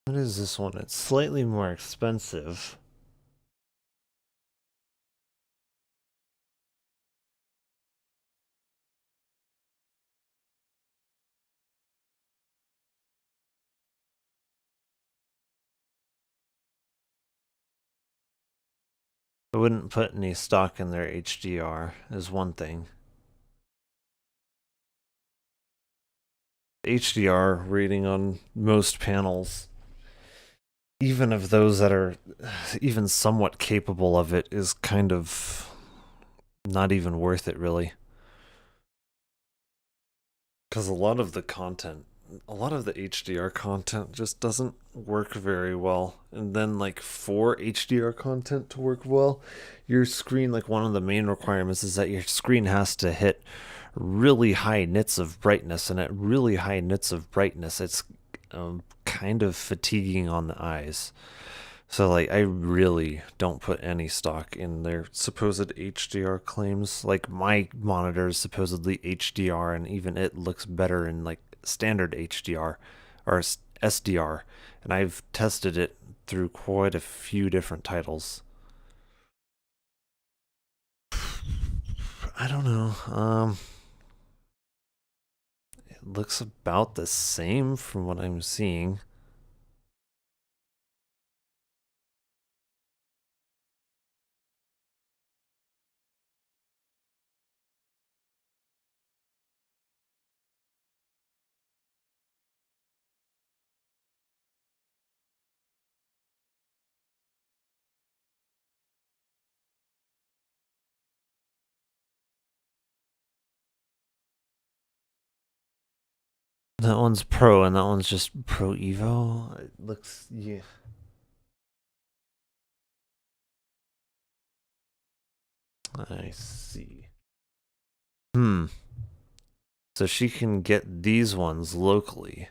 [SPEAKER 2] What is this one? It's slightly more expensive. I wouldn't put any stock in their HDR, is one thing. HDR rating on most panels, even of those that are even somewhat capable of it, is kind of not even worth it, really. Because a lot of the content, a lot of the HDR content just doesn't work very well. And then, like, for HDR content to work well, your screen, like, one of the main requirements is that your screen has to hit really high nits of brightness. And at really high nits of brightness, it's kind of fatiguing on the eyes. So, like, I really don't put any stock in their supposed HDR claims. Like, my monitor is supposedly HDR, and even it looks better in, like, standard HDR or SDR. And I've tested it through quite a few different titles. I don't know. It looks about the same from what I'm seeing. That one's Pro, and that one's just Pro Evo. It looks, yeah. I see. So she can get these ones locally.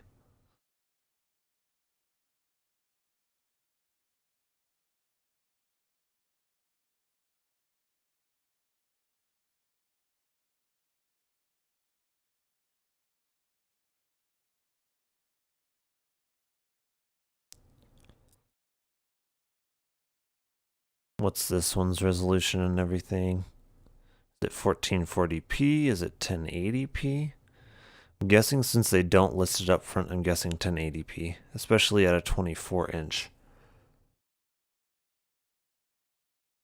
[SPEAKER 2] What's this one's resolution and everything? Is it 1440p? Is it 1080p? I'm guessing since they don't list it up front, I'm guessing 1080p, especially at a 24-inch.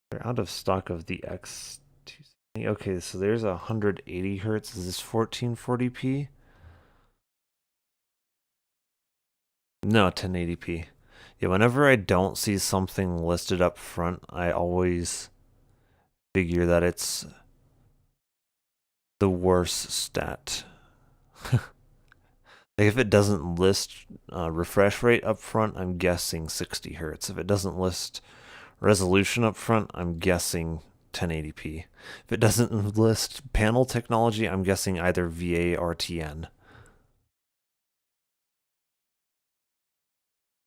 [SPEAKER 2] They're out of stock of the X270. Okay, so there's 180 hertz. Is this 1440p? No, 1080p. Yeah, whenever I don't see something listed up front, I always figure that it's the worst stat. Like if it doesn't list refresh rate up front, I'm guessing 60 hertz. If it doesn't list resolution up front, I'm guessing 1080p. If it doesn't list panel technology, I'm guessing either VA or TN.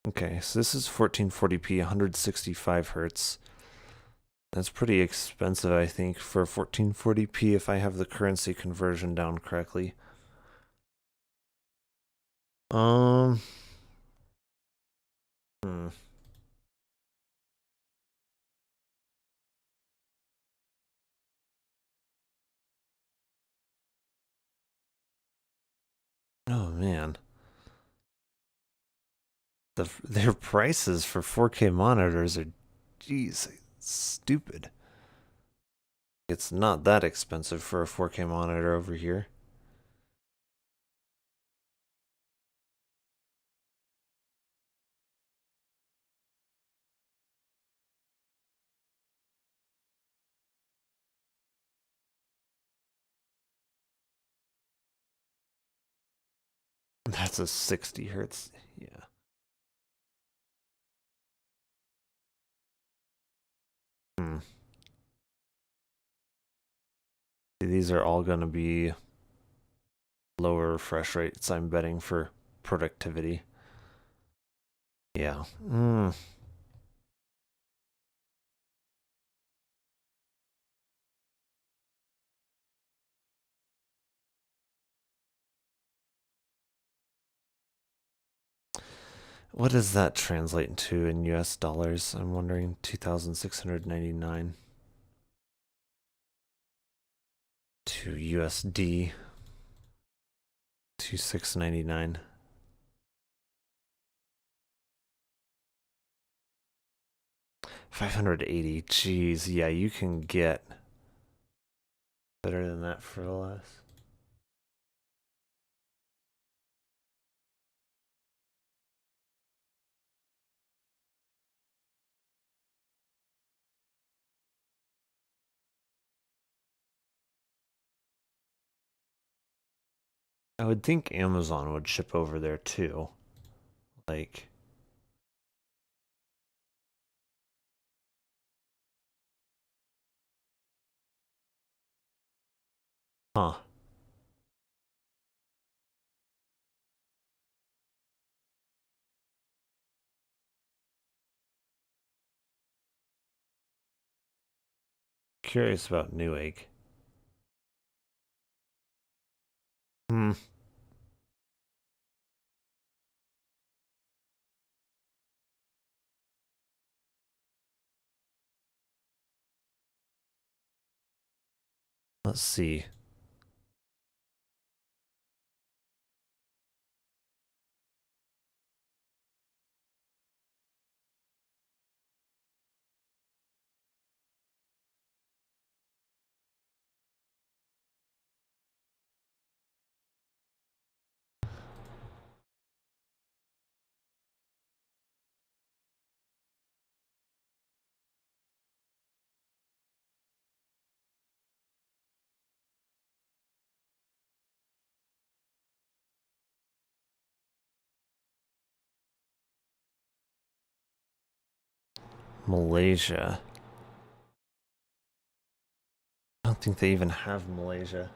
[SPEAKER 2] Okay, so this is 1440p, 165 hertz. That's pretty expensive, I think, for 1440p if I have the currency conversion down correctly. Hmm. Oh man. Their prices for 4K monitors are, geez, stupid. It's not that expensive for a 4K monitor over here. That's a 60 hertz. Yeah. These are all going to be lower refresh rates, I'm betting, for productivity. Yeah. What does that translate into in US dollars? I'm wondering. 2,699 to USD 2,699. $580. Jeez, yeah, you can get better than that for less. I would think Amazon would ship over there too. Like, huh. Curious about Newegg. Hmm. Let's see. Malaysia. I don't think they even have Malaysia.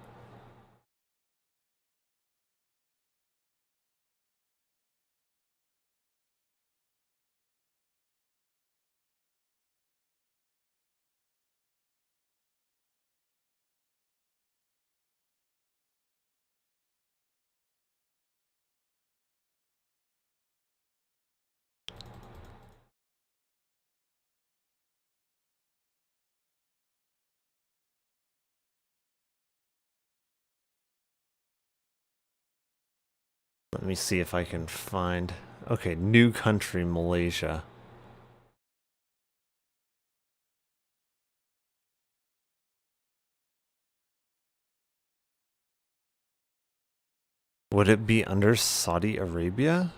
[SPEAKER 2] Let me see if I can find... Okay, new country, Malaysia. Would it be under Saudi Arabia?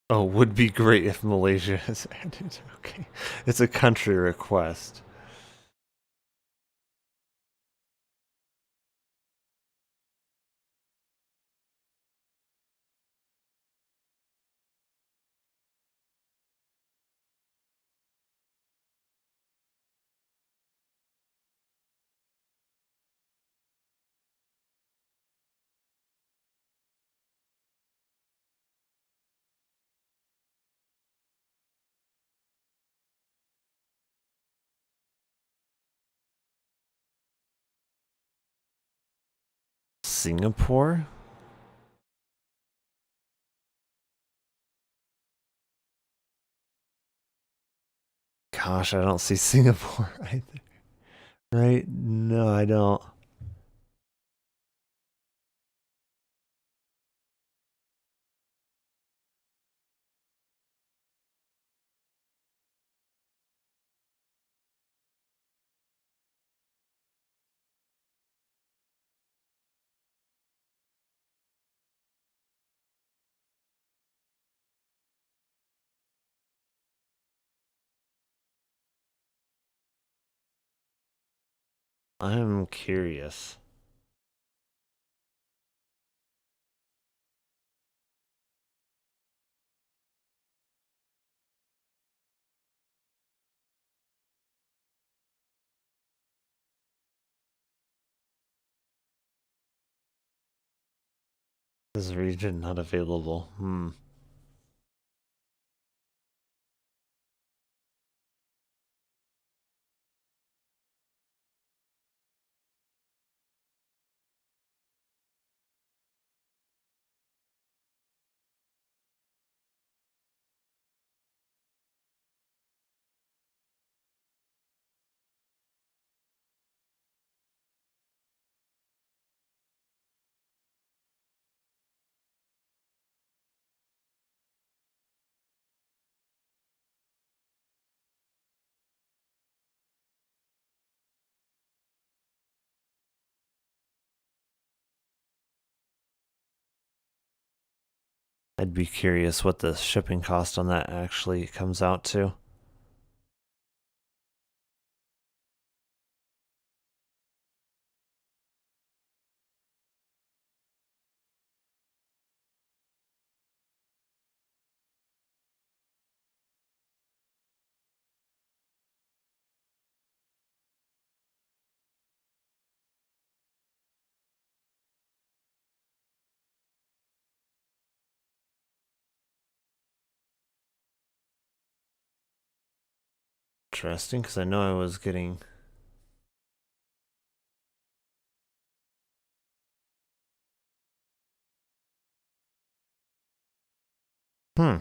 [SPEAKER 2] Oh, would be great if Malaysia is added. Okay. It's a country request. Singapore? Gosh, I don't see Singapore either. Right? No, I don't. I'm curious. This region not available. Hmm. I'd be curious what the shipping cost on that actually comes out to. Interesting, because I know I was getting... Hmm.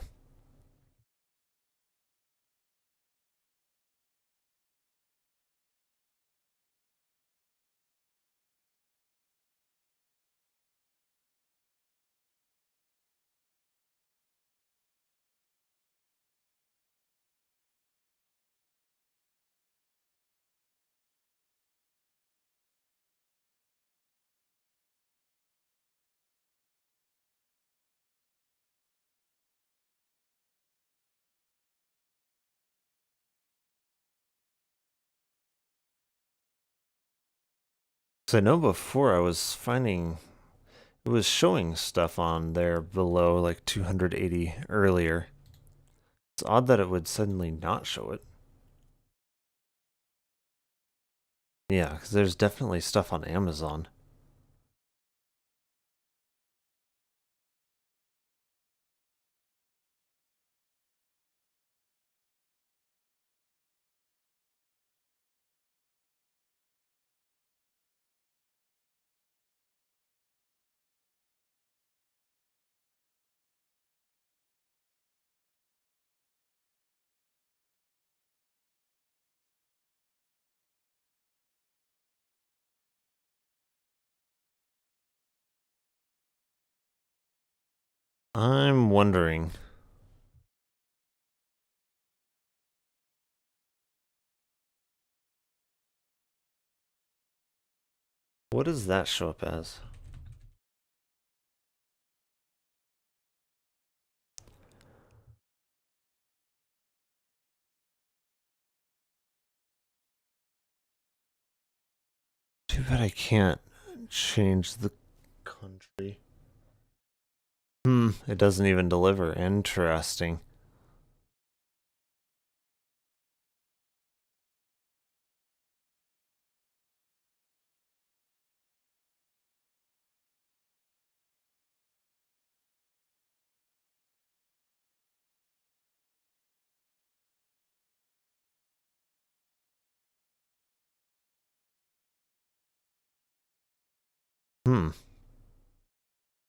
[SPEAKER 2] So I know before I was finding... It was showing stuff on there below like 280 earlier. It's odd that it would suddenly not show it. Yeah, because there's definitely stuff on Amazon. I'm wondering... What does that show up as? Too bad I can't change the country. It doesn't even deliver. Interesting.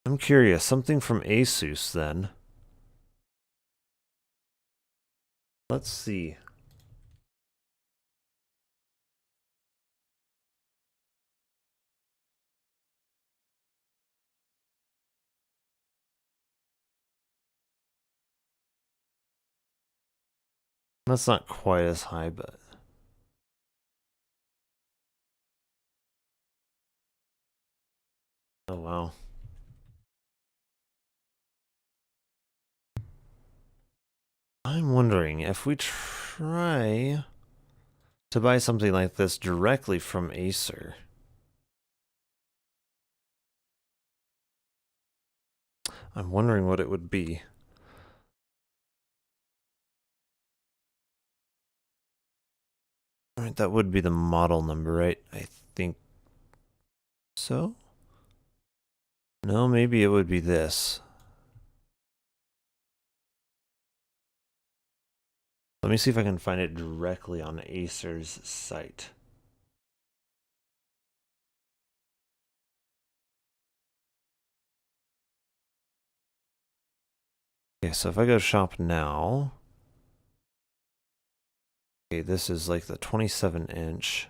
[SPEAKER 2] I'm curious. Something from Asus then. Let's see. That's not quite as high, but... Oh, wow. I'm wondering if we try to buy something like this directly from Acer. I'm wondering what it would be. Alright, that would be the model number, right? I think so? No, maybe it would be this. Let me see if I can find it directly on Acer's site. Okay, so if I go shop now... Okay, this is like the 27-inch.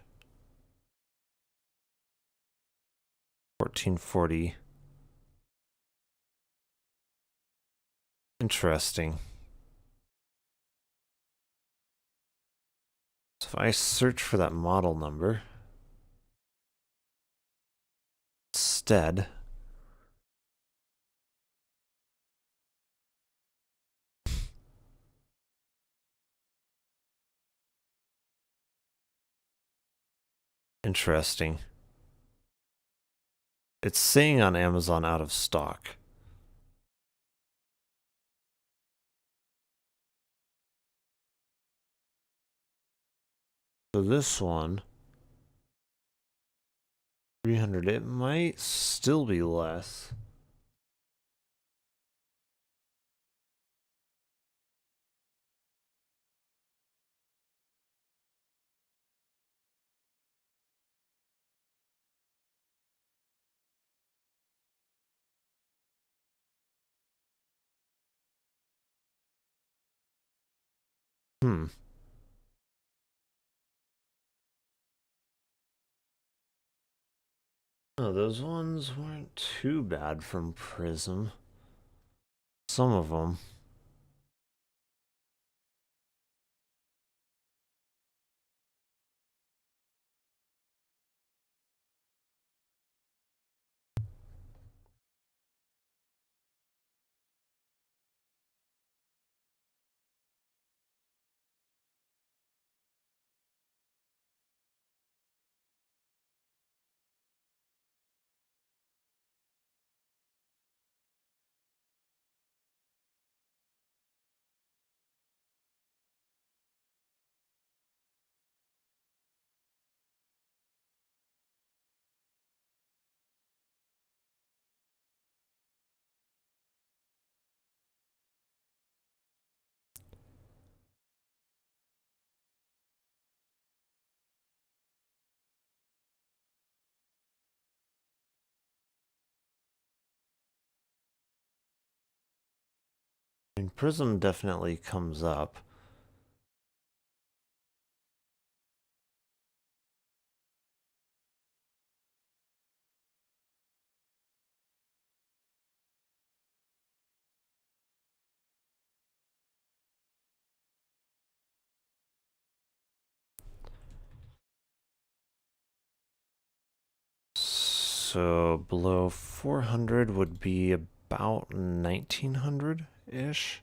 [SPEAKER 2] 1440. Interesting. So if I search for that model number instead, Interesting. It's saying on Amazon out of stock. So this one, 300, it might still be less. Hmm. Oh, those ones weren't too bad from Prism. Some of them. I mean, Prism definitely comes up. So below 400 would be about 1900-ish.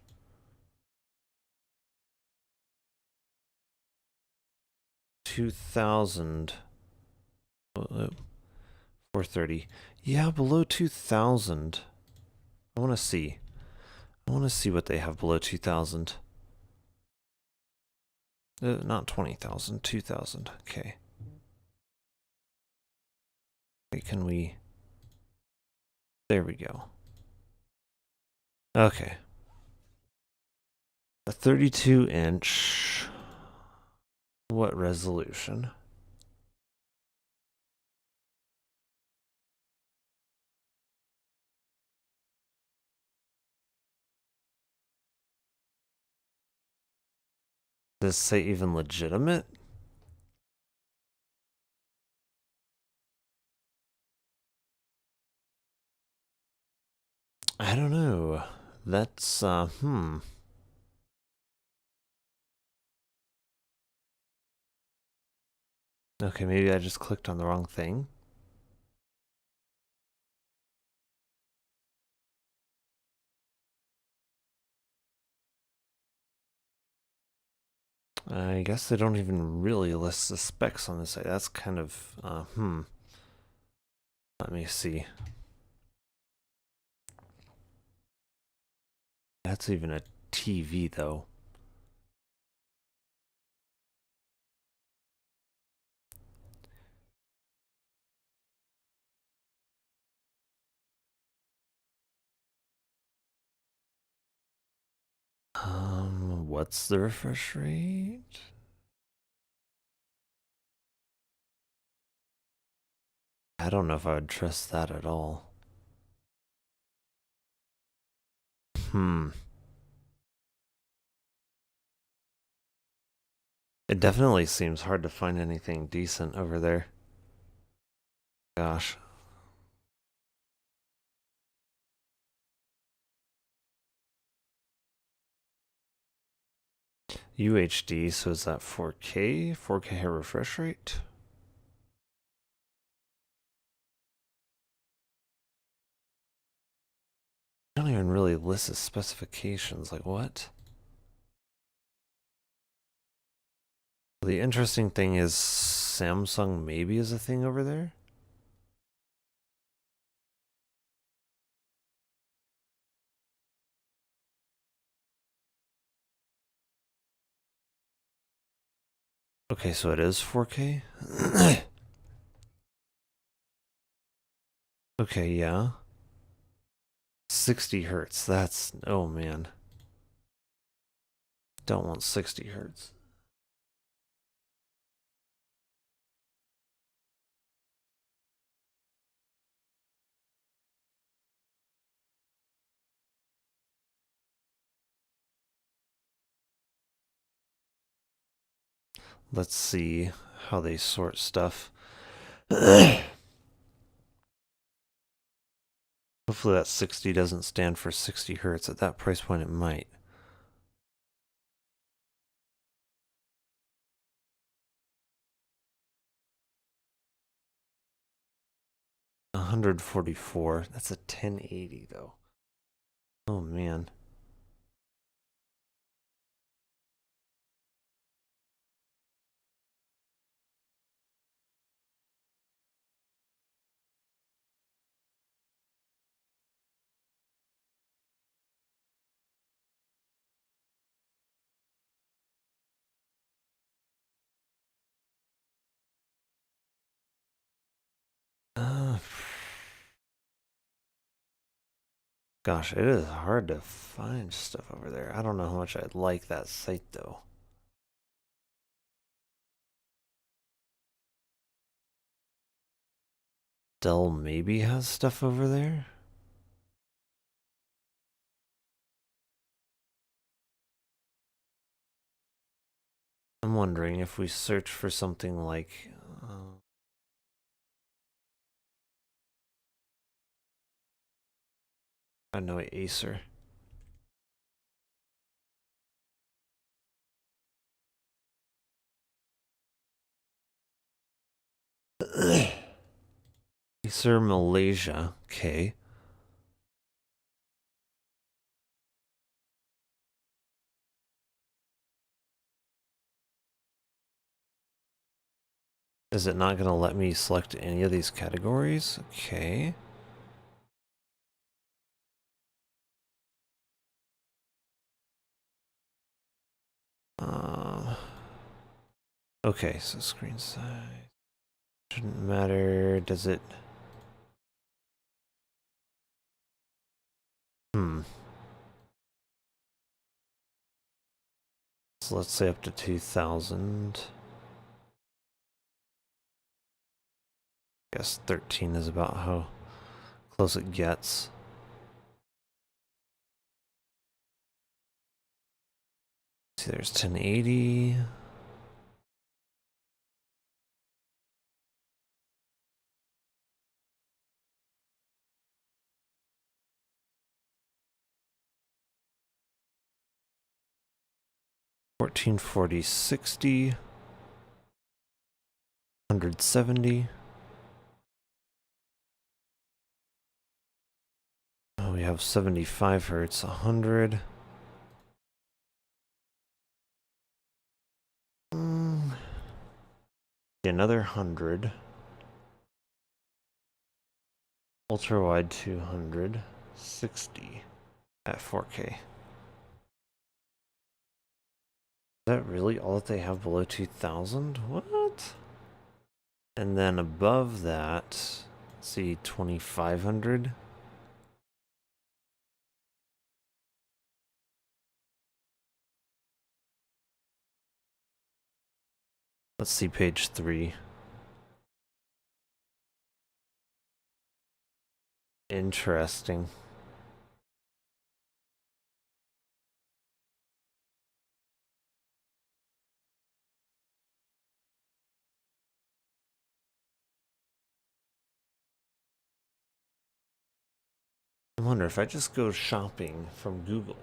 [SPEAKER 2] 2000. 430. Yeah, below 2000. I want to see. I want to see what they have below 2000. Not 20,000, 2000. Okay. Wait, can we... There we go. Okay. A 32-inch. What resolution? Does this say even legitimate? I don't know. That's, Okay, maybe I just clicked on the wrong thing. I guess they don't even really list the specs on this site. That's kind of, Let me see. That's even a TV, though. What's the refresh rate? I don't know if I would trust that at all. It definitely seems hard to find anything decent over there. Gosh. UHD, so is that 4K? 4K refresh rate? I don't even really list the specifications, like what? The interesting thing is Samsung maybe is a thing over there. Okay, so it is 4K? Okay, yeah. 60 hertz. That's... oh man. Don't want 60 hertz. Let's see how they sort stuff. Hopefully that 60 doesn't stand for 60 hertz. At that price point, it might. $144. That's a 1080 though. Oh man. Gosh, it is hard to find stuff over there. I don't know how much I'd like that site though. Dell maybe has stuff over there? I'm wondering if we search for something like... I know Acer. Acer Malaysia. Okay. Is it not going to let me select any of these categories? Okay. Okay, so screen size. Shouldn't matter. Does it? So let's say up to 2000. Guess 13 is about how close it gets. See, there's 1080. Fourteen 40 60 170. Oh, we have 75 hertz, 100. Another 100. Ultra wide 200. 60 at 4K. Is that really all that they have below 2000? What? And then above that, let's see, 2500. Let's see page 3. Interesting. I wonder if I just go shopping from Google.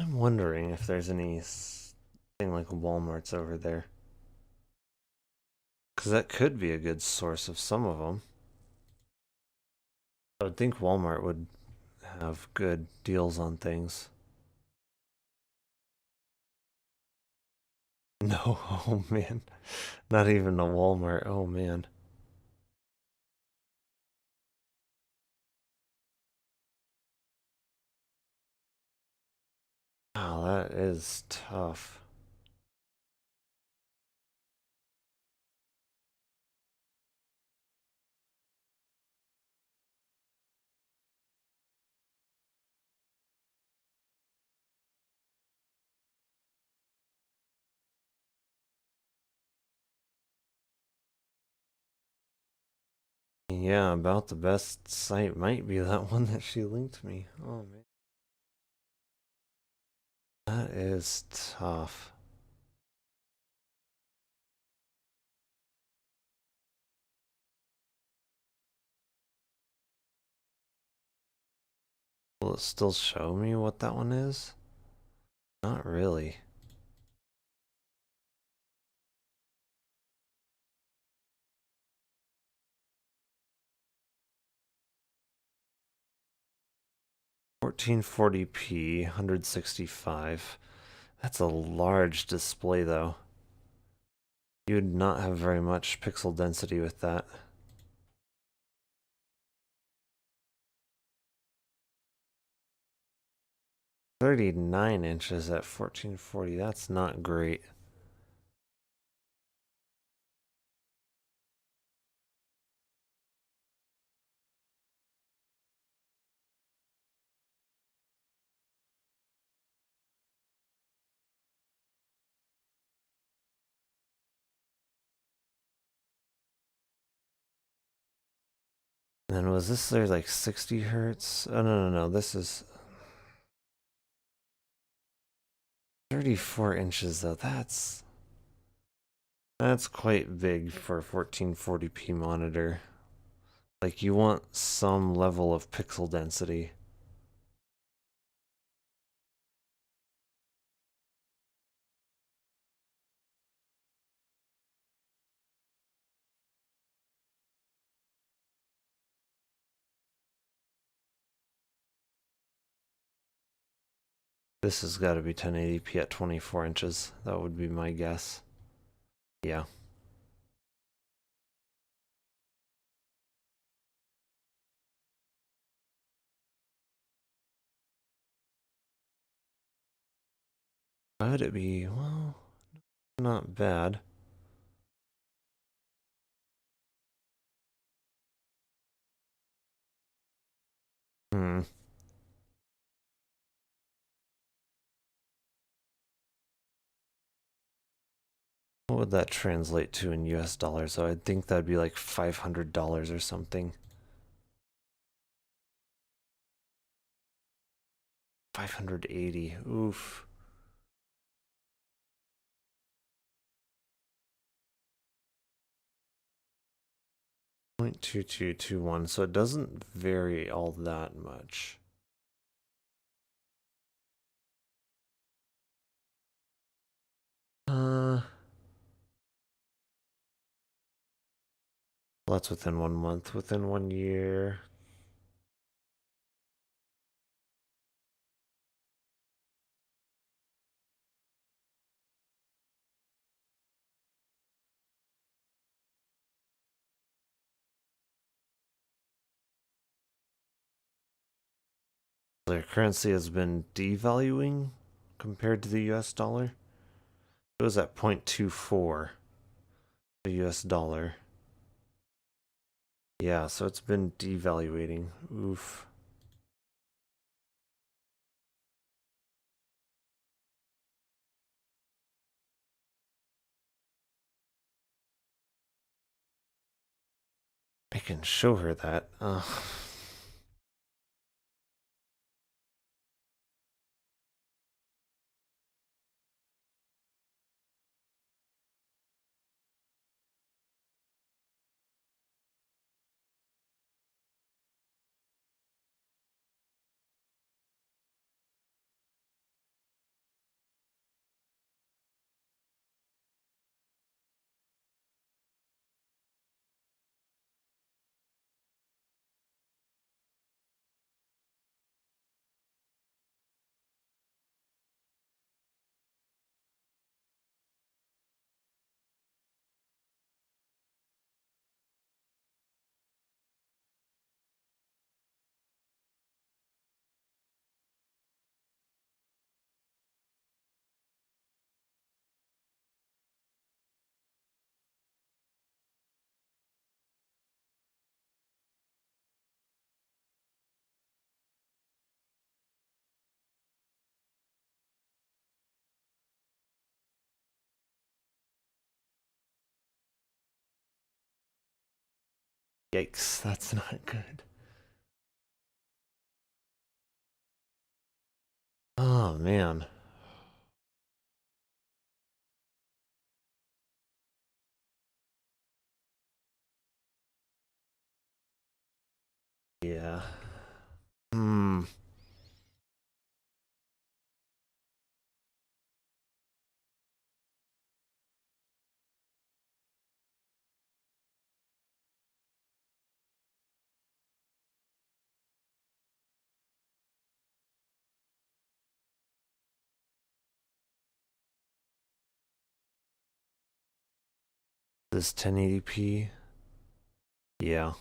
[SPEAKER 2] I'm wondering if there's anything like Walmart's over there. Because that could be a good source of some of them. I would think Walmart would have good deals on things. No, oh man. Not even a Walmart, oh man. Wow, that is tough. Yeah, about the best site might be that one that she linked me. Oh man. That is tough. Will it still show me what that one is? Not really. (1440p) 165. That's a large display though. You would not have very much pixel density with that. (39 inches at 1440, that's not great. And was this there like 60 hertz? Oh no, this is 34 inches though. That's quite big for a 1440p monitor. Like you want some level of pixel density. This has got to be 1080p at 24 inches. That would be my guess. Yeah. Why would it be? Well, not bad. Hmm. What would that translate to in US dollars? So I'd think that'd be like $500 or something. 580. Oof. .2221, so it doesn't vary all that much. Well, that's within 1 month. Within 1 year. Their currency has been devaluing compared to the US dollar. It was at 0.24 the US dollar. Yeah, so it's been devaluating. Oof. I can show her that. Yikes, that's not good. Oh, man. Yeah. This 1080p? Yeah.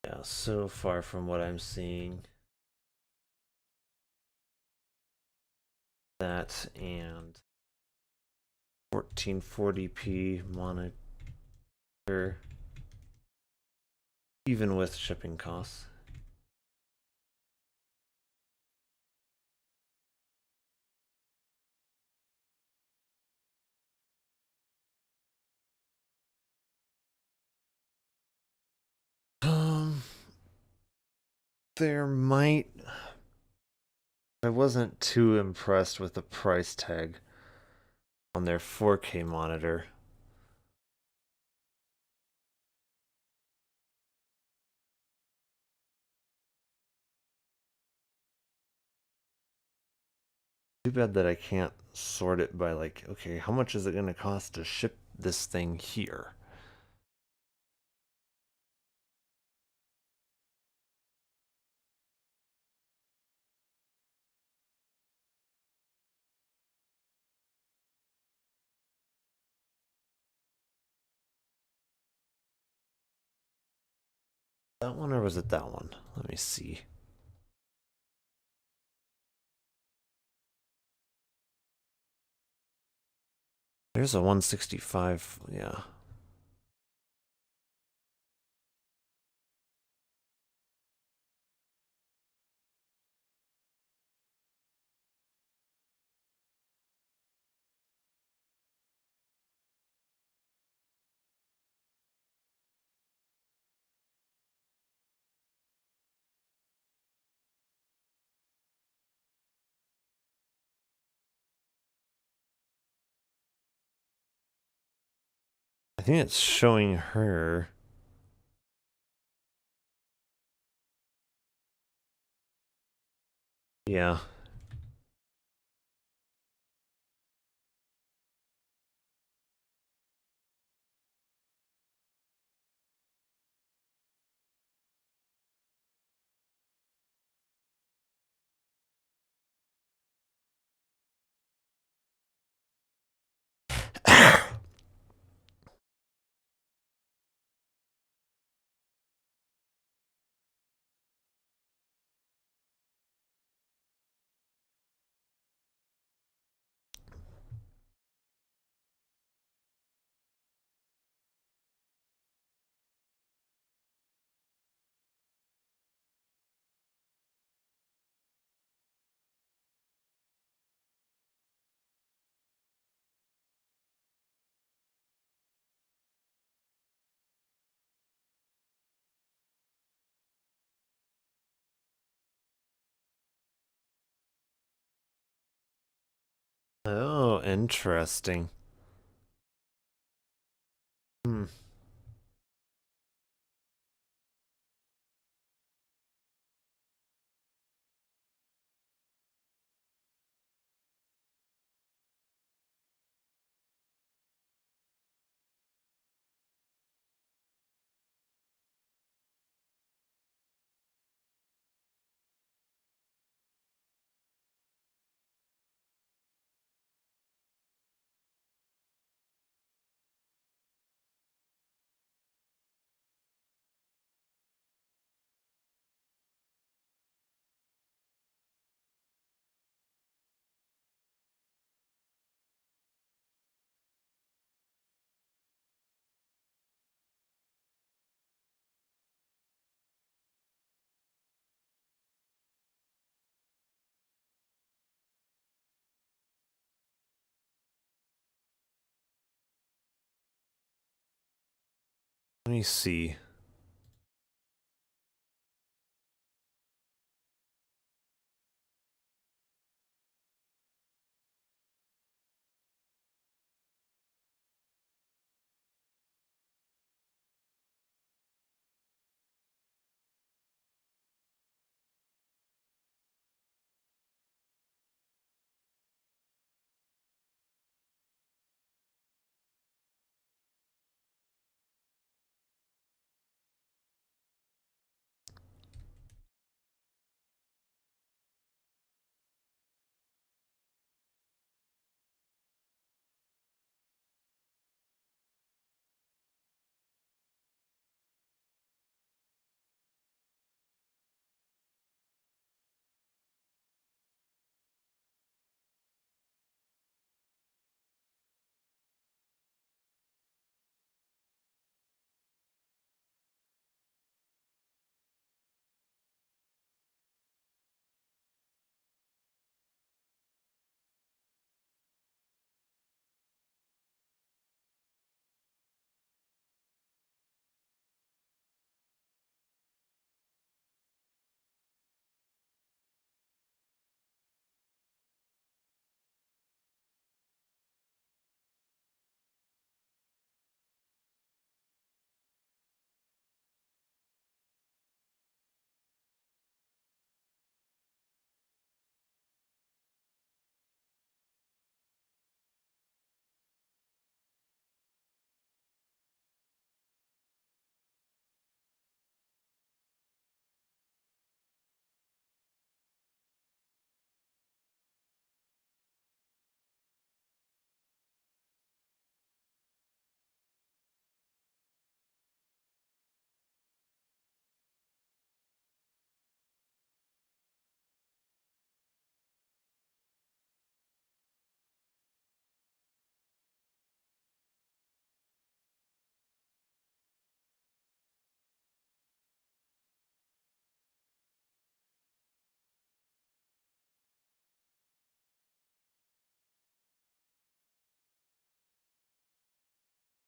[SPEAKER 2] Yeah, so far from what I'm seeing. That and 1440p monitor, even with shipping costs. There might. I wasn't too impressed with the price tag on their 4K monitor. Too bad that I can't sort it by like, okay, how much is it going to cost to ship this thing here? That one or was it that one? Let me see. There's a 165, yeah. I think it's showing her. Yeah. Oh, interesting. Let me see.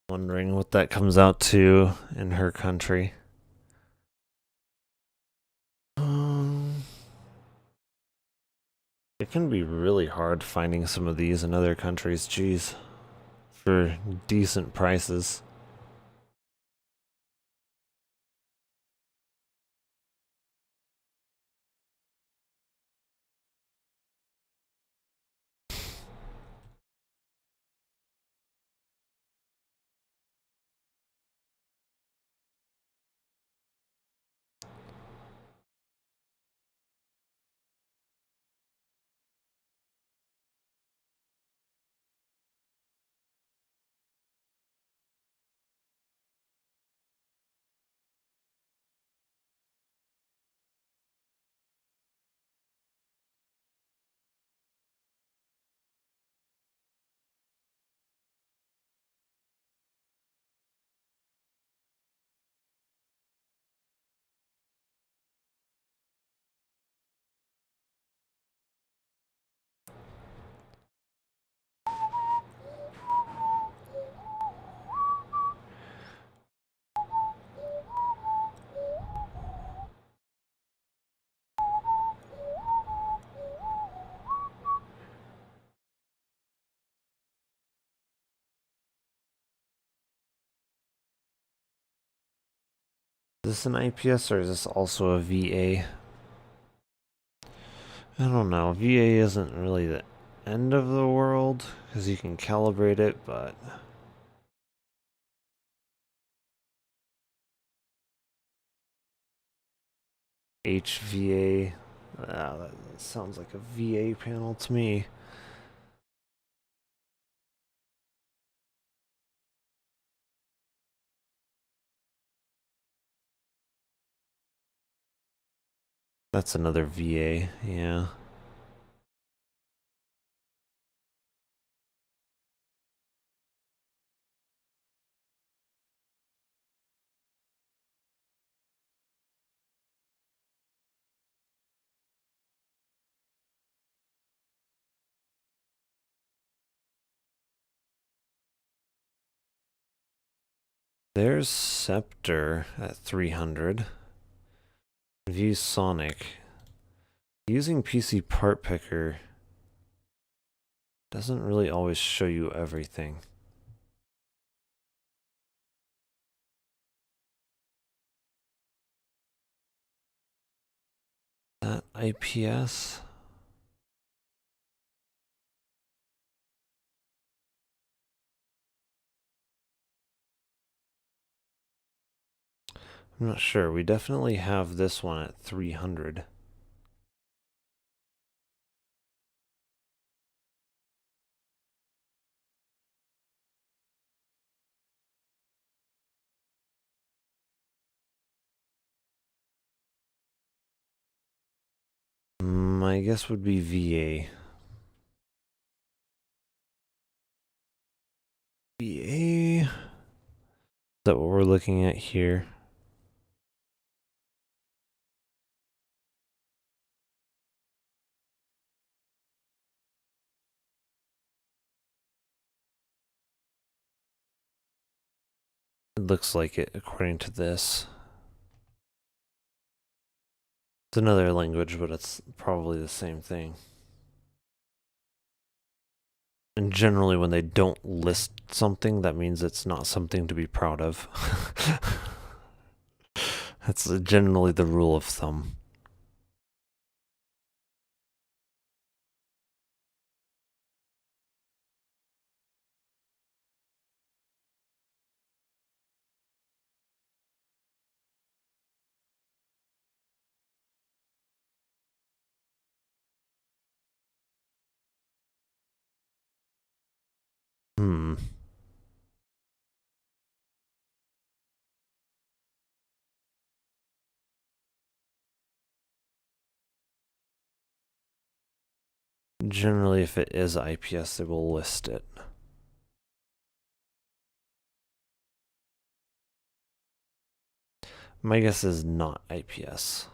[SPEAKER 2] Wondering what that comes out to in her country. It can be really hard finding some of these in other countries, geez, for decent prices. Is this an IPS or is this also a VA? I don't know. VA isn't really the end of the world because you can calibrate it, but HVA, that sounds like a VA panel to me. That's another VA, yeah. There's Scepter at 300. View Sonic. Using PC Part Picker doesn't really always show you everything. That IPS? I'm not sure. We definitely have this one at 300. My guess would be VA. VA? Is that what we're looking at here? It looks like it, according to this. It's another language, but it's probably the same thing. And generally, when they don't list something, that means it's not something to be proud of. That's generally the rule of thumb. Generally, if it is IPS, they will list it. My guess is not IPS.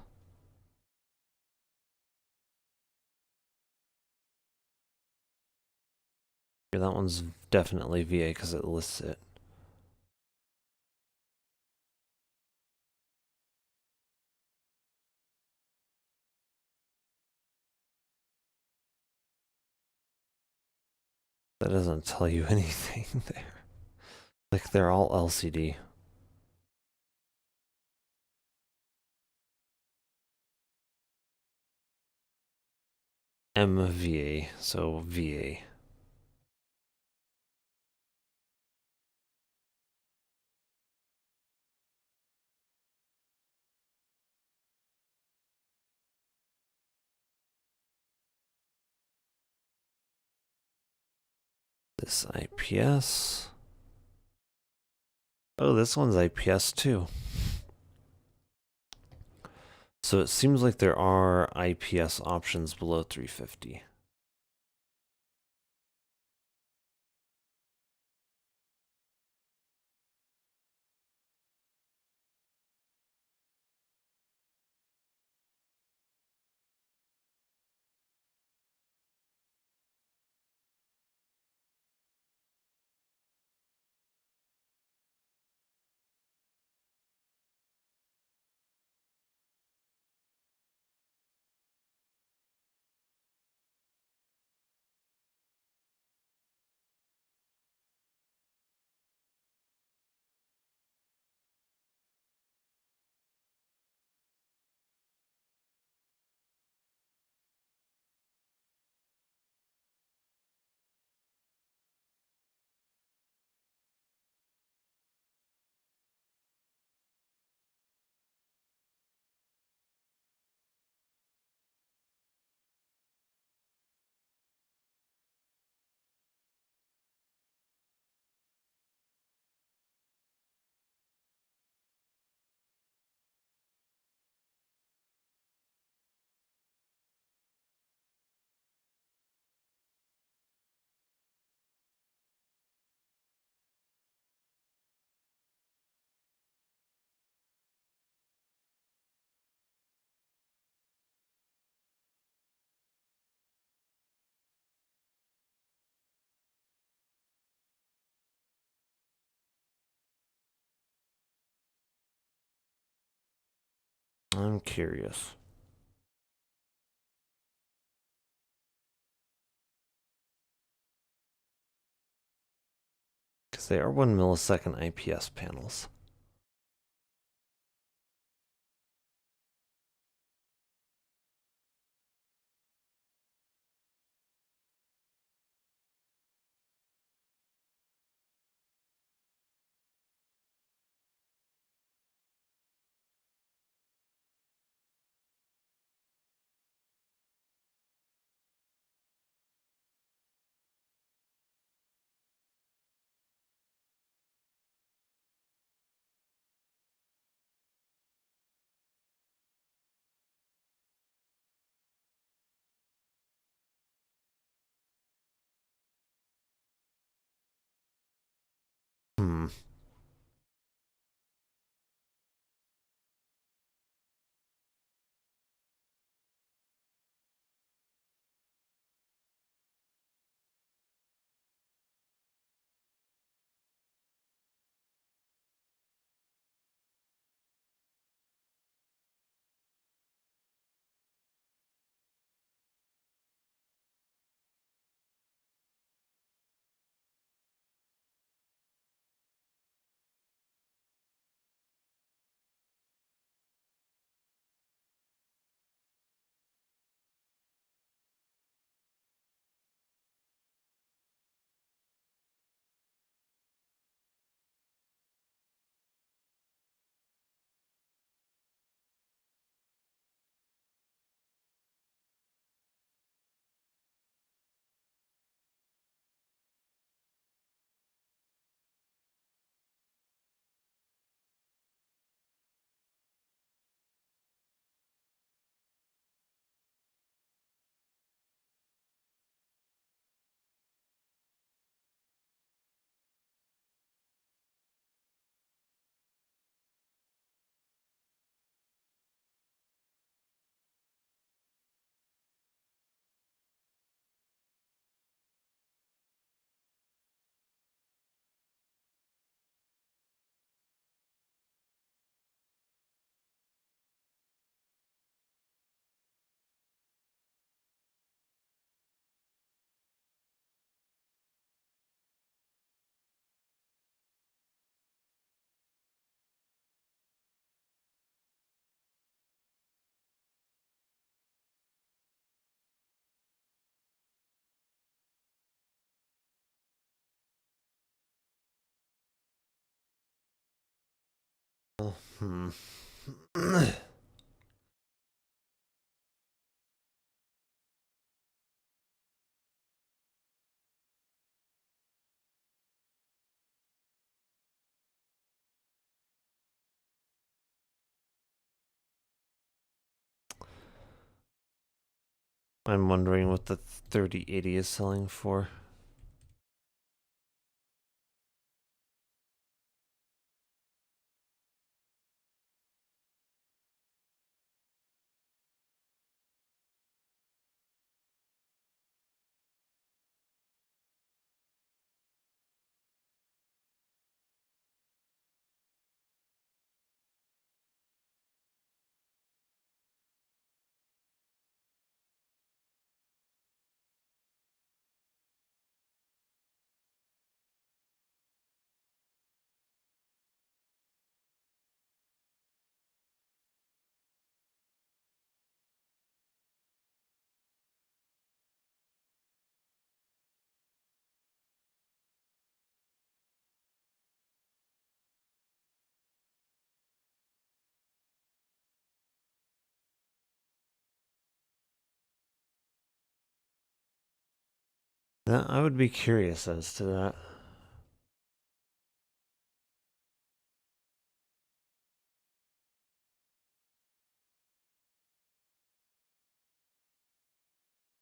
[SPEAKER 2] Yeah, that one's definitely VA because it lists it. That doesn't tell you anything there. Like, they're all LCD. MVA, so VA. This IPS. Oh, this one's IPS too. So it seems like there are IPS options below 350. I'm curious. Because they are 1 millisecond IPS panels. Hmm. Hmm. I'm wondering what the 3080 is selling for. I would be curious as to that.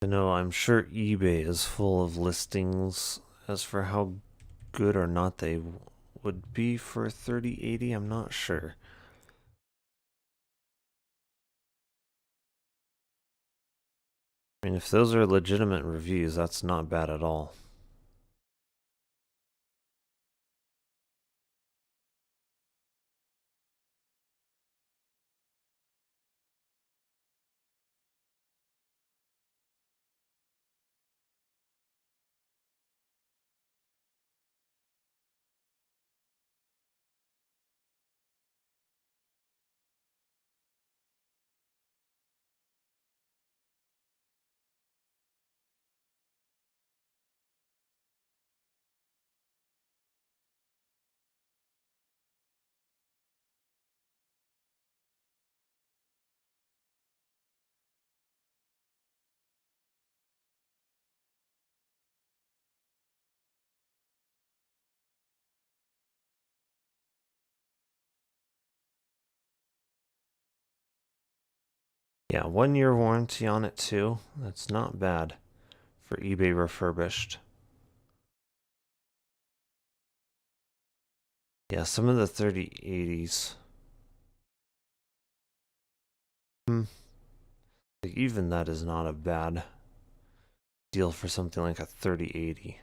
[SPEAKER 2] I know, I'm sure eBay is full of listings as for how good or not they would be for a 3080. I'm not sure. I mean, if those are legitimate reviews, that's not bad at all. Yeah, 1-year warranty on it too. That's not bad for eBay refurbished. Yeah, some of the 3080s. Even that is not a bad deal for something like a 3080.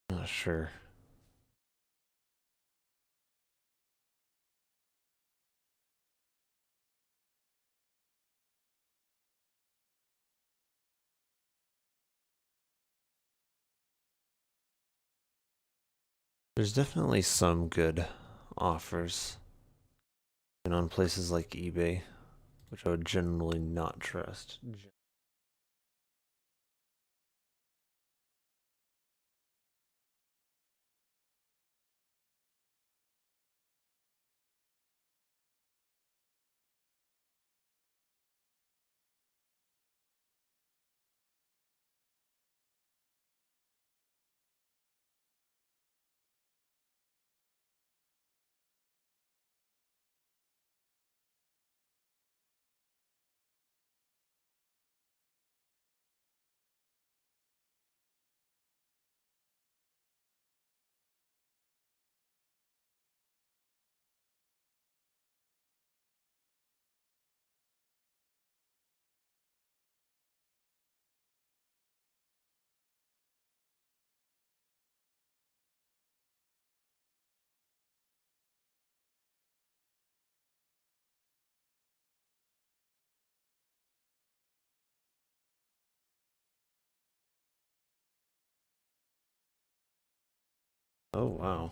[SPEAKER 2] Not sure. There's definitely some good offers. And on places like eBay, which I would generally not trust. Oh, wow.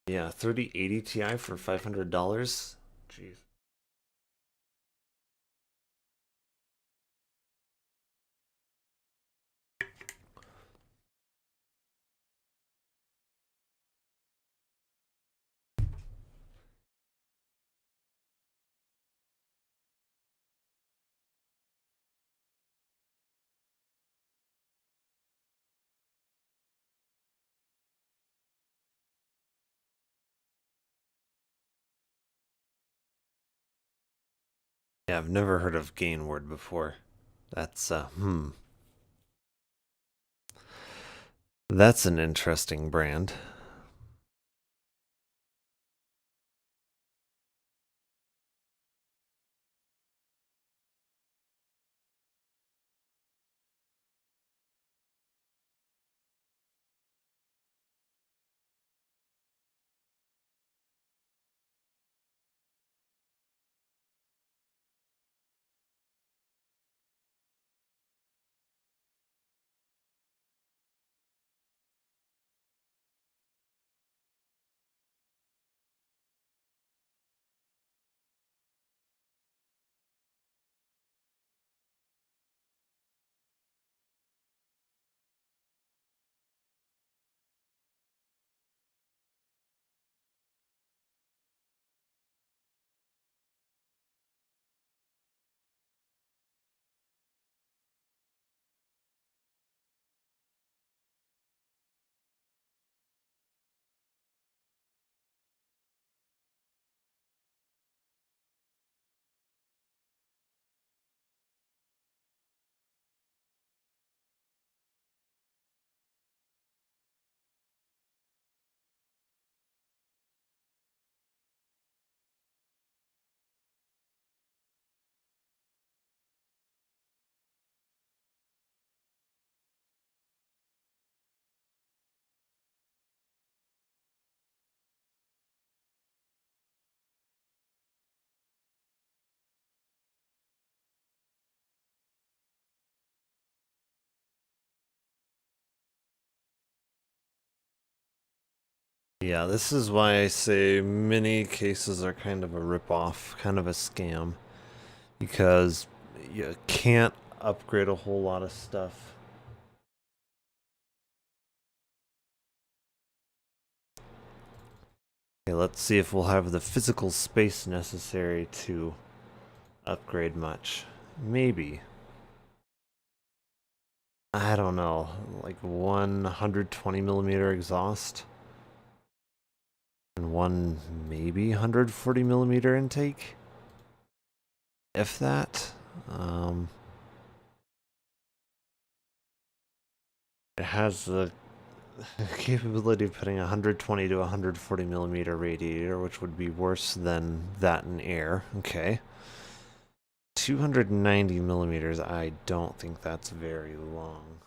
[SPEAKER 2] Yeah, 3080 Ti for $500. Jeez. Yeah, I've never heard of Gainward before. That's, That's an interesting brand. Yeah, this is why I say mini cases are kind of a ripoff, kind of a scam. Because you can't upgrade a whole lot of stuff. Okay, let's see if we'll have the physical space necessary to upgrade much. Maybe. I don't know, like 120mm exhaust and one maybe 140mm intake, if that. It has the capability of putting a 120 to 140mm radiator, which would be worse than that in air. Okay. 290mm, I don't think that's very long.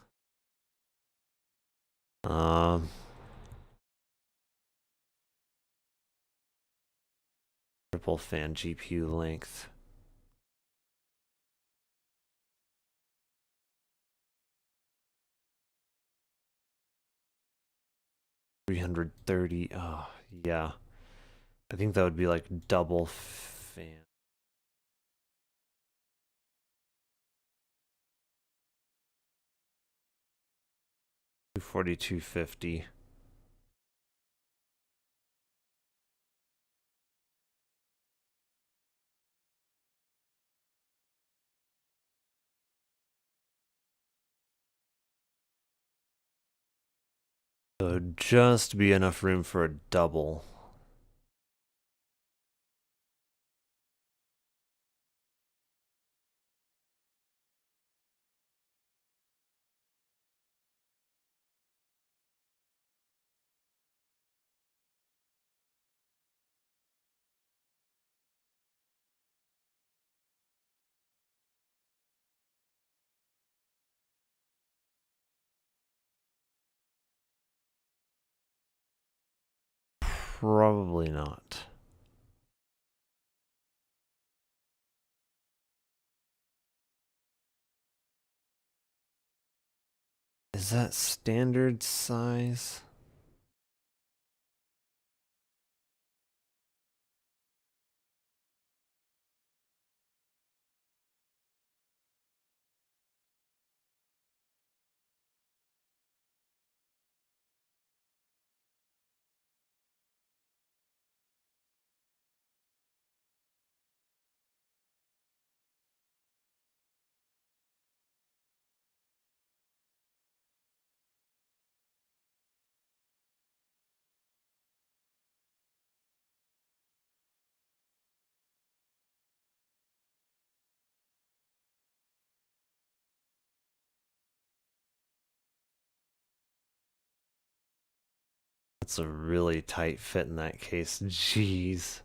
[SPEAKER 2] Triple fan GPU length. $330. Oh, yeah. I think that would be like double fan. $242.50. So just be enough room for a double. Probably not. Is that standard size? That's a really tight fit in that case. Jeez.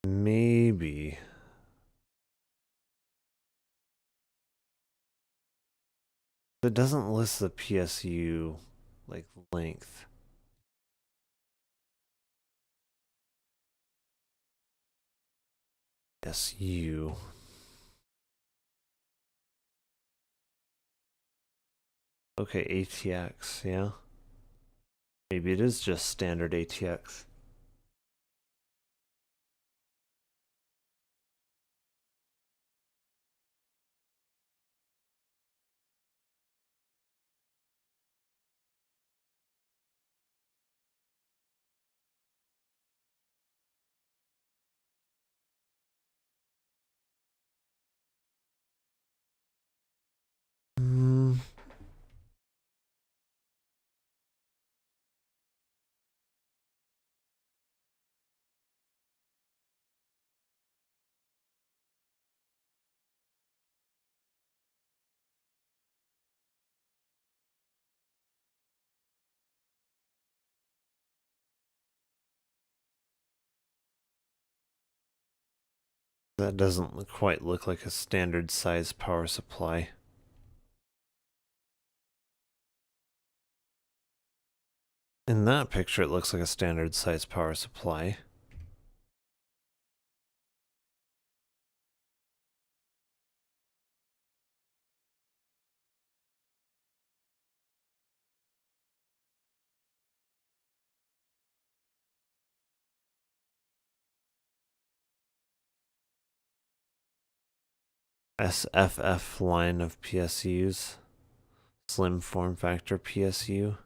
[SPEAKER 2] Maybe. It doesn't list the PSU like length. SU. Okay, ATX, yeah. Maybe it is just standard ATX. That doesn't quite look like a standard size power supply. In that picture, it looks like a standard size power supply. SFF line of PSUs. Slim form factor PSU.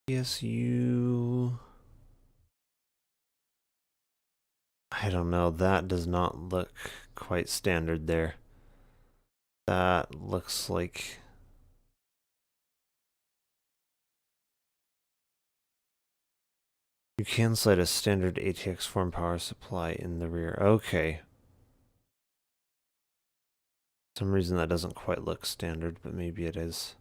[SPEAKER 2] PSU. I don't know, that does not look quite standard there. That looks like... You can slide a standard ATX form power supply in the rear. Okay. For some reason that doesn't quite look standard, but maybe it is.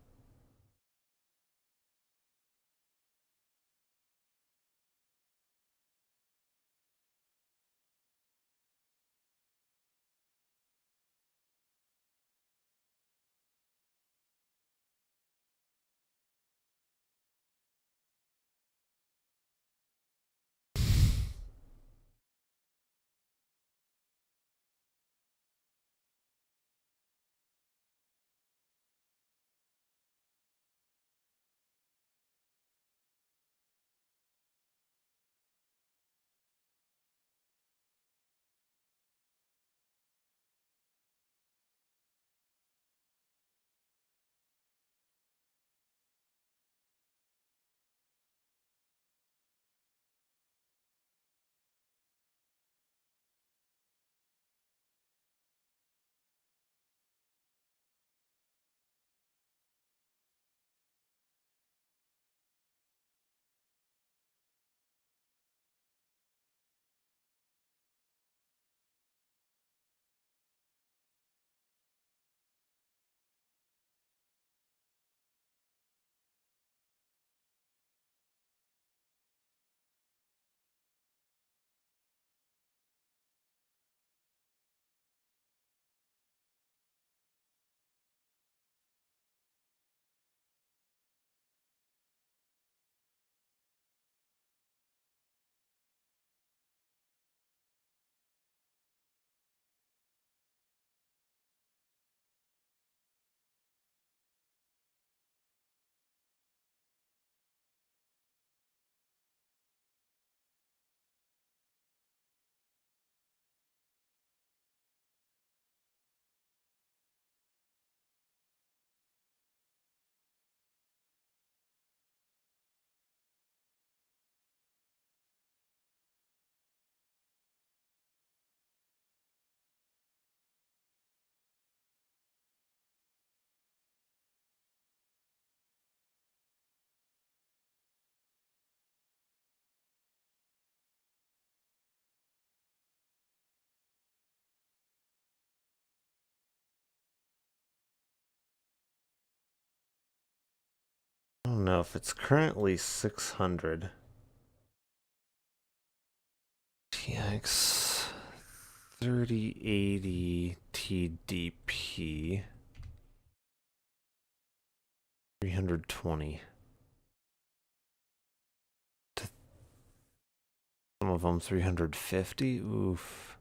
[SPEAKER 2] I don't know if it's currently 600. TX 3080 TDP 320. Some of them 350. Oof.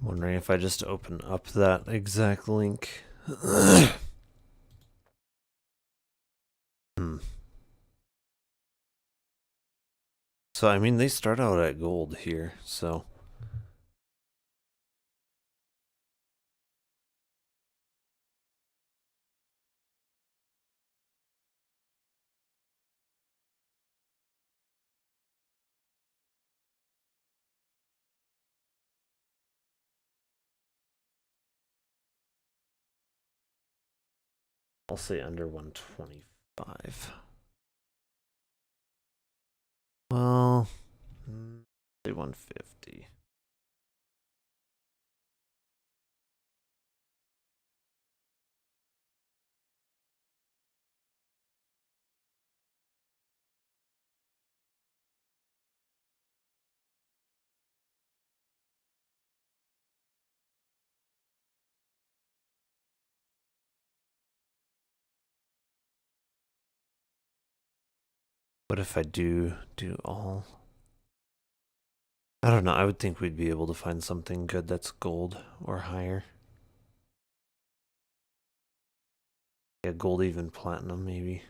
[SPEAKER 2] Wondering if I just open up that exact link. So, I mean, they start out at gold here, so... I'll say under 125. Well, say 150. What if I do all? I don't know, I would think we'd be able to find something good that's gold or higher. Yeah, gold, even platinum, maybe.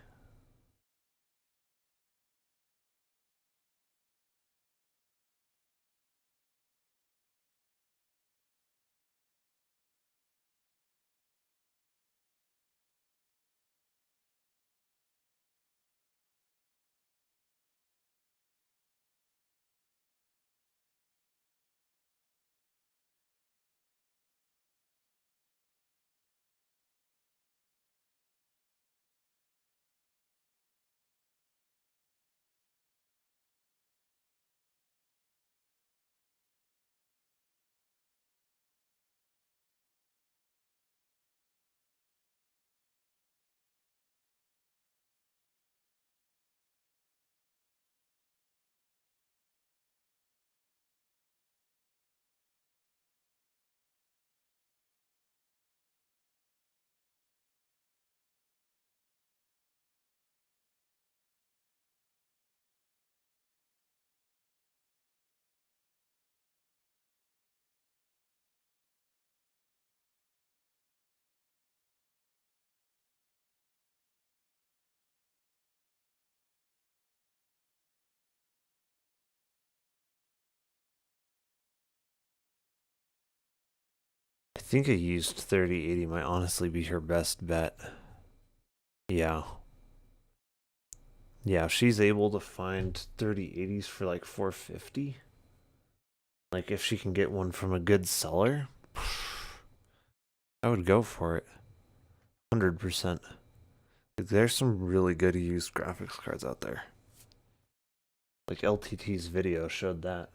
[SPEAKER 2] I think a used 3080 might honestly be her best bet. Yeah. Yeah, if she's able to find 3080s for like 450. Like if she can get one from a good seller, I would go for it. 100%. There's some really good used graphics cards out there. Like LTT's video showed that.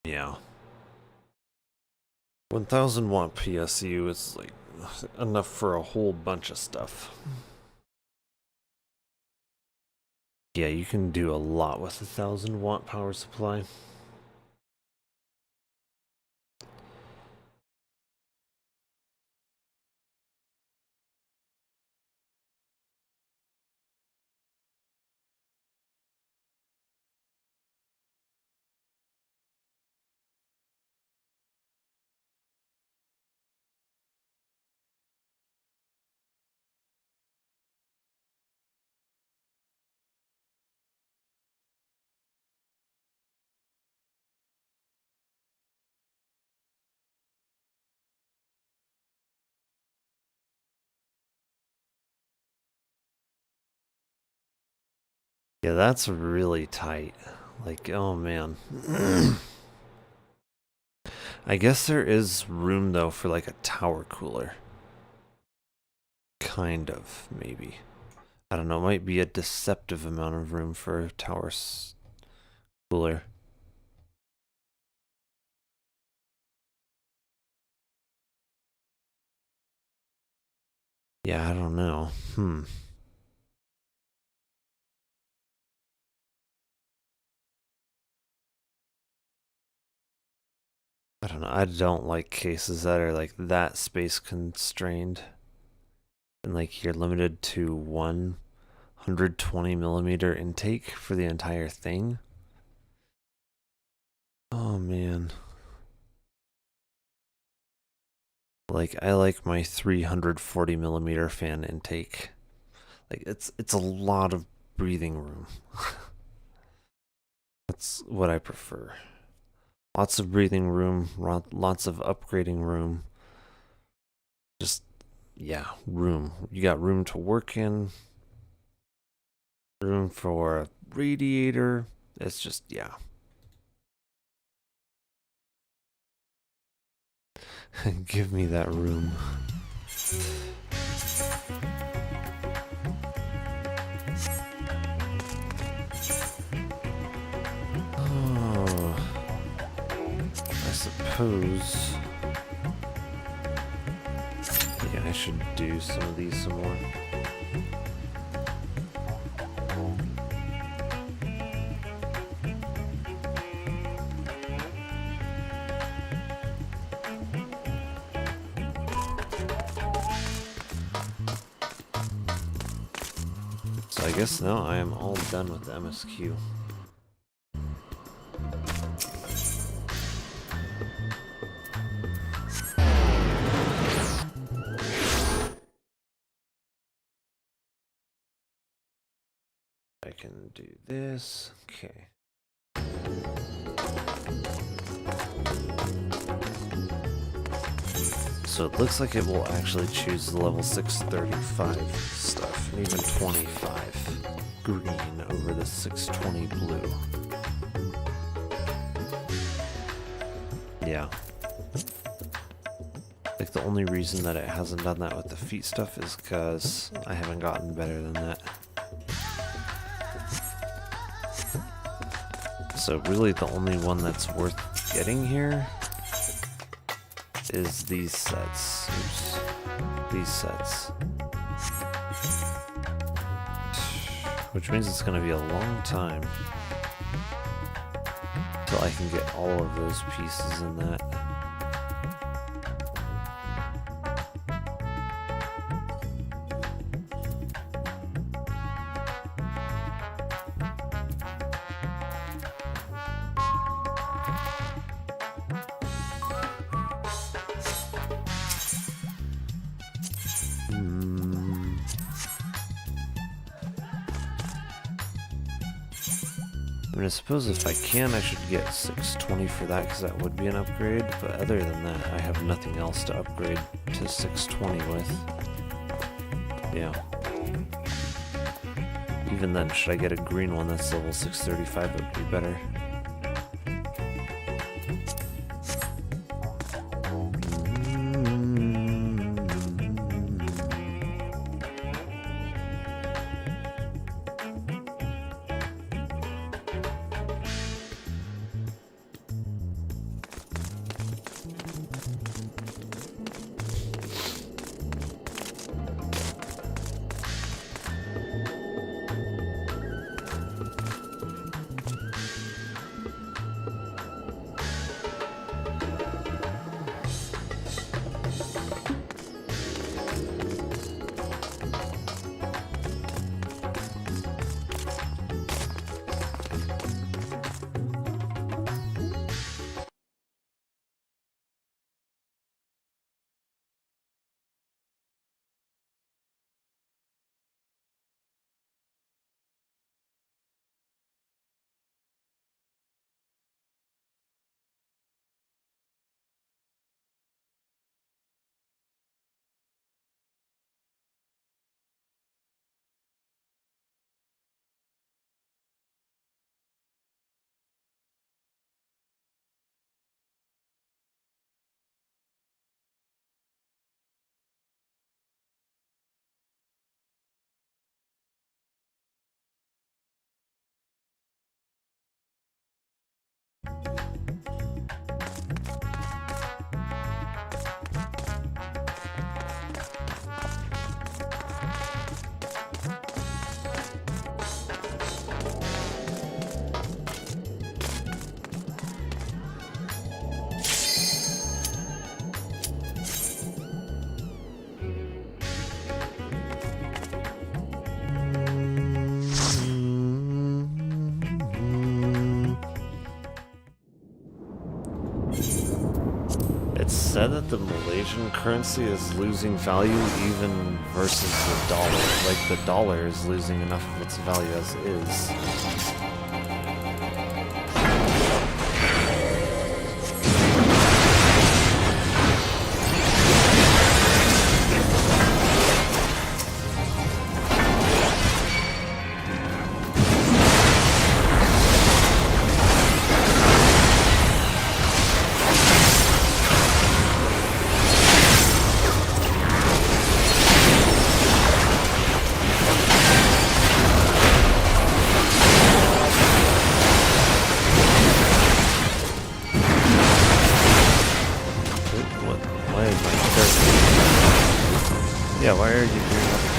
[SPEAKER 2] Yeah. 1000 watt PSU is like enough for a whole bunch of stuff. Yeah, you can do a lot with a 1000 watt power supply. Yeah, that's really tight. Like, oh man. I guess there is room though for like a tower cooler. Kind of, maybe. I don't know, it might be a deceptive amount of room for a tower cooler. Yeah, I don't know. I don't know. I don't like cases that are like that space constrained. And like you're limited to 120 millimeter intake for the entire thing. Oh man. Like I like my 340 millimeter fan intake. Like it's a lot of breathing room. That's what I prefer. Lots of breathing room, lots of upgrading room. Just, yeah, room. You got room to work in. Room for a radiator. It's just, yeah. Give me that room. Oh, I suppose. Yeah, I should do some of these some more. So I guess now I am all done with the MSQ. I can do this. Okay. So it looks like it will actually choose the level 635 stuff, and even 25 green over the 620 blue. Yeah. Like the only reason that it hasn't done that with the feet stuff is because I haven't gotten better than that. So really the only one that's worth getting here is these sets. Oops. These sets. Which means it's going to be a long time till I can get all of those pieces in that. I suppose if I can, I should get 620 for that, because that would be an upgrade, but other than that, I have nothing else to upgrade to 620 with. Yeah. Even then, should I get a green one that's level 635, it would be better. It's said that the Malaysian currency is losing value even versus the dollar. Like, the dollar is losing enough of its value as is. Yeah, why are you doing that?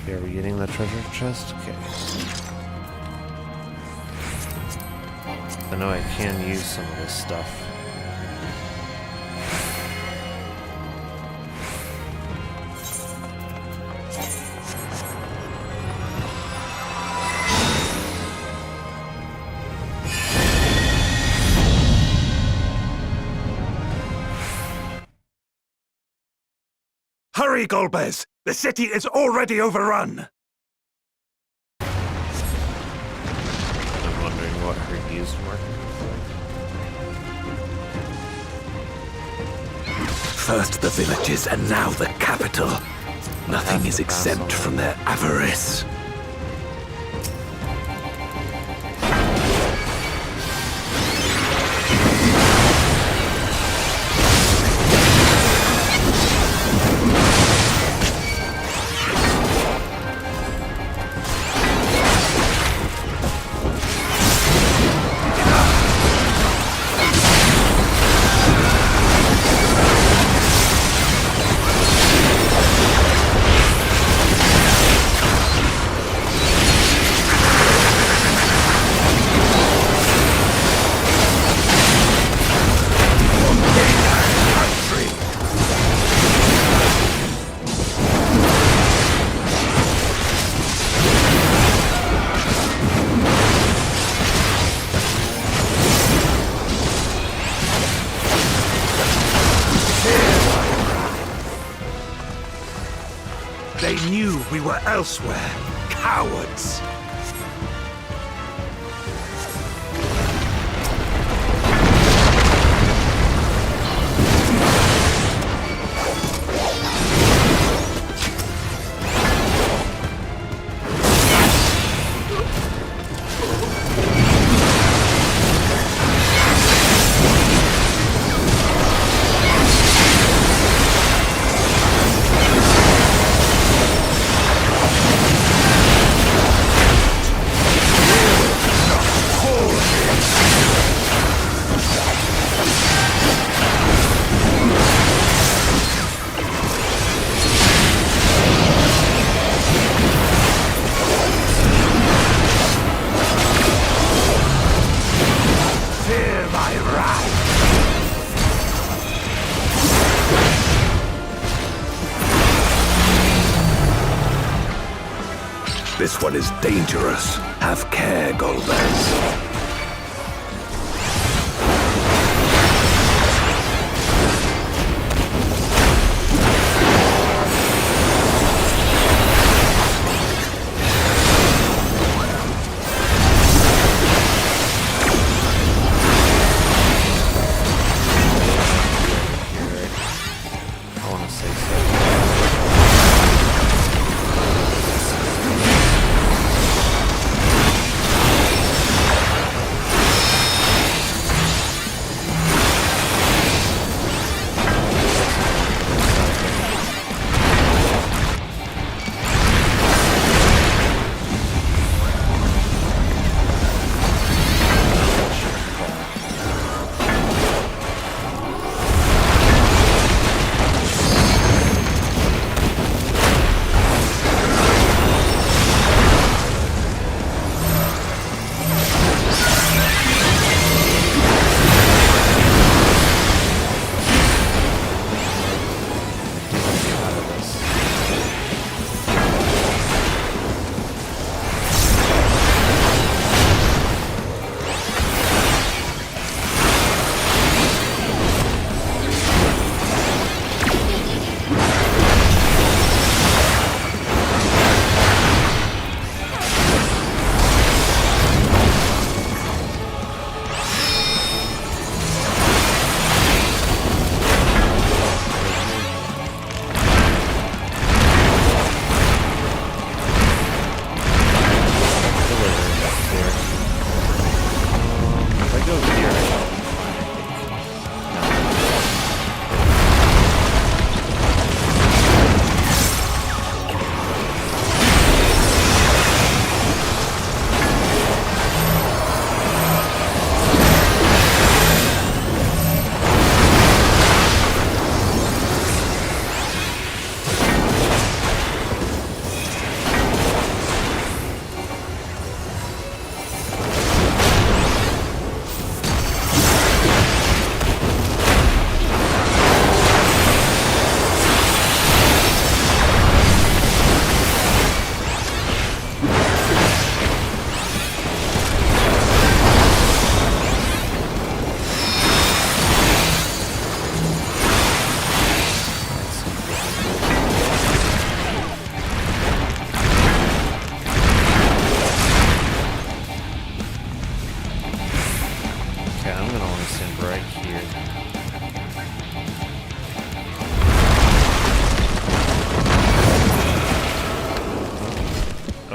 [SPEAKER 2] Are we getting the treasure chest? Okay. I know I can use some of this stuff.
[SPEAKER 3] Hurry, Golbez! The city is already overrun!
[SPEAKER 2] I'm wondering what her used market is like.
[SPEAKER 3] First the villages and now the capital. Nothing is exempt from their avarice. They knew we were elsewhere. Cowards! This one is dangerous. Have care, Golbez.
[SPEAKER 2] I want to say so.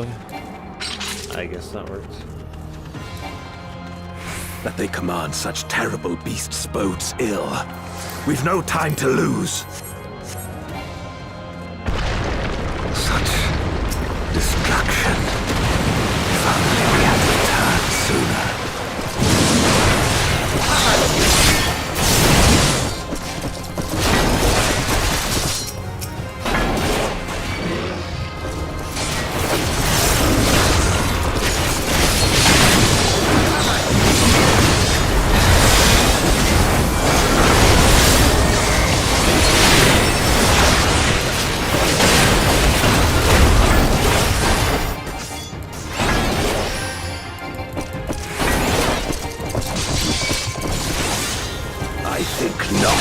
[SPEAKER 2] Okay. I guess that works.
[SPEAKER 3] That they command such terrible beasts bodes ill. We've no time to lose. Such destruction. If only we had returned sooner. I think not.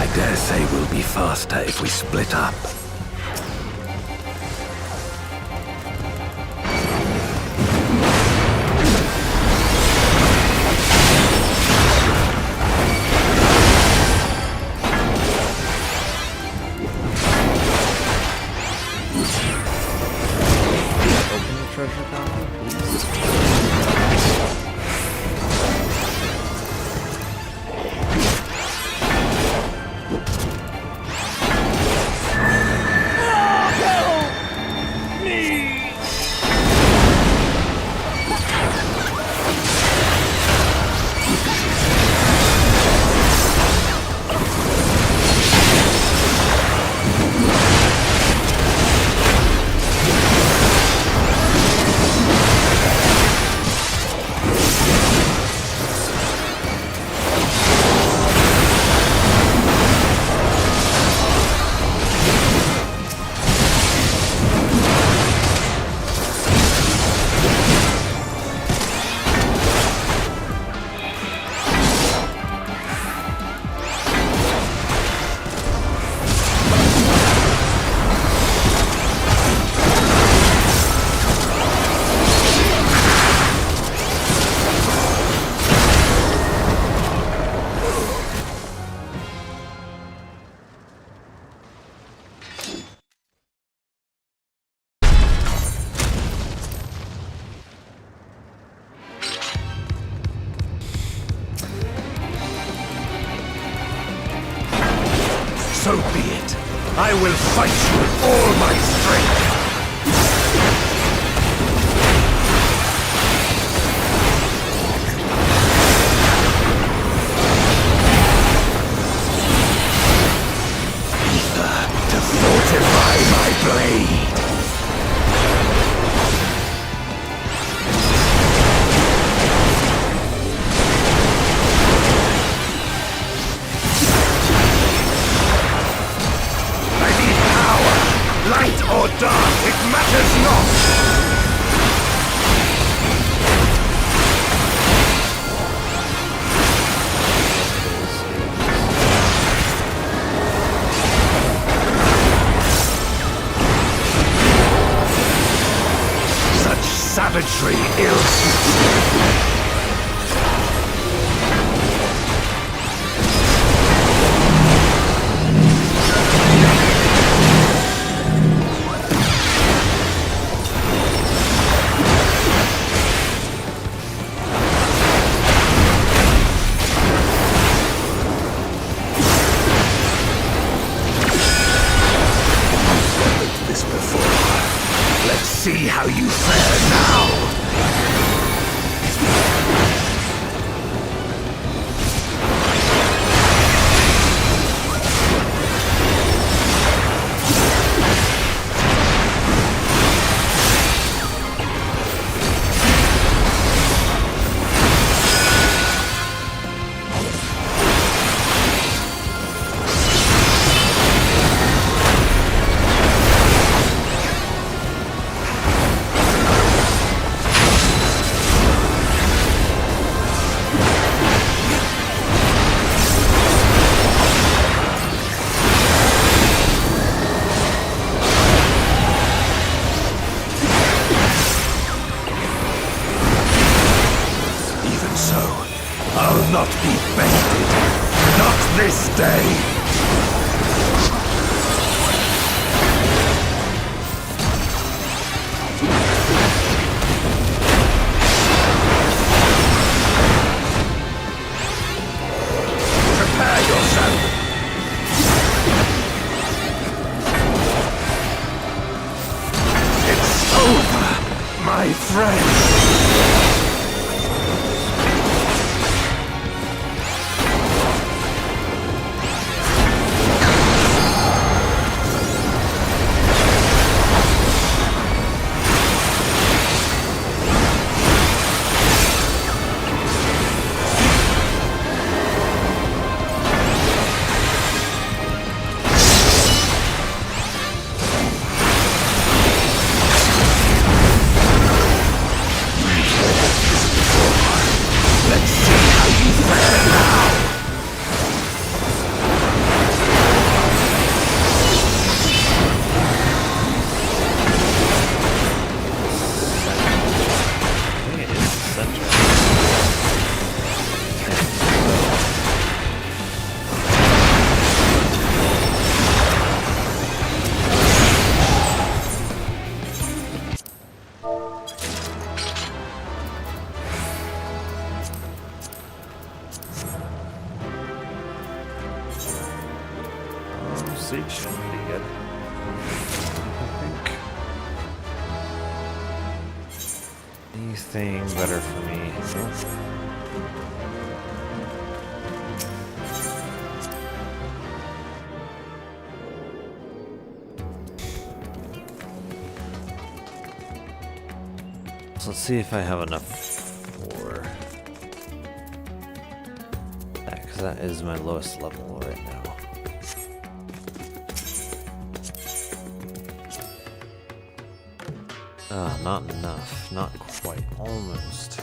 [SPEAKER 3] I dare say we'll be faster if we split up.
[SPEAKER 2] Open the treasure bounty, please. So be it. I will fight you with all my strength. Ether to fortify my blade. Light or dark, it matters not! Such savagery ill-suits me. See how you fare now!
[SPEAKER 3] will not be bended. Not this day. Prepare yourself. It's over, my friend.
[SPEAKER 2] Siege should be good. I think. Anything better for me? So let's see if I have enough for that, because that is my lowest level right now. Not enough. Not quite. Almost.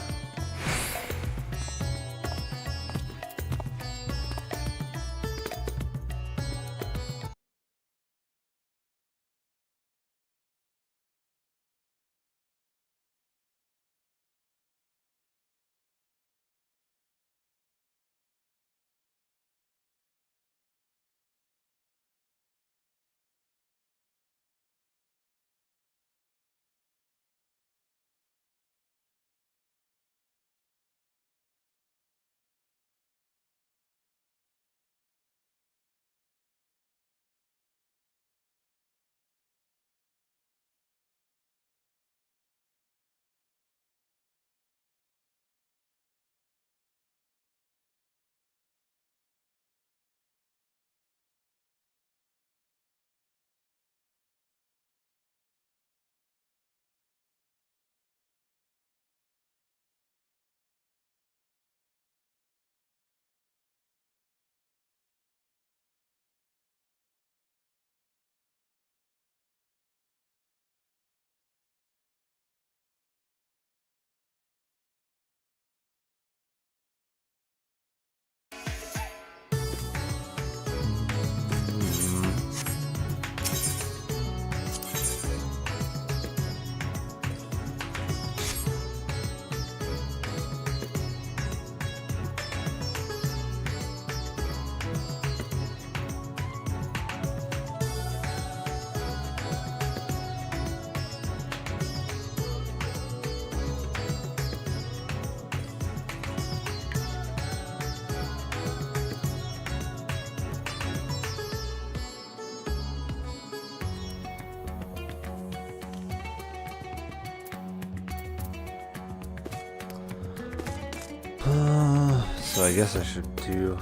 [SPEAKER 2] So I guess I should do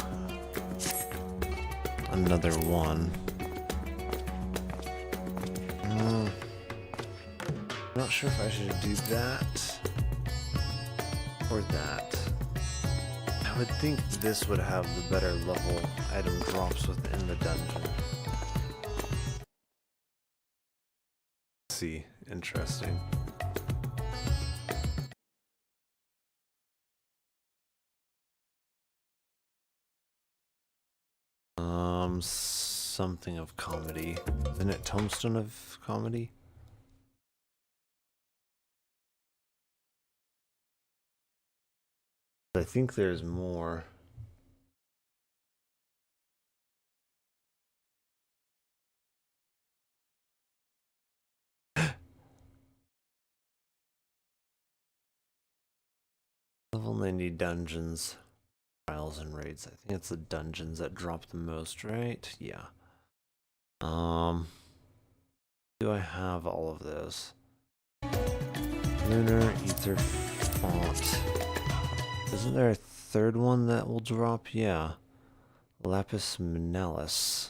[SPEAKER 2] another one. Not sure if I should do that or that. I would think this would have the better level item drops within the dungeon. See, interesting. Something of comedy. Isn't it Tombstone of Comedy? I think there's more. definitely need dungeons, trials, and raids. I think it's the dungeons that drop the most, right? Yeah. Do I have all of those? Lunar, Ether, Font. Isn't there a third one that will drop? Yeah. Lapis Manalis.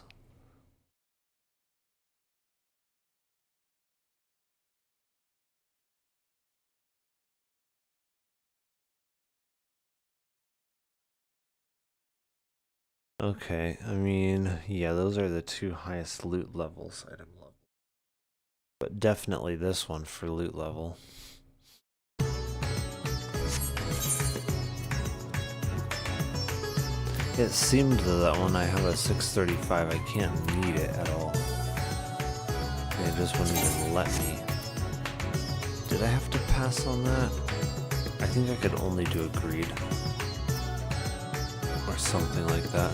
[SPEAKER 2] Okay, I mean, yeah, those are the two highest loot levels, item level. But definitely this one for loot level. It seemed that when I have a 635, I can't need it at all. It just wouldn't even let me. Did I have to pass on that? I think I could only do agreed. Or something like that.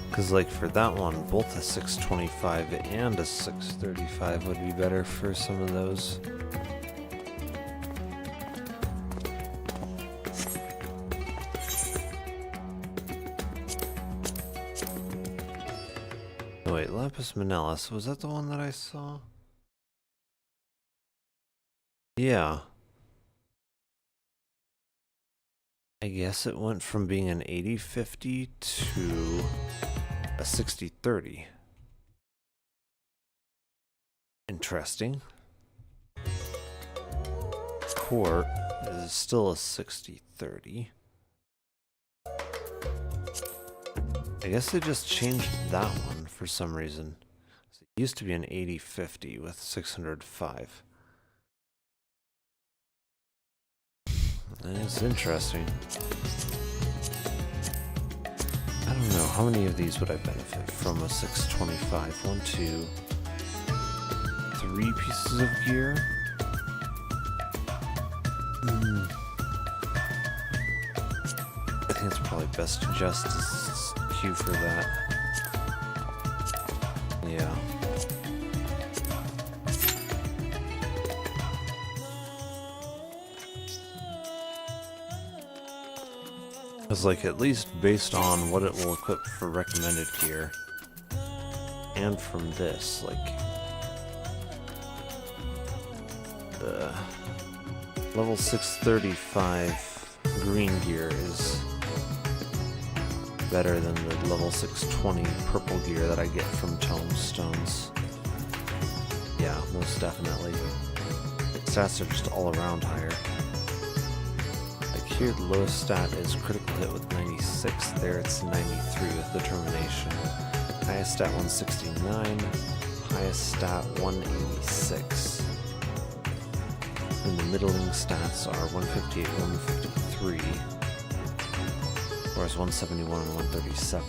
[SPEAKER 2] Because like for that one, both a 625 and a 635 would be better for some of those. Oh, wait, Lapis Manalis, was that the one that I saw? Yeah. I guess it went from being an 80-50 to a 60-30. Interesting. Court is still a 60-30. I guess they just changed that one for some reason. So it used to be an 80-50 with 605. It's interesting. I don't know, how many of these would I benefit from a 625? 1, 2, 3 pieces of gear? I think it's probably best to just queue for that. Yeah. Because, like, at least based on what it will equip for recommended gear, and from this, like, the level 635 green gear is better than the level 620 purple gear that I get from tomestones. Yeah, most definitely. Stats are just all around higher. Here, the lowest stat is critical hit with 96. There, it's 93 with determination. Highest stat 169. Highest stat 186. And the middling stats are 158, 153. Whereas 171 and 137.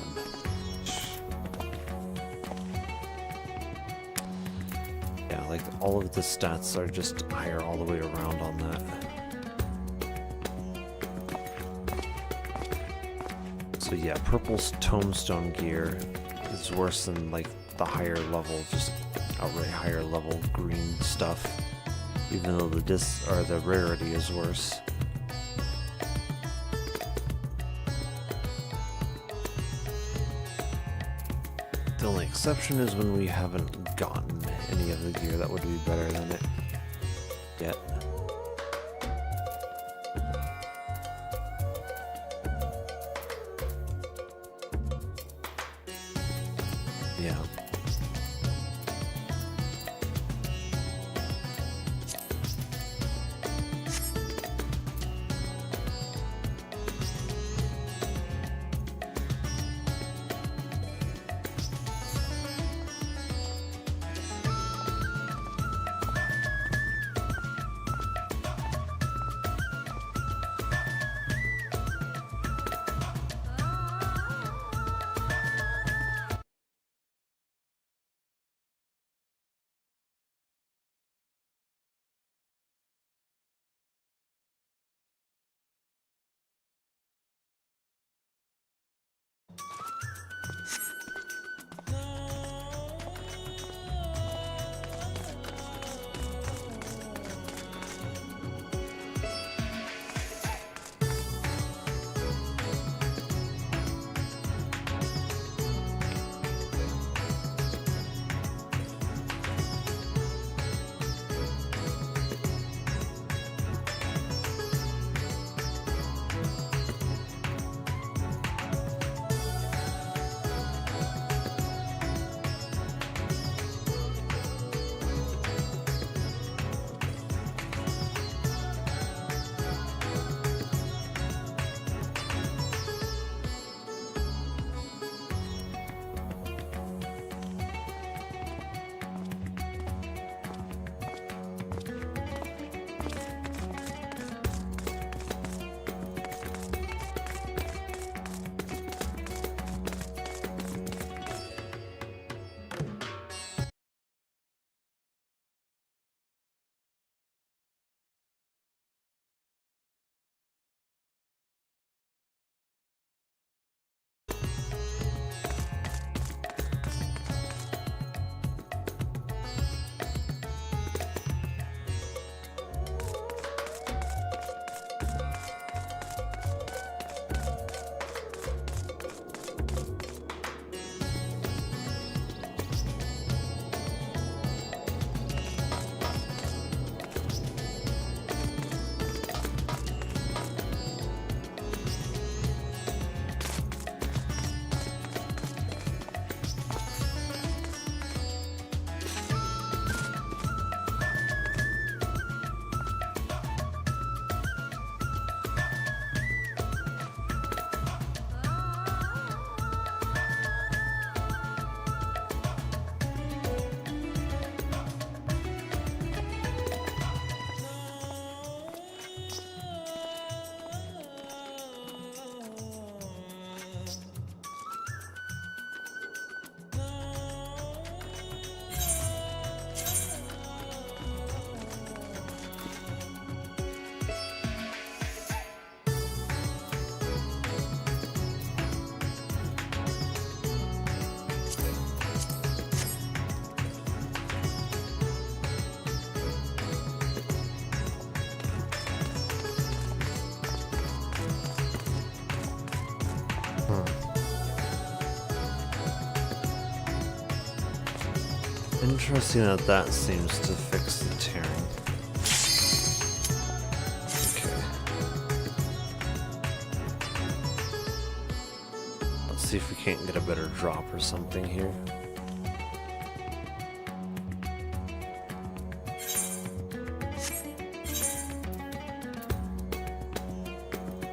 [SPEAKER 2] Yeah, like all of the stats are just higher all the way around on that. So yeah, purple's tombstone gear is worse than like the higher level, just outright higher level green stuff, even though the rarity is worse. The only exception is when we haven't gotten any of the gear that would be better than it yet. Yeah. Interesting that that seems to fix the tearing. Okay. Let's see if we can't get a better drop or something here.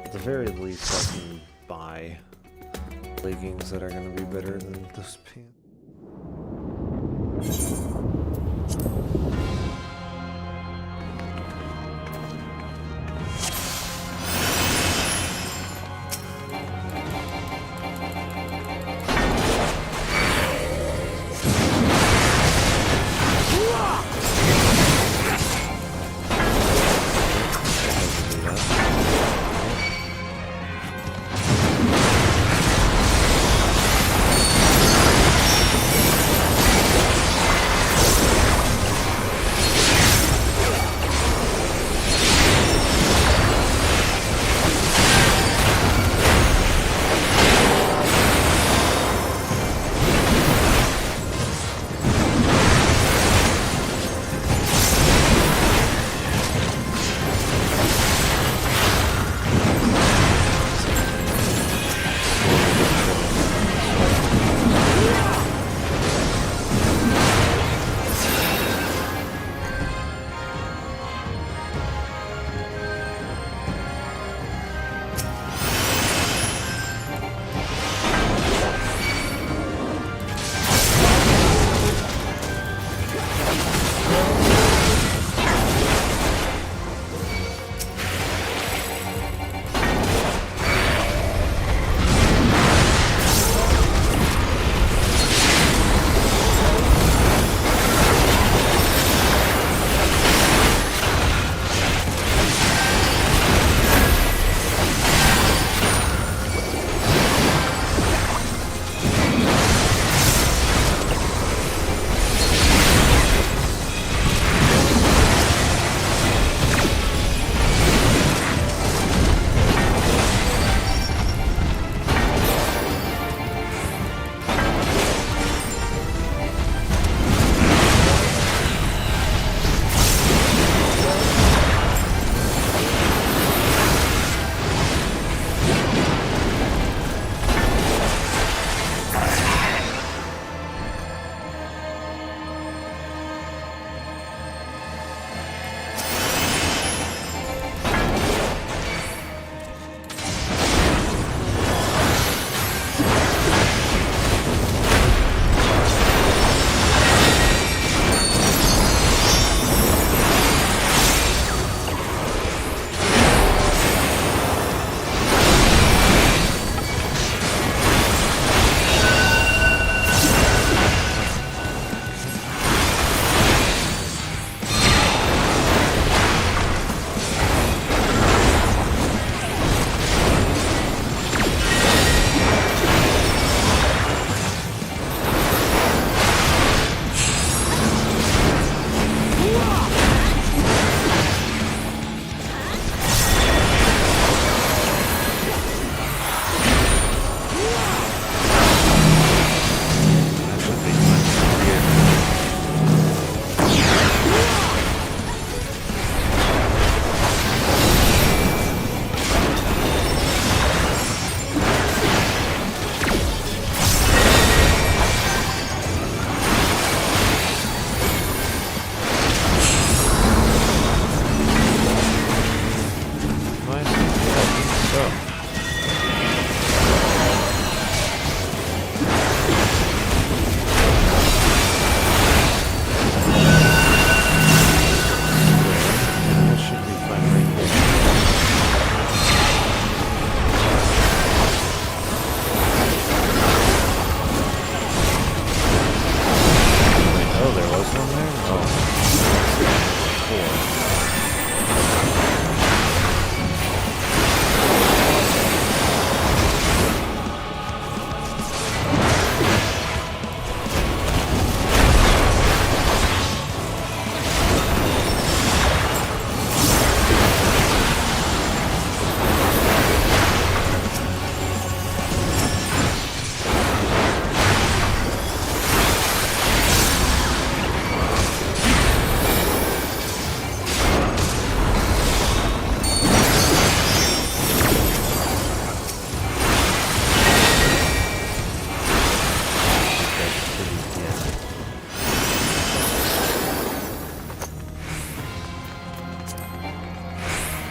[SPEAKER 2] At the very least, I can buy leggings that are going to be better than those pants.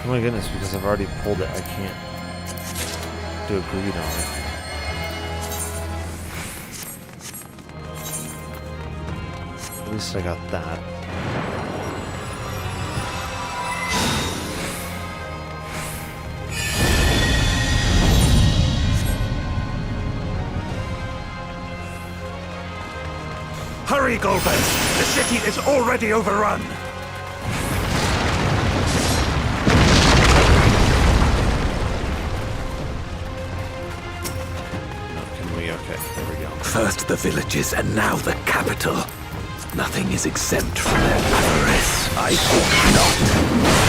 [SPEAKER 2] Oh my goodness, because I've already pulled it, I can't do a greed on it. At least I got that.
[SPEAKER 3] Hurry, Golbez! The city is already overrun!
[SPEAKER 2] Okay, there we go.
[SPEAKER 3] First the villages and now the capital. Nothing is exempt from their avarice. I think not.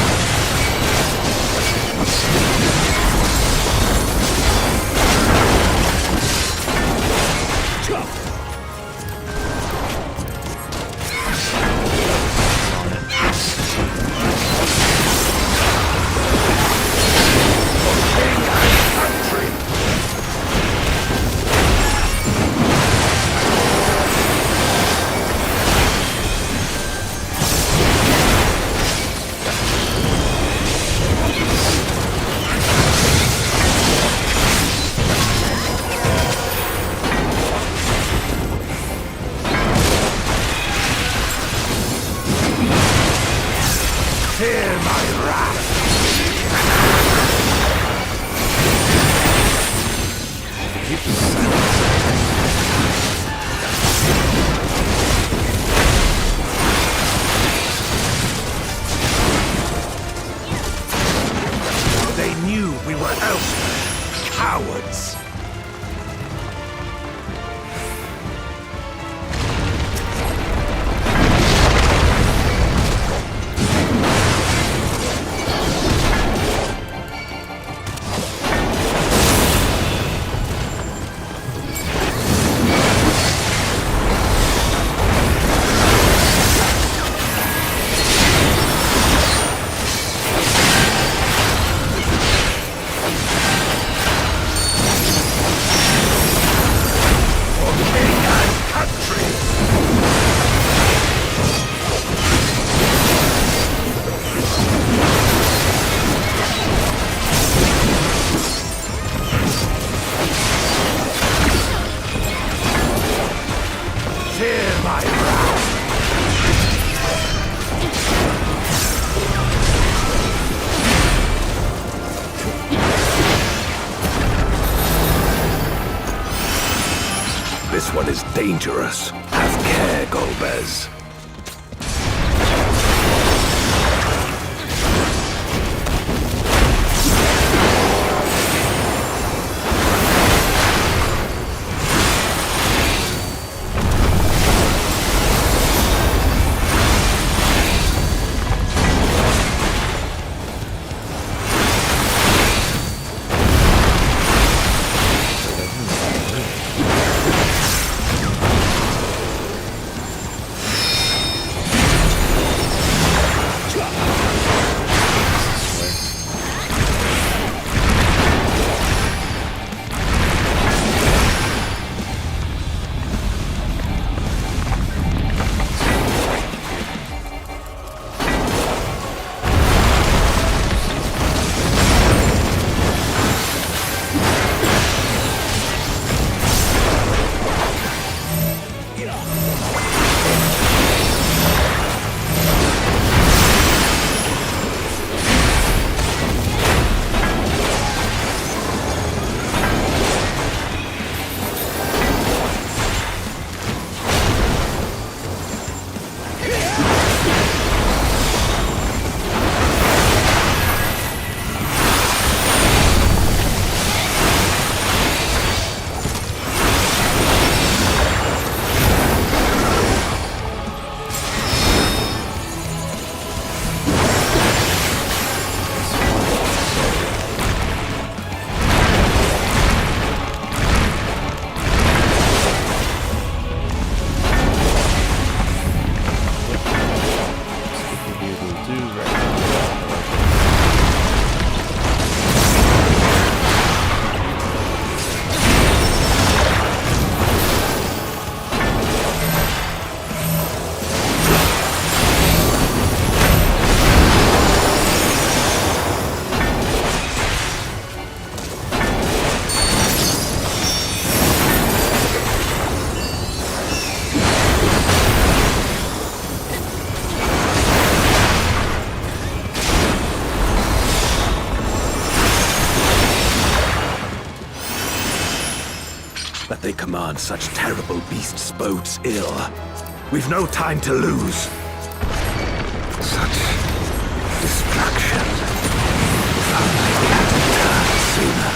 [SPEAKER 3] They knew we were elsewhere. Cowards. This one is dangerous. Have care, Golbez. that they command such terrible beasts bodes ill. We've no time to lose. Such destruction. If only we had returned sooner.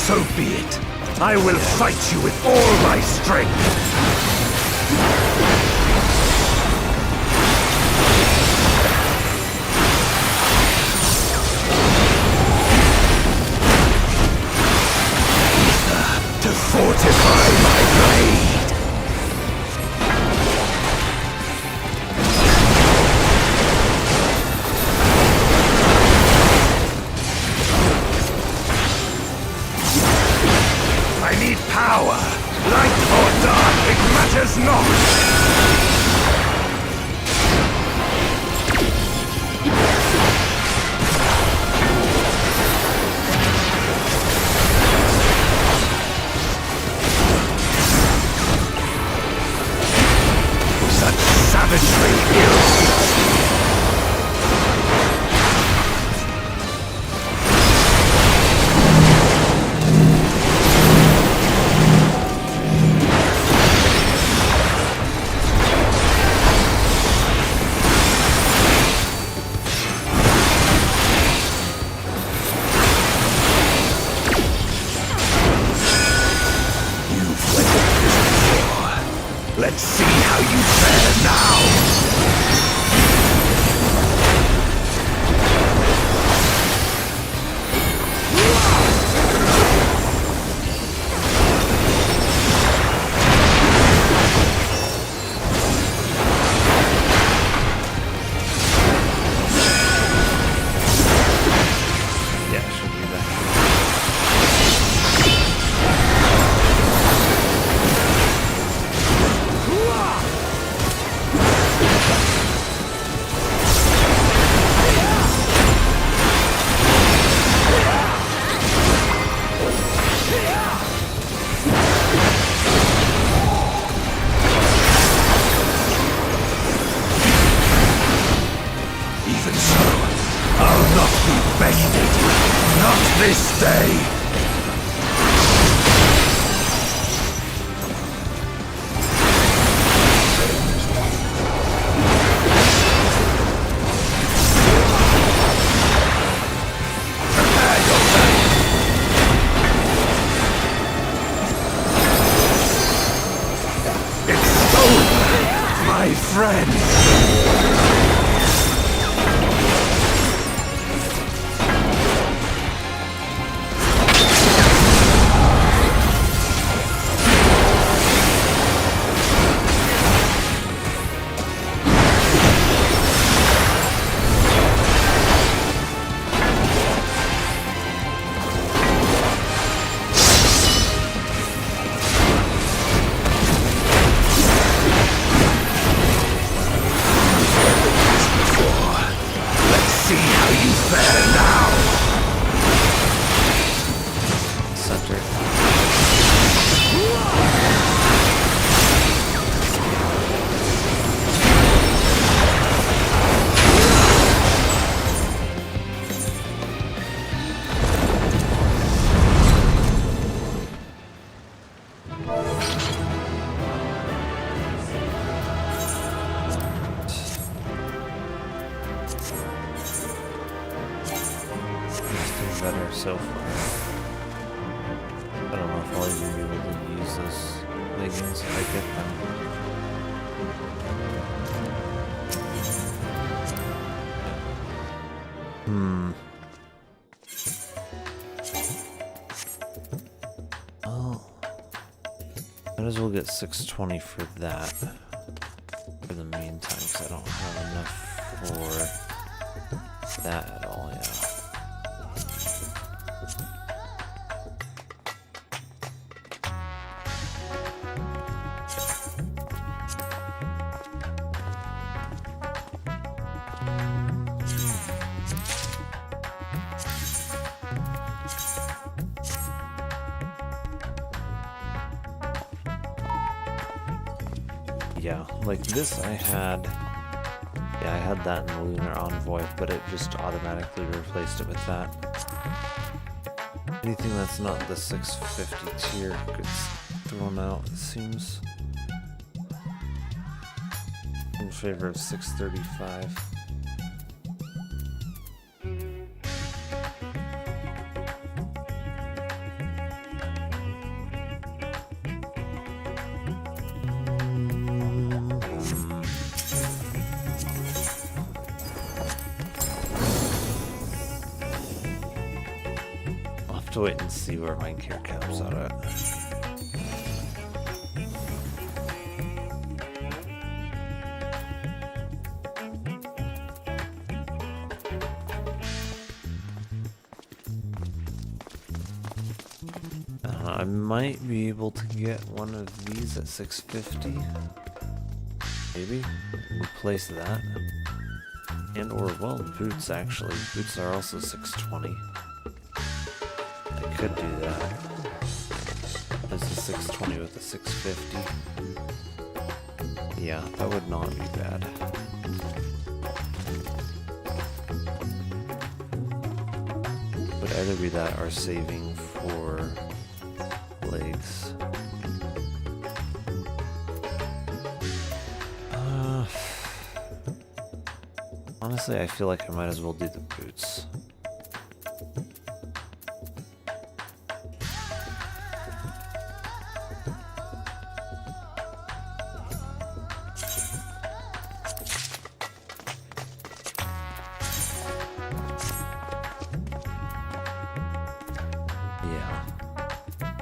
[SPEAKER 3] So be it. I will fight you with all my strength. To fortify my blade. I need power, light or dark. bested. Not this day. My friend!
[SPEAKER 2] Better so far. I don't know if I'll even be able to use those leggings if I get them. Oh. Might as well get 620 for that. For the meantime, because I don't have enough for that at all, yeah. Yeah, like this I had that in the Lunar Envoy, but it just automatically replaced it with that. Anything that's not the 650 tier gets thrown out, it seems. In favor of 635. To wait and see where my care caps out at. I might be able to get one of these at 650. Maybe replace that, and or well, boots actually. Boots are also 620. Could do that. This is 620 with a 650. Yeah, that would not be bad. Would either be that or saving for legs. Honestly, I feel like I might as well do the boots.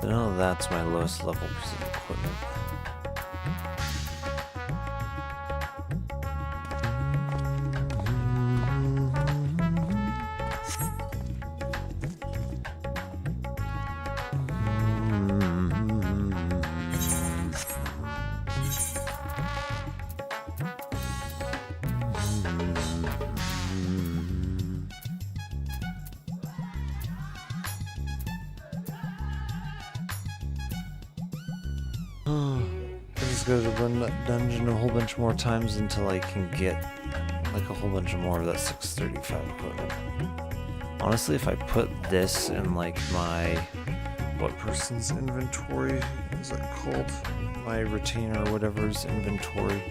[SPEAKER 2] No, that's my lowest level piece of equipment. Go to run that dungeon a whole bunch more times until I can get like a whole bunch more of that 635 equipment. Honestly, if I put this in like my, what person's inventory is it called? My retainer or whatever's inventory,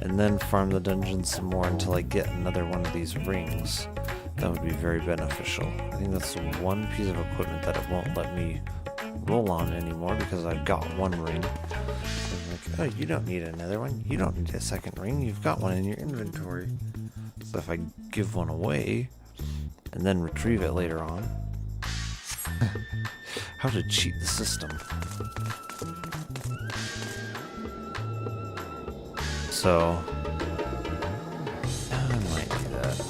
[SPEAKER 2] and then farm the dungeon some more until I get another one of these rings, that would be very beneficial. I think that's the one piece of equipment that it won't let me roll on anymore because I've got one ring. I'm like, oh, you don't need another one. You don't need a second ring. You've got one in your inventory. So if I give one away and then retrieve it later on. How to cheat the system. So I might do that.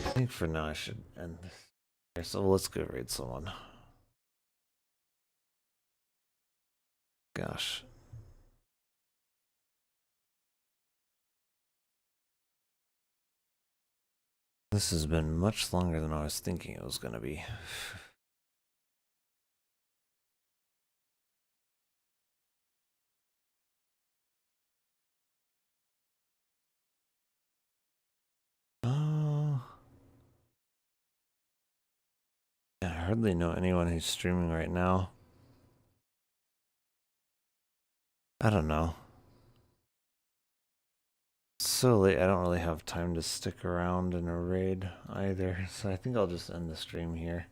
[SPEAKER 2] I think for now I should end this here. So let's go raid someone. Gosh. This has been much longer than I was thinking it was going to be. I hardly know anyone who's streaming right now. I don't know. It's so late, I don't really have time to stick around in a raid either, so I think I'll just end the stream here.